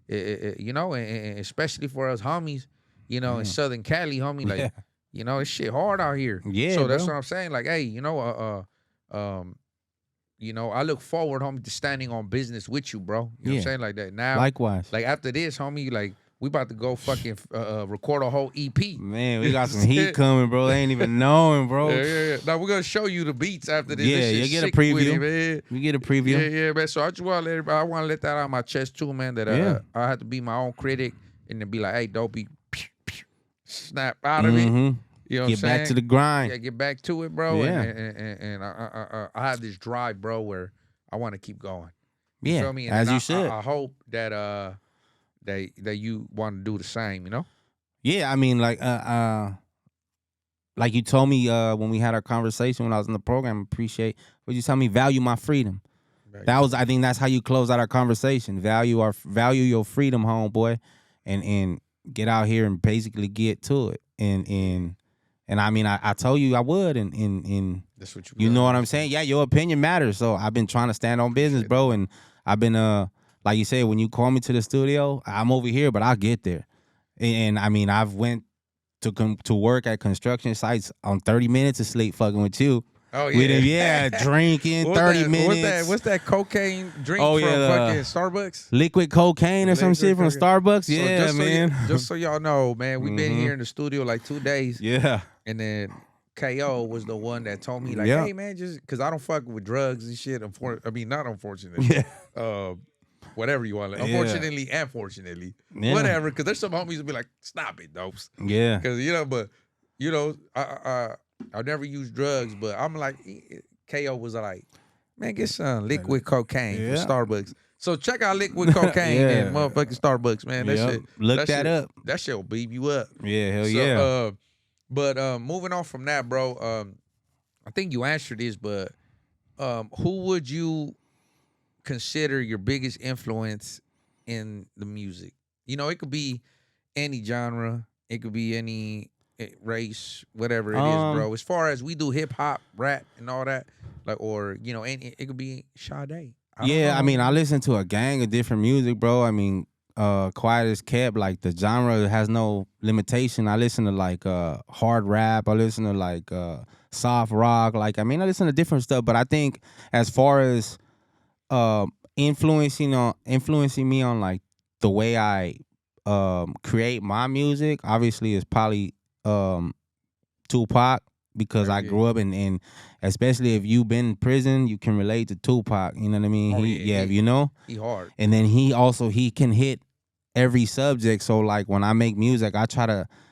saying? You know, and especially for us homies, you know, in Southern Cali, homie, like, Yeah. you know, this shit hard out here. Yeah, So that's bro. what I'm saying. Like, hey, you know, I look forward, homie, to standing on business with you, bro. You know what I'm Yeah. saying? Like that. Now, Likewise. like after this, homie, like we about to go fucking record a whole EP. Man, we got some heat coming, bro. They ain't even knowing, bro. Yeah. Now we're gonna show you the beats after this. Yeah, This you shit get a sick with preview. it, man. We get a preview. Yeah, man. So I just want to let everybody, I want to let that out of my chest too, man. That I have to be my own critic and then be like, hey, Dopey, snap out of it. Mhm. You know what I'm Get saying? back to the grind. Yeah, get back to it, bro. Yeah. And I have this drive, bro, where I want to keep going. You Yeah, feel me? And as then you should. I hope that that you want to do the same. You know? Yeah, I mean, like you told me when we had our conversation when I was in the program. Appreciate what you tell me. Value my freedom. I think that's how you close out our conversation. Value your freedom, homeboy, and get out here and basically get to it. And I mean, I told you I would, and That's what you know what I'm saying? Yeah, your opinion matters. So I've been trying to stand on business, bro, and I've been like you said, when you call me to the studio, I'm over here, but I'll get there. And I mean, I've went to work at construction sites on 30 minutes of sleep fucking with you. Oh Yeah, drinking 30 minutes. What's that cocaine drink Oh, from yeah, fucking Starbucks? Liquid cocaine or some Liquid shit from cocaine. Starbucks? So Yeah, just man. just so y'all know, man, we've been Mhm. here in the studio like 2 days, Yeah. and then KO was the one that told me like, Yeah. hey man, just because I don't fuck with drugs and shit. I mean, not unfortunately. Yeah. Whatever you want. Yeah. Unfortunately and fortunately, Yeah. whatever. Because there's some homies who be like, stop it, dopes. Yeah. Because but I never used drugs, but I'm like, KO was like, man, get some liquid cocaine from Yeah. Starbucks. So check out liquid cocaine Yeah. and motherfucking Starbucks, man. That Yep. shit. Look that shit, up. That shit will beat you up. Yeah, hell So, yeah. But moving on from that, bro. I think you answered this, but who would you consider your biggest influence in the music? You know, it could be any genre, it could be any race, whatever it is, bro. As far as we do hip hop, rap, and all that, like, or you know, it could be Sade. I mean, I listen to a gang of different music, bro. I mean, quiet as kept, like the genre has no limitation. I listen to like hard rap. I listen to like soft rock. Like, I mean, I listen to different stuff. But I think as far as influencing me on like the way I create my music, obviously is probably Tupac, because I grew up and especially if you've been in prison, you can relate to Tupac. You know what I mean? Oh, You know. He hard. And then he can hit every subject. So like when I make music, I try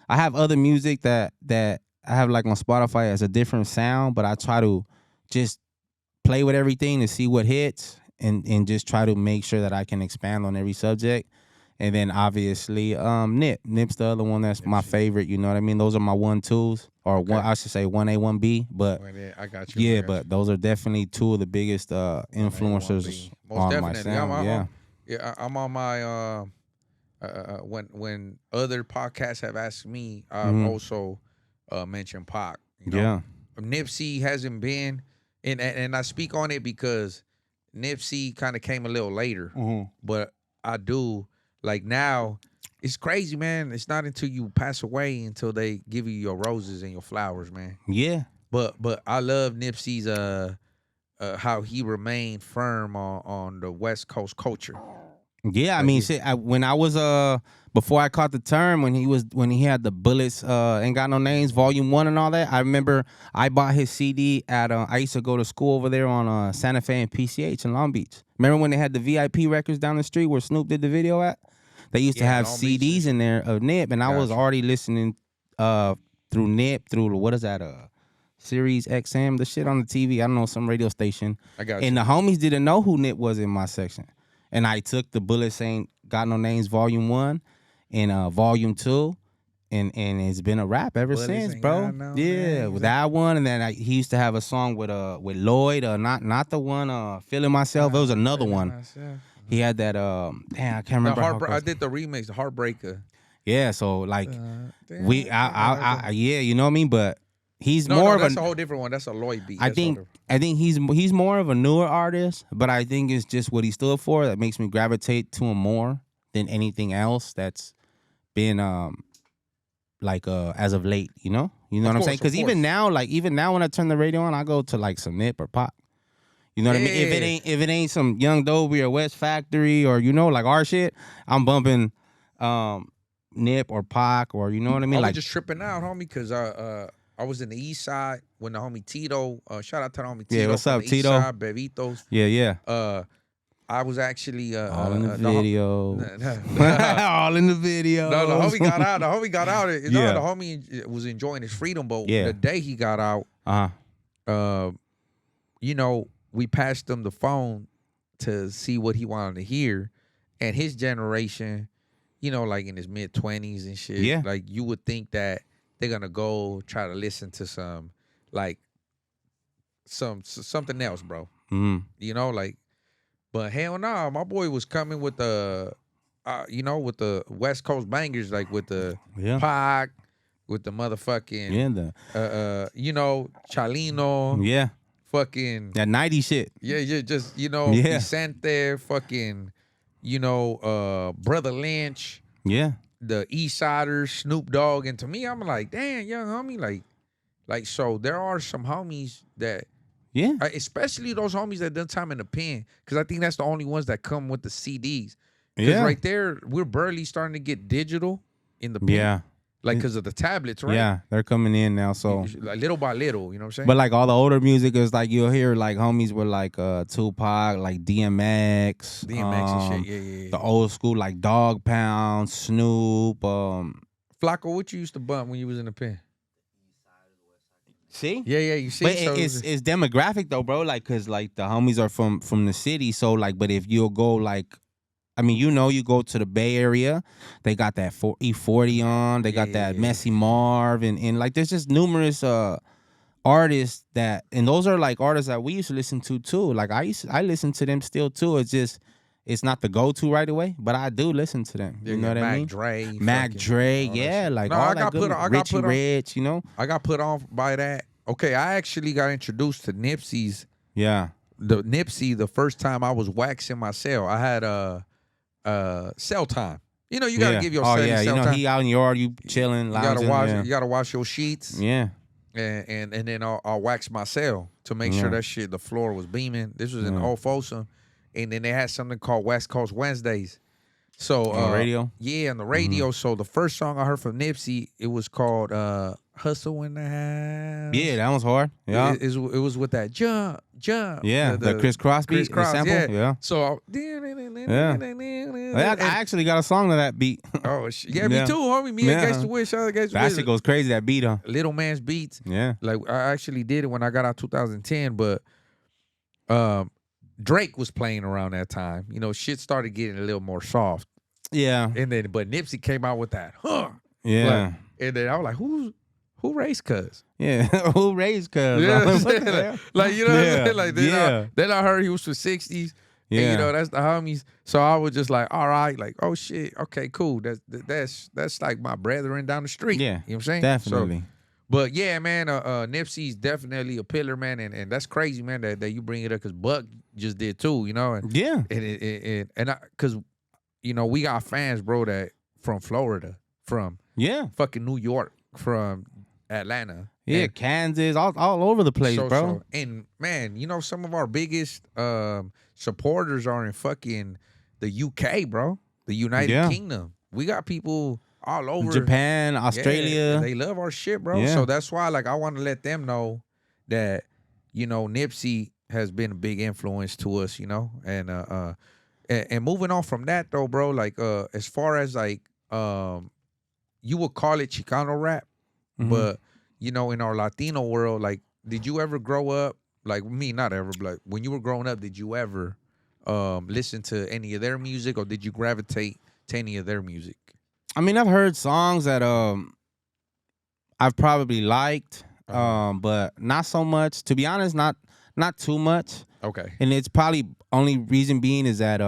I have other music that I have like on Spotify as a different sound, but I try to just play with everything to see what hits and just try to make sure that I can expand on every subject. And then obviously Nip's the other one that's my favorite, you know what I mean? Those are my 1-2s, or one, I should say 1A, 1B, but I got you. yeah, I got but those are definitely two of the biggest influencers Most on definitely. my sound. I'm on my when other podcasts have asked me, I've Mhm. also mentioned Pac. You know? Yeah. Nipsey hasn't been, and I speak on it because Nipsey kind of came a little later, but I do like now. It's crazy, man. It's not until you pass away until they give you your roses and your flowers, man. Yeah. But I love Nipsey's how he remained firm on the West Coast culture. Yeah, I mean, shit. When I was before I caught the term, when he had the Bullets Ain't Got No Names Volume 1 and all that, I remember I bought his CD at I used to go to school over there on Santa Fe and PCH in Long Beach. Remember when they had the VIP records down the street where Snoop did the video at? They used to have CDs in there of Nip, and I was already listening through Nip, through what is that Sirius XM, the shit on the TV. I don't know, some radio station. I got and you. the homies didn't know who Nip was in my section. And I took the Bullets Ain't Got No Names Volume 1 and Volume 2, and it's been a rap ever since, bro. With that one, and then he used to have a song with Lloyd, not the one Feeling Myself. It was another one. He had that damn, I can't remember. I did the remix, the Heartbreaker. Yeah, so like yeah, you know what I mean, but he's that's a whole different one. That's a Lloyd beat. I think he's more of a newer artist, but I think it's just what he stood for that makes me gravitate to him more than anything else that's been as of late, you know what I'm saying? Because even now when I turn the radio on, I go to like some Nip or Pop. You know what I mean? If it ain't some Young Dopey or West Factory or like our shit, I'm bumping Nip or Pac or you know what I mean? I was just tripping out, homie, because I was in the East Side when the homie Tito. Shout out to the homie Tito. Yeah, what's up, East Tito? Side, Bebitos. Yeah. I was actually all in the video. All in the video. No, the homie got out. The homie was enjoying his freedom, but the day he got out, we passed him the phone to see what he wanted to hear, and his generation, like in his mid-20s and shit, like you would think that they're gonna go try to listen to some something else, bro. But hell no, my boy was coming with the with the West Coast bangers, like with the Pac, with the motherfucking Chalino, fucking that 90 shit. Just Vicente, fucking Brother Lynch, the East Siders, Snoop Dogg, and to me, I'm like, damn, young homie, like so there are some homies that, especially those homies that done time in the pen, because I think that's the only ones that come with the CDs. Because right there, we're barely starting to get digital in the pen. Like, because of the tablets, right? Yeah, they're coming in now, so like little by little, you know what I'm saying? But like all the older music is like you'll hear like homies with like Tupac, like DMX, and shit, yeah. The old school like Dog Pound, Snoop, Flacco, what you used to bump when you was in the pen? See? Yeah, you see. But it's demographic though, bro. Like, cause like the homies are from the city, so like, but if you'll go like, I mean, you go to the Bay Area, they got that E40 on, they got that Messy Marv, and like there's just numerous artists that, and those are like artists that we used to listen to too. Like I listen to them still too. It's just it's not the go-to right away, but I do listen to them. You know what I mean? Mac Dre, like all that good. Richie Rich, you know. I got put on by that. Okay, I actually got introduced to Nipsey's. Yeah. The Nipsey, the first time I was waxing my cell, I had cell time. You know, you gotta give your cell time. He out in your yard, you chilling, lounging. You gotta wash your sheets. Yeah. And then I'll wax my cell to make sure that shit, the floor was beaming. This was in Old Folsom. And then they had something called West Coast Wednesdays. So On the radio? Yeah, on the radio. So the first song I heard from Nipsey, it was called "Hustle in the House." Yeah, that was hard. Yeah. It was with that jump. Yeah, the Chris Cross beat, the sample. Yeah. So I actually got a song to that beat. oh yeah, me too, homie. Me against the wish, I against the That wish. shit goes crazy, that beat, huh? Little Man's Beats. Yeah. Like I actually did it when I got out 2010, but Drake was playing around that time. You know, shit started getting a little more soft. Yeah. And then but Nipsey came out with that, Yeah. Like, and then I was like, who raised Cuz? Yeah. Who raised Cuz? Yeah, What the hell? like you know what I'm Yeah. saying? Like then I heard he was for 60s. Yeah. And, you know, that's the homies. So I was just like, all right, like, oh shit, okay, cool. That's like my brethren down the street. Yeah. You know what I'm saying? Definitely. So, but yeah, man, Nipsey's definitely a pillar, man, and that's crazy, man, that you bring it up because Buck just did too, you know, and Yeah. because you know we got fans, bro, that from Florida, from Yeah. fucking New York, from Atlanta, Yeah. and Kansas, all over the place, bro. and man, you know some of our biggest supporters are in fucking the UK, bro, the United Kingdom. We got people all over Japan, Australia. Yeah, they love our shit, bro. Yeah. So that's why, like, I want to let them know that, you know, Nipsey has been a big influence to us, you know, and moving on from that though, bro. Like, as far as like, you would call it Chicano rap, but you know, in our Latino world, like, did you ever grow up like me? Not ever, but like, when you were growing up, did you ever listen to any of their music, or did you gravitate to any of their music? I mean, I've heard songs that I've probably liked, but not so much. To be honest, not too much. Okay. And it's probably only reason being is that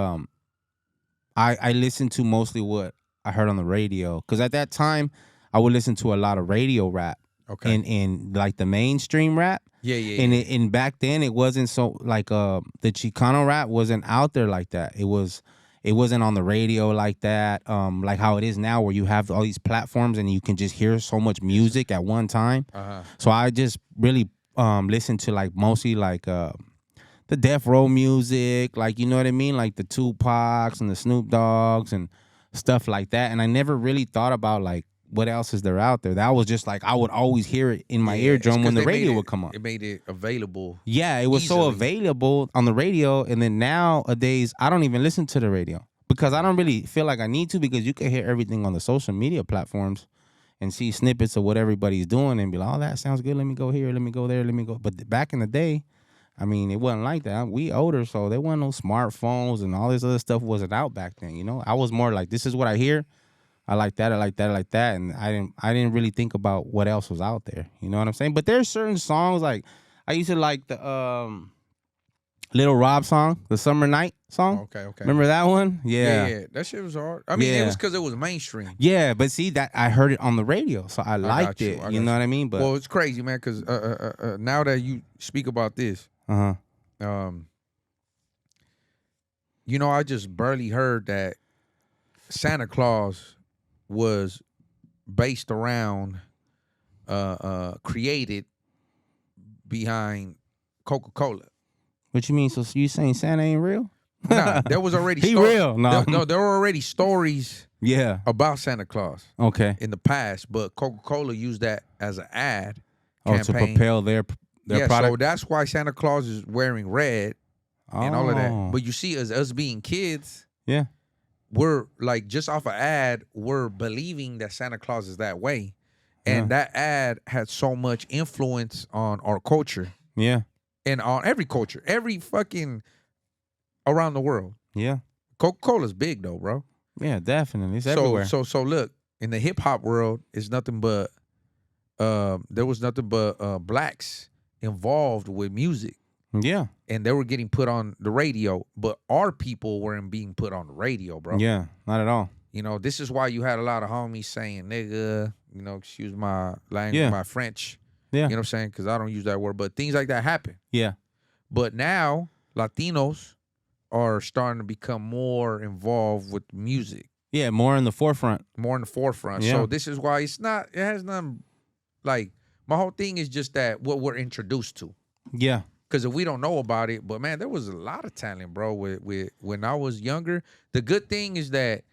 I listened to mostly what I heard on the radio, because at that time I would listen to a lot of radio rap. Okay. And like the mainstream rap. Yeah. And back then it wasn't so like the Chicano rap wasn't out there like that. It wasn't on the radio like that. Like how it is now, where you have all these platforms and you can just hear so much music at one time. So I just really listened to like mostly like the Death Row music, like, you know what I mean, like the Tupacs and the Snoop Dogs and stuff like that. And I never really thought about like what else is there out there. That was just like I would always hear it in my eardrum when the radio would come on. It made it available. Yeah, it was so available on the radio, and then nowadays I don't even listen to the radio because I don't really feel like I need to, because you can hear everything on the social media platforms and see snippets of what everybody's doing and be like, oh, that sounds good. Let me go here. Let me go there. Let me go. But back in the day, I mean, it wasn't like that. We older, so there wasn't no smartphones and all this other stuff wasn't out back then. You know, I was more like, this is what I hear. I like that. I like that. I like that. And I didn't really think about what else was out there. You know what I'm saying? But there's certain songs, like I used to like the Little Rob song, the Summer Night song. Okay. Remember that one? Yeah. That shit was hard. I mean, it was because it was mainstream. Yeah, but see, that I heard it on the radio, so I liked it. You know what I mean? But well, it's crazy, man, because now that you speak about this, you know, I just barely heard that Santa Claus was based around, created behind Coca-Cola. What you mean? So you saying Santa ain't real? Nah, there was already he real. No, there were already stories yeah about Santa Claus okay in the past, but Coca-Cola used that as an ad to campaign. propel their product. So that's why Santa Claus is wearing red and all of that. But you see, as us being kids, yeah, we're like, just off an ad, we're believing that Santa Claus is that way. And that ad had so much influence on our culture. Yeah. And on every culture, every fucking around the world. Yeah. Coca-Cola's big though, bro. Yeah, definitely. It's everywhere. So look, in the hip hop world, it's nothing but there was nothing but blacks involved with music. Yeah. And they were getting put on the radio, but our people weren't being put on the radio, bro. Yeah, not at all. You know, this is why you had a lot of homies saying nigga, you know, excuse my language, my French. Yeah. You know what I'm saying? Because I don't use that word, but things like that happen. Yeah. But now Latinos are starting to become more involved with music. Yeah, more in the forefront. More in the forefront. Yeah. So this is why it has nothing, like, my whole thing is just that what we're introduced to. Yeah. Because if we don't know about it, but man, there was a lot of talent, bro, with when I was younger. The good thing is that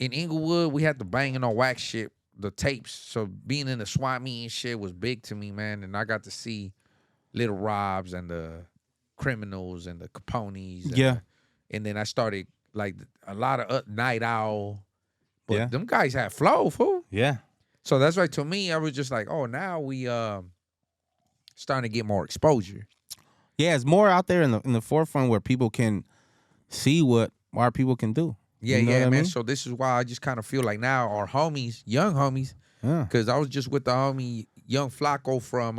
in Inglewood, we had the banging on wax shit, the tapes. So being in the swap meet and shit was big to me, man. And I got to see Little Robs and the Criminals and the Capones. And and then I started like a lot of Night Owl. But them guys had flow, fool. Yeah. So that's why to me, I was just like, oh, now we starting to get more exposure. Yeah, it's more out there in the forefront where people can see what our people can do. Yeah, you know yeah, man. mean? So this is why I just kind of feel like now our homies, young homies, because I was just with the homie Young Flacco from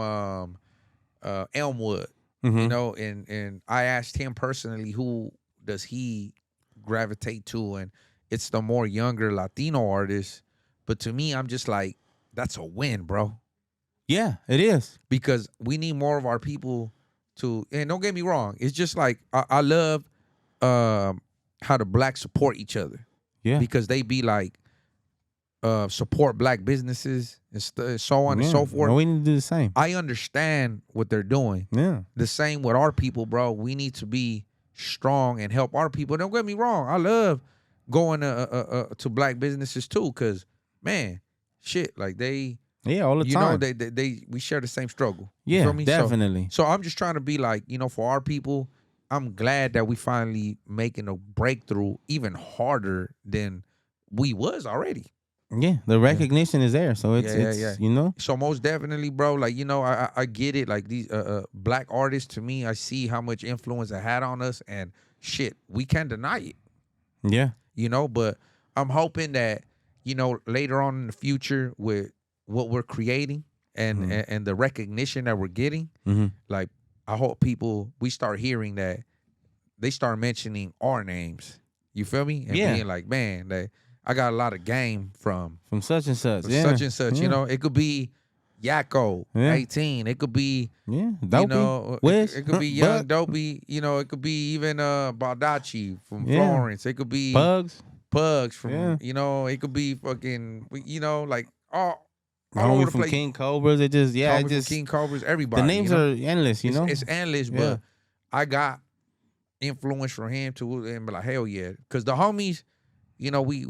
Elmwood, you know, and I asked him personally who does he gravitate to, and it's the more younger Latino artists. But to me, I'm just like, that's a win, bro. Yeah, it is. Because we need more of our people to, and don't get me wrong, it's just like I love how the blacks support each other. Yeah. Because they be like support black businesses and so on and so forth. And we need to do the same. I understand what they're doing. Yeah. The same with our people, bro. We need to be strong and help our people. Don't get me wrong. I love going to black businesses too, because man, shit, like they all the time. You know, we share the same struggle. Yeah, You feel me? definitely. So I'm just trying to be like, you know, for our people, I'm glad that we finally making a breakthrough even harder than we was already. Yeah, the recognition is there. So it's you know. So most definitely, bro, like, you know, I get it. Like these black artists, to me, I see how much influence it had on us, and shit, we can't deny it. Yeah. You know, but I'm hoping that, you know, later on in the future with what we're creating and the recognition that we're getting, like I hope we start hearing that they start mentioning our names. You feel me? And being like, man, I got a lot of game from such and such. Such and such. You know, it could be Yakko, 18. It could be Dopey, you know, it could be young Dopey. You know, it could be even Baldacci from Florence. It could be Pugs from you know, it could be fucking, you know, like all over the from place. King Cobras. It just it just King Cobras, everybody. The names are endless, you know. It's endless, but I got influence from him to and be like, hell yeah, because the homies, you know, we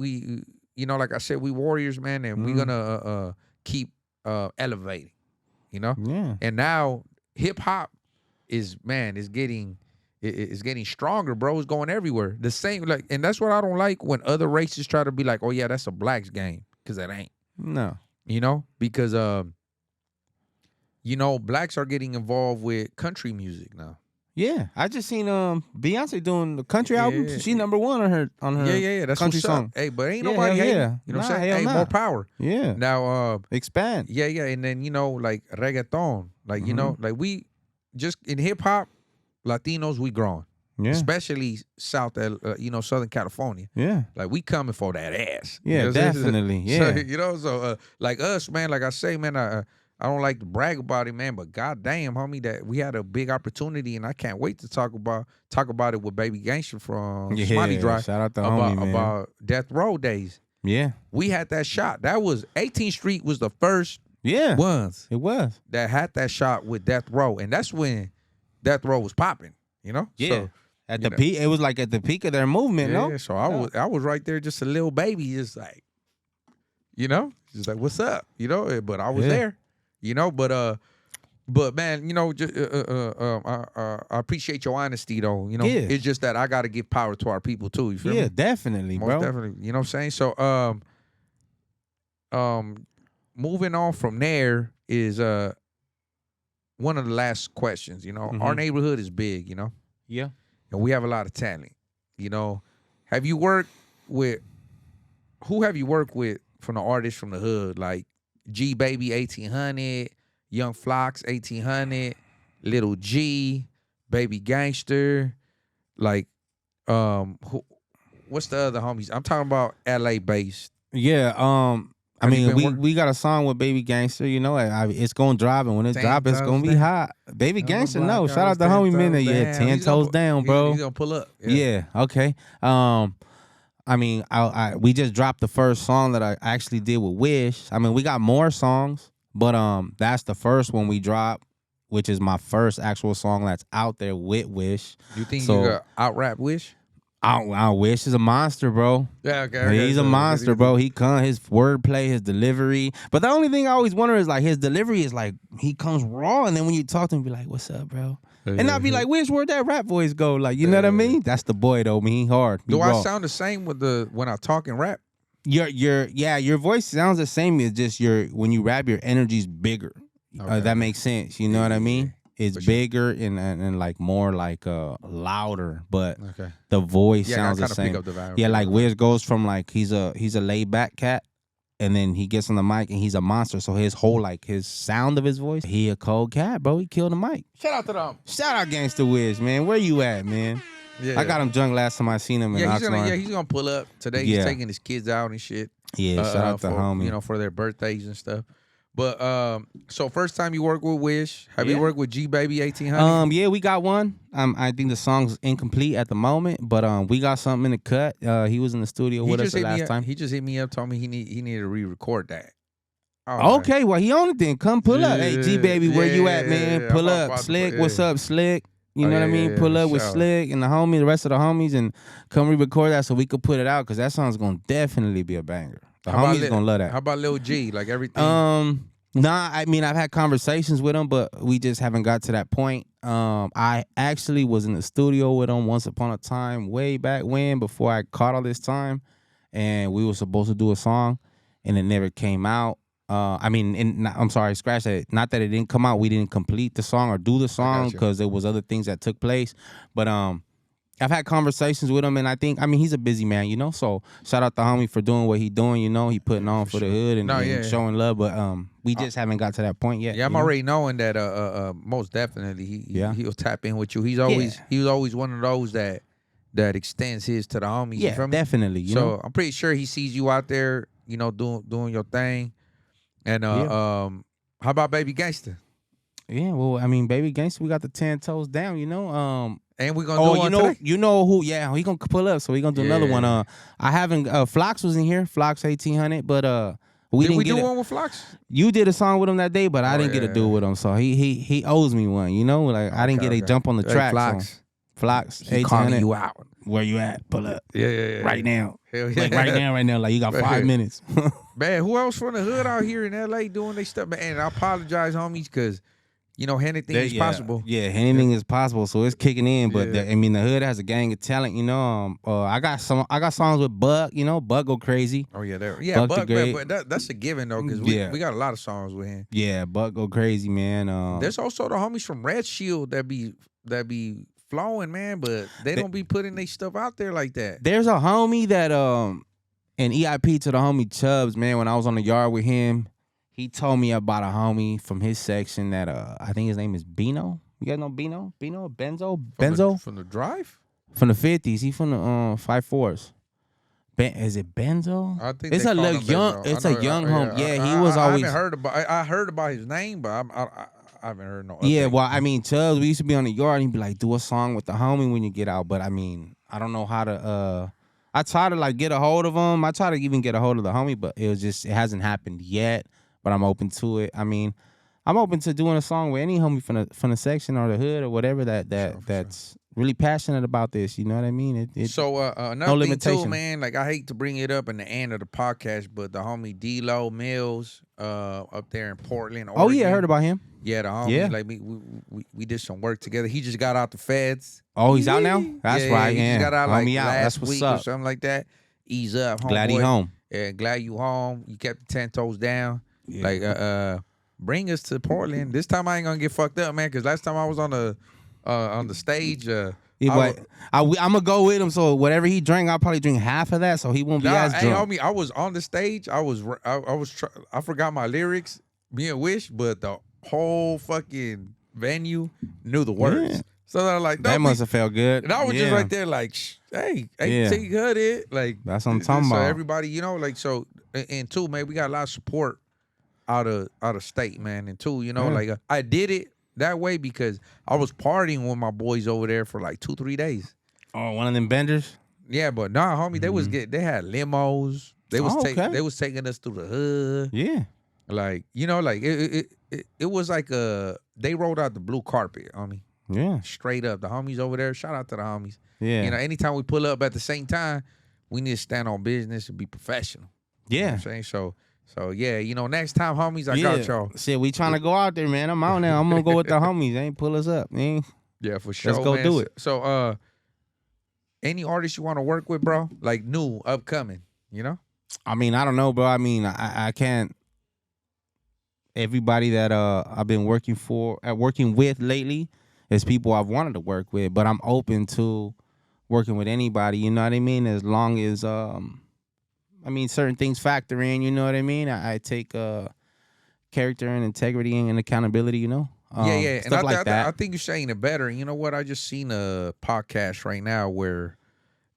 you know, like I said, we warriors, man, and we're gonna keep elevating, you know. Yeah. And now hip hop is getting stronger, bro. It's going everywhere. The same, like, and that's what I don't like when other races try to be like, oh yeah, that's a blacks game, because that ain't. No. You know, because you know, blacks are getting involved with country music now. Yeah, I just seen Beyonce doing the country album. She number one on her That's country what's song. Up. Hey, but ain't nobody hating. Yeah. You know what I'm saying? Hey, more power. Yeah. Now expand. Yeah, and then, you know, like reggaeton, like you know, like we just in hip hop, Latinos, we growing. Yeah. Especially you know, Southern California. Yeah. Like we coming for that ass. Yeah, you know definitely. Yeah. So, you know, so like us, man, like I say, man, I don't like to brag about it, man, but goddamn, homie, that we had a big opportunity, and I can't wait to talk about it with Baby Gangster from Smiley Drive. Shout out to homie, man. About Death Row days. Yeah. We had that shot. That was 18th Street was the first ones. It was. That had that shot with Death Row, and that's when Death Row was popping, you know? Yeah. So, at the peak, it was like at the peak of their movement, no? Yeah, so I was right there, just a little baby, just like, you know, just like, what's up? You know, but I was there, you know, but man, you know, just, I appreciate your honesty though, you know. It's just that I gotta give power to our people too, you feel me? Yeah, definitely, Most definitely. You know what I'm saying? So moving on from there is one of the last questions, you know. Our neighborhood is big, you know. Yeah. And we have a lot of talent, you know. Who have you worked with from the artists from the hood? Like G Baby 1800, Young Flocks 1800, Little G, Baby Gangster, like what's the other homies? I'm talking about LA based. Yeah, I mean, we got a song with Baby Gangster, you know. It's gonna drop, and when it drop, it's gonna be hot. Baby Gangster, no. Shout out to homie man. Yeah, 10 toes down, bro. He's gonna pull up. Yeah. Okay. I mean, we just dropped the first song that I actually did with Wish. I mean, we got more songs, but that's the first one we dropped, which is my first actual song that's out there with Wish. You think you got out rap Wish? I wish is a monster, bro. Yeah, okay. He's a monster, bro. He his wordplay, his delivery. But the only thing I always wonder is like his delivery is like he comes raw, and then when you talk to him, be like, "What's up, bro?" And I'd be like, where'd that rap voice go? Like, you know what I mean? That's the boy though. Man, he hard. Do I sound the same with when I talk and rap? Your voice sounds the same. It's just when you rap, your energy's bigger. Okay. That makes sense. You know what I mean? It's For sure. bigger and like more like louder, but Okay. the voice Yeah, sounds I the kinda pick same. up the vibe. Yeah, like Wiz goes from like he's a laid back cat, and then he gets on the mic and he's a monster. So his whole like his sound of his voice, he a cold cat, bro. He killed the mic. Shout out to them. Shout out Gangsta Wiz, man. Where you at, man? Yeah. I got him drunk last time I seen him in Oxnard. He's gonna pull up today. He's taking his kids out and shit. Yeah, shout out to homie. You know, for their birthdays and stuff. But so first time you work with Wish, have you Yeah. worked with G Baby 1800? Yeah, we got one. I think the song's incomplete at the moment, but we got something in the cut. He was in the studio with us the last time. He just hit me up, told me he needed to re-record that. I was Okay, well he on it then. Come pull up. Hey G Baby, where you at, man? yeah, Pull I'm up. about to Slick, put- what's up, Slick? You Oh, know what I yeah, mean? yeah, Pull for up with sure. Slick and the rest of the homies, and come re-record that so we could put it out because that song's gonna definitely be a banger. The How about homies gonna love that. How about Lil G? Like everything. Nah, I mean I've had conversations with him, but we just haven't got to that point. I actually was in the studio with him once upon a time, way back when, before I caught all this time, and we were supposed to do a song, and it never came out. I'm sorry, scratch that. Not that it didn't come out, we didn't complete the song or do the song you. because there was other things that took place. But I've had conversations with him, and I think, he's a busy man, you know. So shout out to homie for doing what he doing, you know. He putting on for the hood and showing love, but we just haven't got to that point yet. Yeah, I'm already knowing that. Most definitely, he'll tap in with you. He was always one of those that extends his to the homies. Yeah, you feel me? definitely. You So know? I'm pretty sure he sees you out there, you know, doing your thing. And how about Baby Gangsta? Yeah, well, Baby Gangsta, we got the 10 toes down, you know. And we're gonna do one today. You know who? Yeah, he gonna pull up, so we gonna do another one. I haven't. Flox was in here, Flox 1800, but we didn't do get one with Flox? You did a song with him that day, but I didn't get to do it with him, so he owes me one. You know, like I didn't get a jump on the track. Flox. So. Flox He calling 1800. you out. Where you at? Pull up. Yeah. Right now. Hell yeah. Like right now. Like you got 5 minutes. Man, who else from the hood out here in LA doing their stuff? Man, and I apologize, homies, because you know anything is possible. Yeah, anything is possible. So it's kicking in. But Yeah. the hood has a gang of talent. You know, I got songs with Bug. You know, Bug go crazy. Oh yeah, there. Buck the Buck, Great. but that's a given though, because we got a lot of songs with him. Yeah, Bug go crazy, man. There's also the homies from Red Shield that be flowing, man, but they don't be putting their stuff out there like that. There's a homie that an EIP to the homie Chubbs, man. When I was on the yard with him, he told me about a homie from his section that I think his name is Bino. You guys know Bino? Benzo? From the drive? From the 50s. He from the 5-4s. Is it Benzo? I think it's they a call little him young. Benzo. It's I a know- young I- homie. yeah, Yeah, he was always. I heard about his name, but I haven't heard no. Yeah, update. well, Chubbs, we used to be on the yard and he'd be like, do a song with the homie when you get out. But I don't know how to I try to like get a hold of him. I try to even get a hold of the homie, but it hasn't happened yet. But I'm open to it. I'm open to doing a song with any homie from the section or the hood or whatever that's really passionate about this. You know what I mean? So another thing too, man. Like I hate to bring it up in the end of the podcast, but the homie D-Lo Mills up there in Portland. Oregon. Oh yeah, I heard about him. Yeah, the homie. Yeah. Like we did some work together. He just got out the feds. Oh, he's out now? That's right. He Yeah, just got out like homie out. last That's what's week up. or something like that. Ease up, homeboy. Glad he home. Yeah, glad you home. You kept the 10 toes down. Yeah. Like bring us to Portland. This time I ain't gonna get fucked up, man. Because last time I was on the stage. I'm gonna go with him. So whatever he drank, I'll probably drink half of that. So he won't be as Hey, drunk. homie, I was on the stage. I forgot my lyrics. Me and Wish, but the whole fucking venue knew the words. Yeah. So they're like, That must have felt good. And I was just right there, like, hey, take it, like that's what I'm talking so about. everybody, you know, like so. And two, man, we got a lot of support out of state, man. And two, you know, like I did it that way because I was partying with my boys over there for like 2-3 days. Oh, one of them benders. Yeah, but nah, homie, they had limos. They was taking us through the hood. Yeah. Like, you know, like it was like they rolled out the blue carpet, homie. Yeah. Straight up. The homies over there, shout out to the homies. Yeah. You know, anytime we pull up at the same time, we need to stand on business and be professional. You know what Yeah. I'm saying? So yeah, you know, next time, homies, I got y'all. Shit, we trying to go out there, man. I'm out now. I'm gonna go with the homies. They ain't pull us up, man. Yeah, for sure. Let's go man. do it. So any artists you want to work with, bro? Like new, upcoming, you know? I mean, I don't know, bro. I mean, I can't. Everybody that I've been working with lately is people I've wanted to work with, but I'm open to working with anybody. You know what I mean? As long as I mean, certain things factor in. You know what I mean? I take character and integrity and accountability. You know? Yeah. Stuff And like that. I think you're saying it better. You know what? I just seen a podcast right now where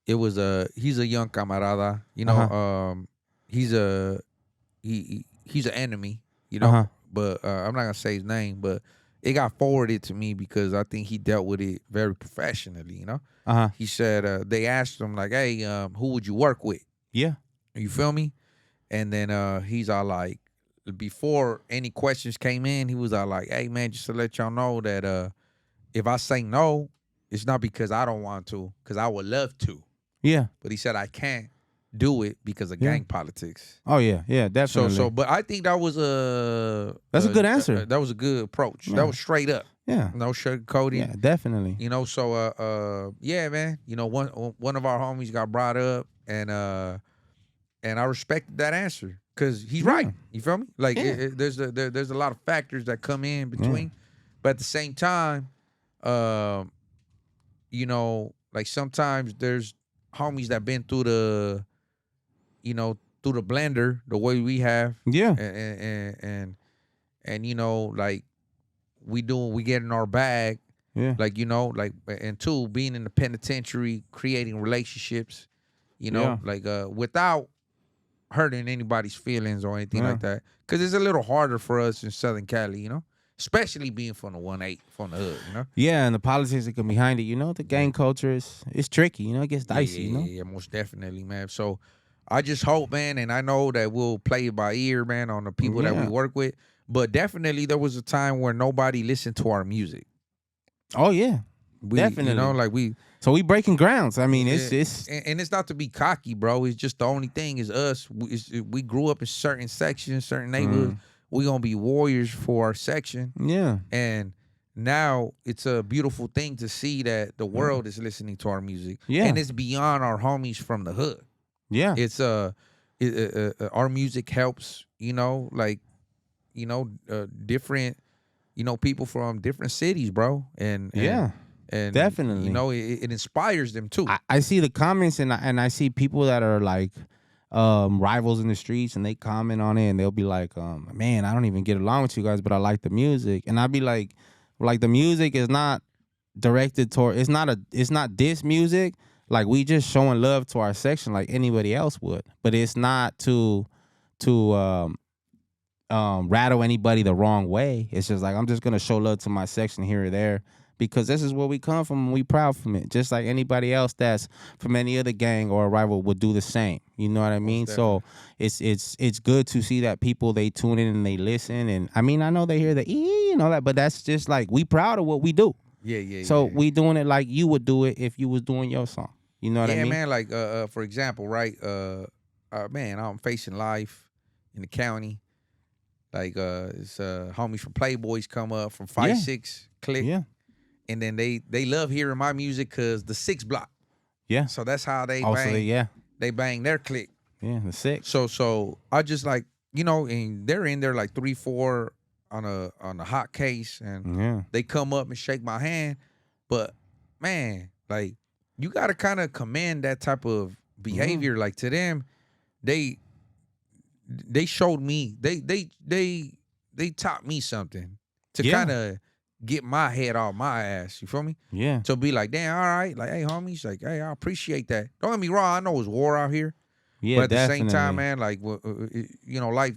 it was he's a young camarada. You know, he's he's an enemy. You know, but I'm not gonna say his name, but it got forwarded to me because I think he dealt with it very professionally. You know, he said they asked him like, "Hey, who would you work with?" Yeah. You feel me? And then he's all like, before any questions came in, he was all like, "Hey man, just to let y'all know that if I say no, it's not because I don't want to, because I would love to." Yeah. But he said I can't do it because of gang politics. Oh yeah, definitely. So, but I think that was That's a good answer. That was a good approach. Yeah. That was straight up. Yeah. No sugarcoating. Yeah, definitely. You know, so yeah, man. You know, one of our homies got brought up, and I respected that answer because he's right. You feel me? Like there's a lot of factors that come in between, but at the same time, you know, like sometimes there's homies that been through the, you know, through the blender the way we have. Yeah. And you know, like we get in our bag. Yeah. Like, you know, like, and two, being in the penitentiary, creating relationships, you know, like without hurting anybody's feelings or anything like that. Because it's a little harder for us in Southern Cali, you know, especially being from the 1-8, from the hood, you know. Yeah, and the politics that come behind it, you know, the gang culture is tricky, you know, it gets dicey, you know. Yeah, most definitely, man. So I just hope, man, and I know that we'll play it by ear, man, on the people that we work with. But definitely there was a time where nobody listened to our music. Oh yeah, definitely. You know, like so we breaking grounds. I mean, it's and it's not to be cocky, bro. It's just the only thing is us. We grew up in certain sections, certain neighborhoods. We gonna be warriors for our section. Yeah. And now it's a beautiful thing to see that the world is listening to our music. Yeah. And it's beyond our homies from the hood. Yeah. It's our music helps, you know, like, you know, different, you know, people from different cities, bro. And definitely, you know, it inspires them too. I see the comments and I see people that are like rivals in the streets, and they comment on it, and they'll be like, man, I don't even get along with you guys, but I like the music. And I'd be like the music is not directed toward, it's not this music. Like, we just showing love to our section like anybody else would, but it's not to rattle anybody the wrong way. It's just like, I'm just gonna show love to my section here or there, because this is where we come from and we proud from it. Just like anybody else that's from any other gang or a rival would do the same. You know what I mean? So it's good to see that people, they tune in and they listen. And I mean, I know they hear the e and all that, but that's just like, we proud of what we do. Yeah. So we doing it like you would do it if you was doing your song. You know what I mean? Yeah, man. Like for example, right? Man, I'm facing life in the county. Like it's homies from Playboys come up from 5-6 Click. Yeah. And then they love hearing my music because the 6 block. Yeah. So that's how they Also, bang. They bang their click. Yeah, the 6. So I just like, you know, and they're in there like 3-4 on a hot case, and they come up and shake my hand. But man, like, you gotta kind of commend that type of behavior. Like, to them, they showed me, they taught me something to kind of get my head off my ass. You feel me? Yeah. To be like, damn, all right, like, hey, homies, like, hey, I appreciate that. Don't get me wrong, I know it's war out here. Yeah, but at definitely. the same time, man, like, you know, life,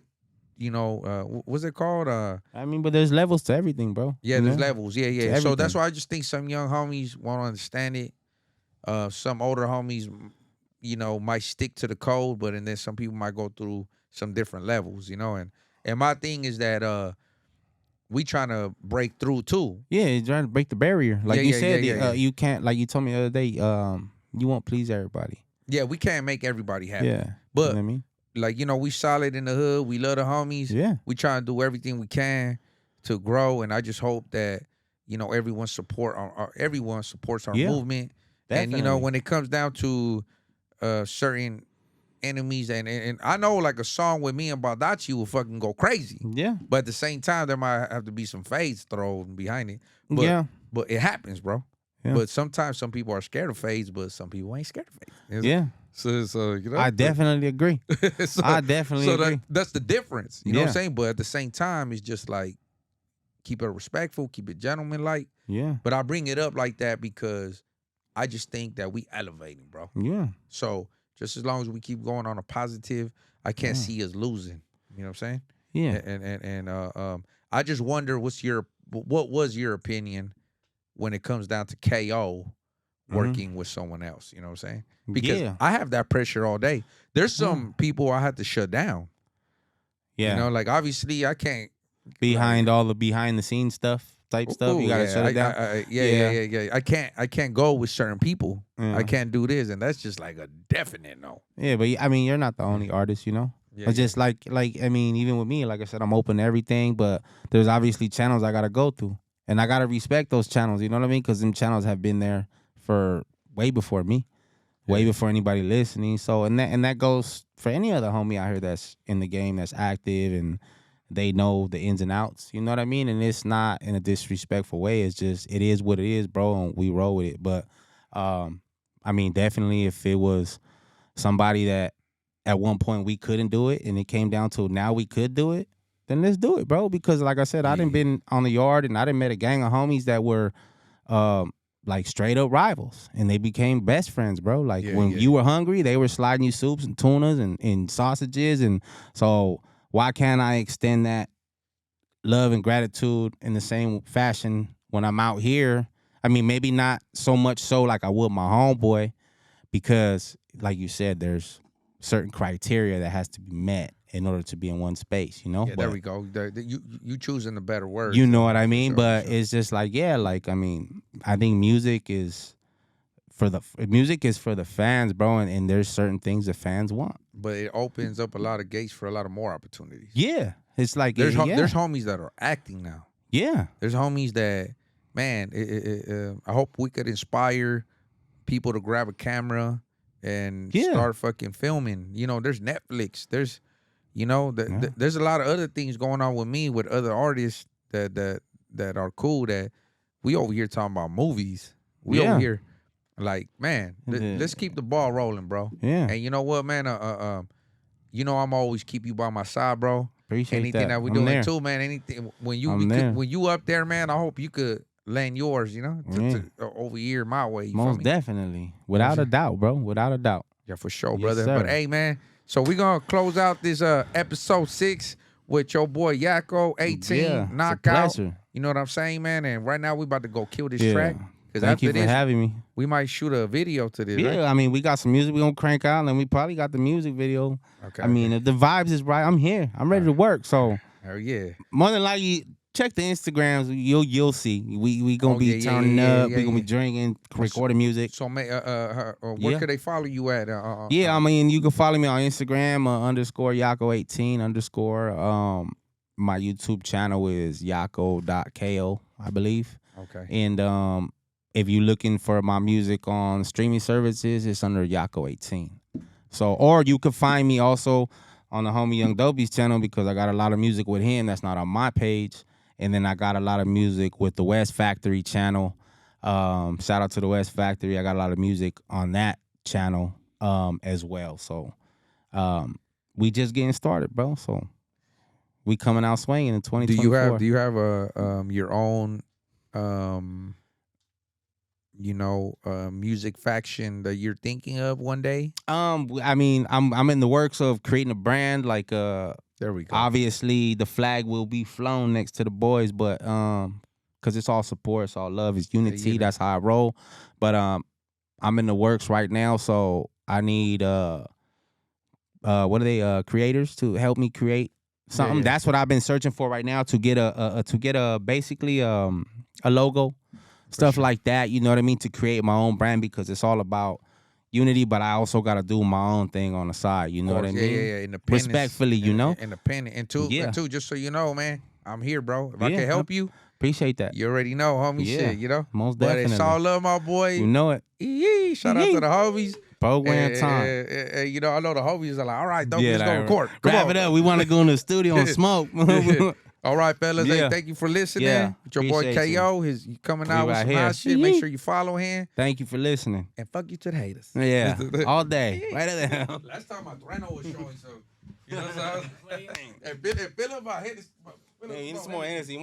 you know, what's it called? I mean, but there's levels to everything, bro. Yeah, there's levels. Yeah. So that's everything. why I just think some young homies won't understand it. Some older homies, you know, might stick to the code, but and then some people might go through some different levels, you know. And my thing is that we trying to break through too. Yeah, you're trying to break the barrier. Like Yeah, you yeah, said, yeah, yeah. you can't. Like you told me the other day, you won't please everybody. Yeah, we can't make everybody happy. Yeah, but you know what I mean, like we solid in the hood. We love the homies. Yeah. we try to do everything we can to grow, and I just hope that everyone everyone supports our Yeah, movement. definitely. And when it comes down to certain enemies, and I know like a song with me and Baldacci will fucking go crazy. Yeah, But at the same time, there might have to be some fades thrown behind it. But, yeah, but it happens, bro. Yeah. But sometimes some people are scared of fades, but some people ain't scared of fades. yeah. So I definitely agree. so, I definitely so agree. that's the difference. You know what I'm Yeah. saying? But at the same time, it's just like keep it respectful, keep it gentlemanlike. Yeah, But I bring it up like that because I just think that we elevating, bro. yeah, So just as long as we keep going on a positive, I can't Yeah. see us losing. You know what I'm saying? yeah. And I just wonder what was your opinion when it comes down to KO working with someone else? You know what I'm saying? Because Yeah. I have that pressure all day. There's some people I had to shut down. Yeah. You know, like obviously I can't Behind all the behind the scenes stuff type stuff, you gotta shut it down. Yeah. I can't go with certain people. Yeah. I can't do this, and that's just like a definite no. Yeah, but I mean, you're not the only artist, you know. Yeah, It's just like I mean, even with me, like I said, I'm open to everything, but there's obviously channels I gotta go through, and I gotta respect those channels. You know what I mean? Because them channels have been there for way before me, way before anybody listening. So and that goes for any other homie out here that's in the game, that's active, and they know the ins and outs. You know what I mean? And it's not in a disrespectful way. It's just it is what it is, bro, and we roll with it. But I mean, definitely if it was somebody that at one point we couldn't do it and it came down to now we could do it, then let's do it, bro. Because like I said, I done been on the yard and I done met a gang of homies that were like straight up rivals and they became best friends, bro. Like when you were hungry, they were sliding you soups and tunas and sausages. And so why can't I extend that love and gratitude in the same fashion when I'm out here? I mean, maybe not so much so like I would my homeboy, because like you said, there's certain criteria that has to be met in order to be in one space, you know? Yeah, there we go. You choosing the better word. You know what I mean? Sure, but sure. it's just like, yeah, like, I mean, I think music is for the fans, bro, and there's certain things the fans want. But it opens up a lot of gates for a lot of more opportunities. Yeah. It's like, There's yeah. there's homies that are acting now. Yeah. There's homies that, man, I hope we could inspire people to grab a camera and start fucking filming. You know, there's Netflix. There's, there's a lot of other things going on with me with other artists that are cool that we over here talking about movies. We over here like, man, let's keep the ball rolling, bro. Yeah. And you know what, man? I'm always keep you by my side, bro. Appreciate anything that we're I'm doing there. too, man. Anything when you up there, man. I hope you could lend yours, to over here my way. You feel Most me? definitely. Without a doubt, bro. Without a doubt. Yeah, for sure, Yes, brother. sir. But hey, man. So we're gonna close out this episode 6 with your boy Yakko 18 Yeah, it's a knockout. pleasure. You know what I'm saying, man? And right now we about to go kill this Yeah. track. Because Thank after you for this, having me. we might shoot a video to this. Yeah, Right? I mean, we got some music we gonna crank out, and we probably got the music video. Okay. I mean, if the vibes is right, I'm here. I'm ready to work. So Hell yeah. more than likely, check the Instagrams. You'll see. We gonna be turning up. We gonna be drinking, recording music. So, where could they follow you at? Yeah, I mean, you can follow me on Instagram _ Yakko18 _ my YouTube channel is yakko.ko, I believe. Okay. And if you're looking for my music on streaming services, it's under Yakko18. So, or you could find me also on the homie Young Dopey's channel, because I got a lot of music with him that's not on my page. And then I got a lot of music with the West Factory channel. Shout out to the West Factory. I got a lot of music on that channel as well. So we just getting started, bro. So we coming out swinging in 2024. Do you have a your own music faction that you're thinking of one day? I mean, I'm in the works of creating a brand. Like There we go. obviously the flag will be flown next to the boys, but because it's all support, it's all love, it's unity. That's how I roll. But I'm in the works right now, so I need what are they creators to help me create something. Yeah. That's what I've been searching for right now to get a basically a logo, stuff like that. You know what I mean? To create my own brand because it's all about unity, but I also got to do my own thing on the side. You know what I mean? Yeah. Independence. Respectfully, you know. Independent. And two, just so you know, man, I'm here, bro. If I Yeah, can help you, appreciate that. you already know, homie. Yeah, Shit, you know. most But definitely. it's all love, my boy. You know it. Yee, shout out to the homies. Program time. You know, I know the homies are like, all right, Dopey, let's like, go record. Come wrap on. it up. We want to go in the studio and smoke. All right, fellas. Hey, Yeah. thank you for listening. Yeah, With your boy appreciate KO. He coming out with right some here. hot shit. Make sure you follow him. Thank you for listening. And fuck you to the haters. Yeah, all day. Right there. Last time my Drano was showing, so you know what I'm saying? And Philip, I hit this. Hey, you need some more energy.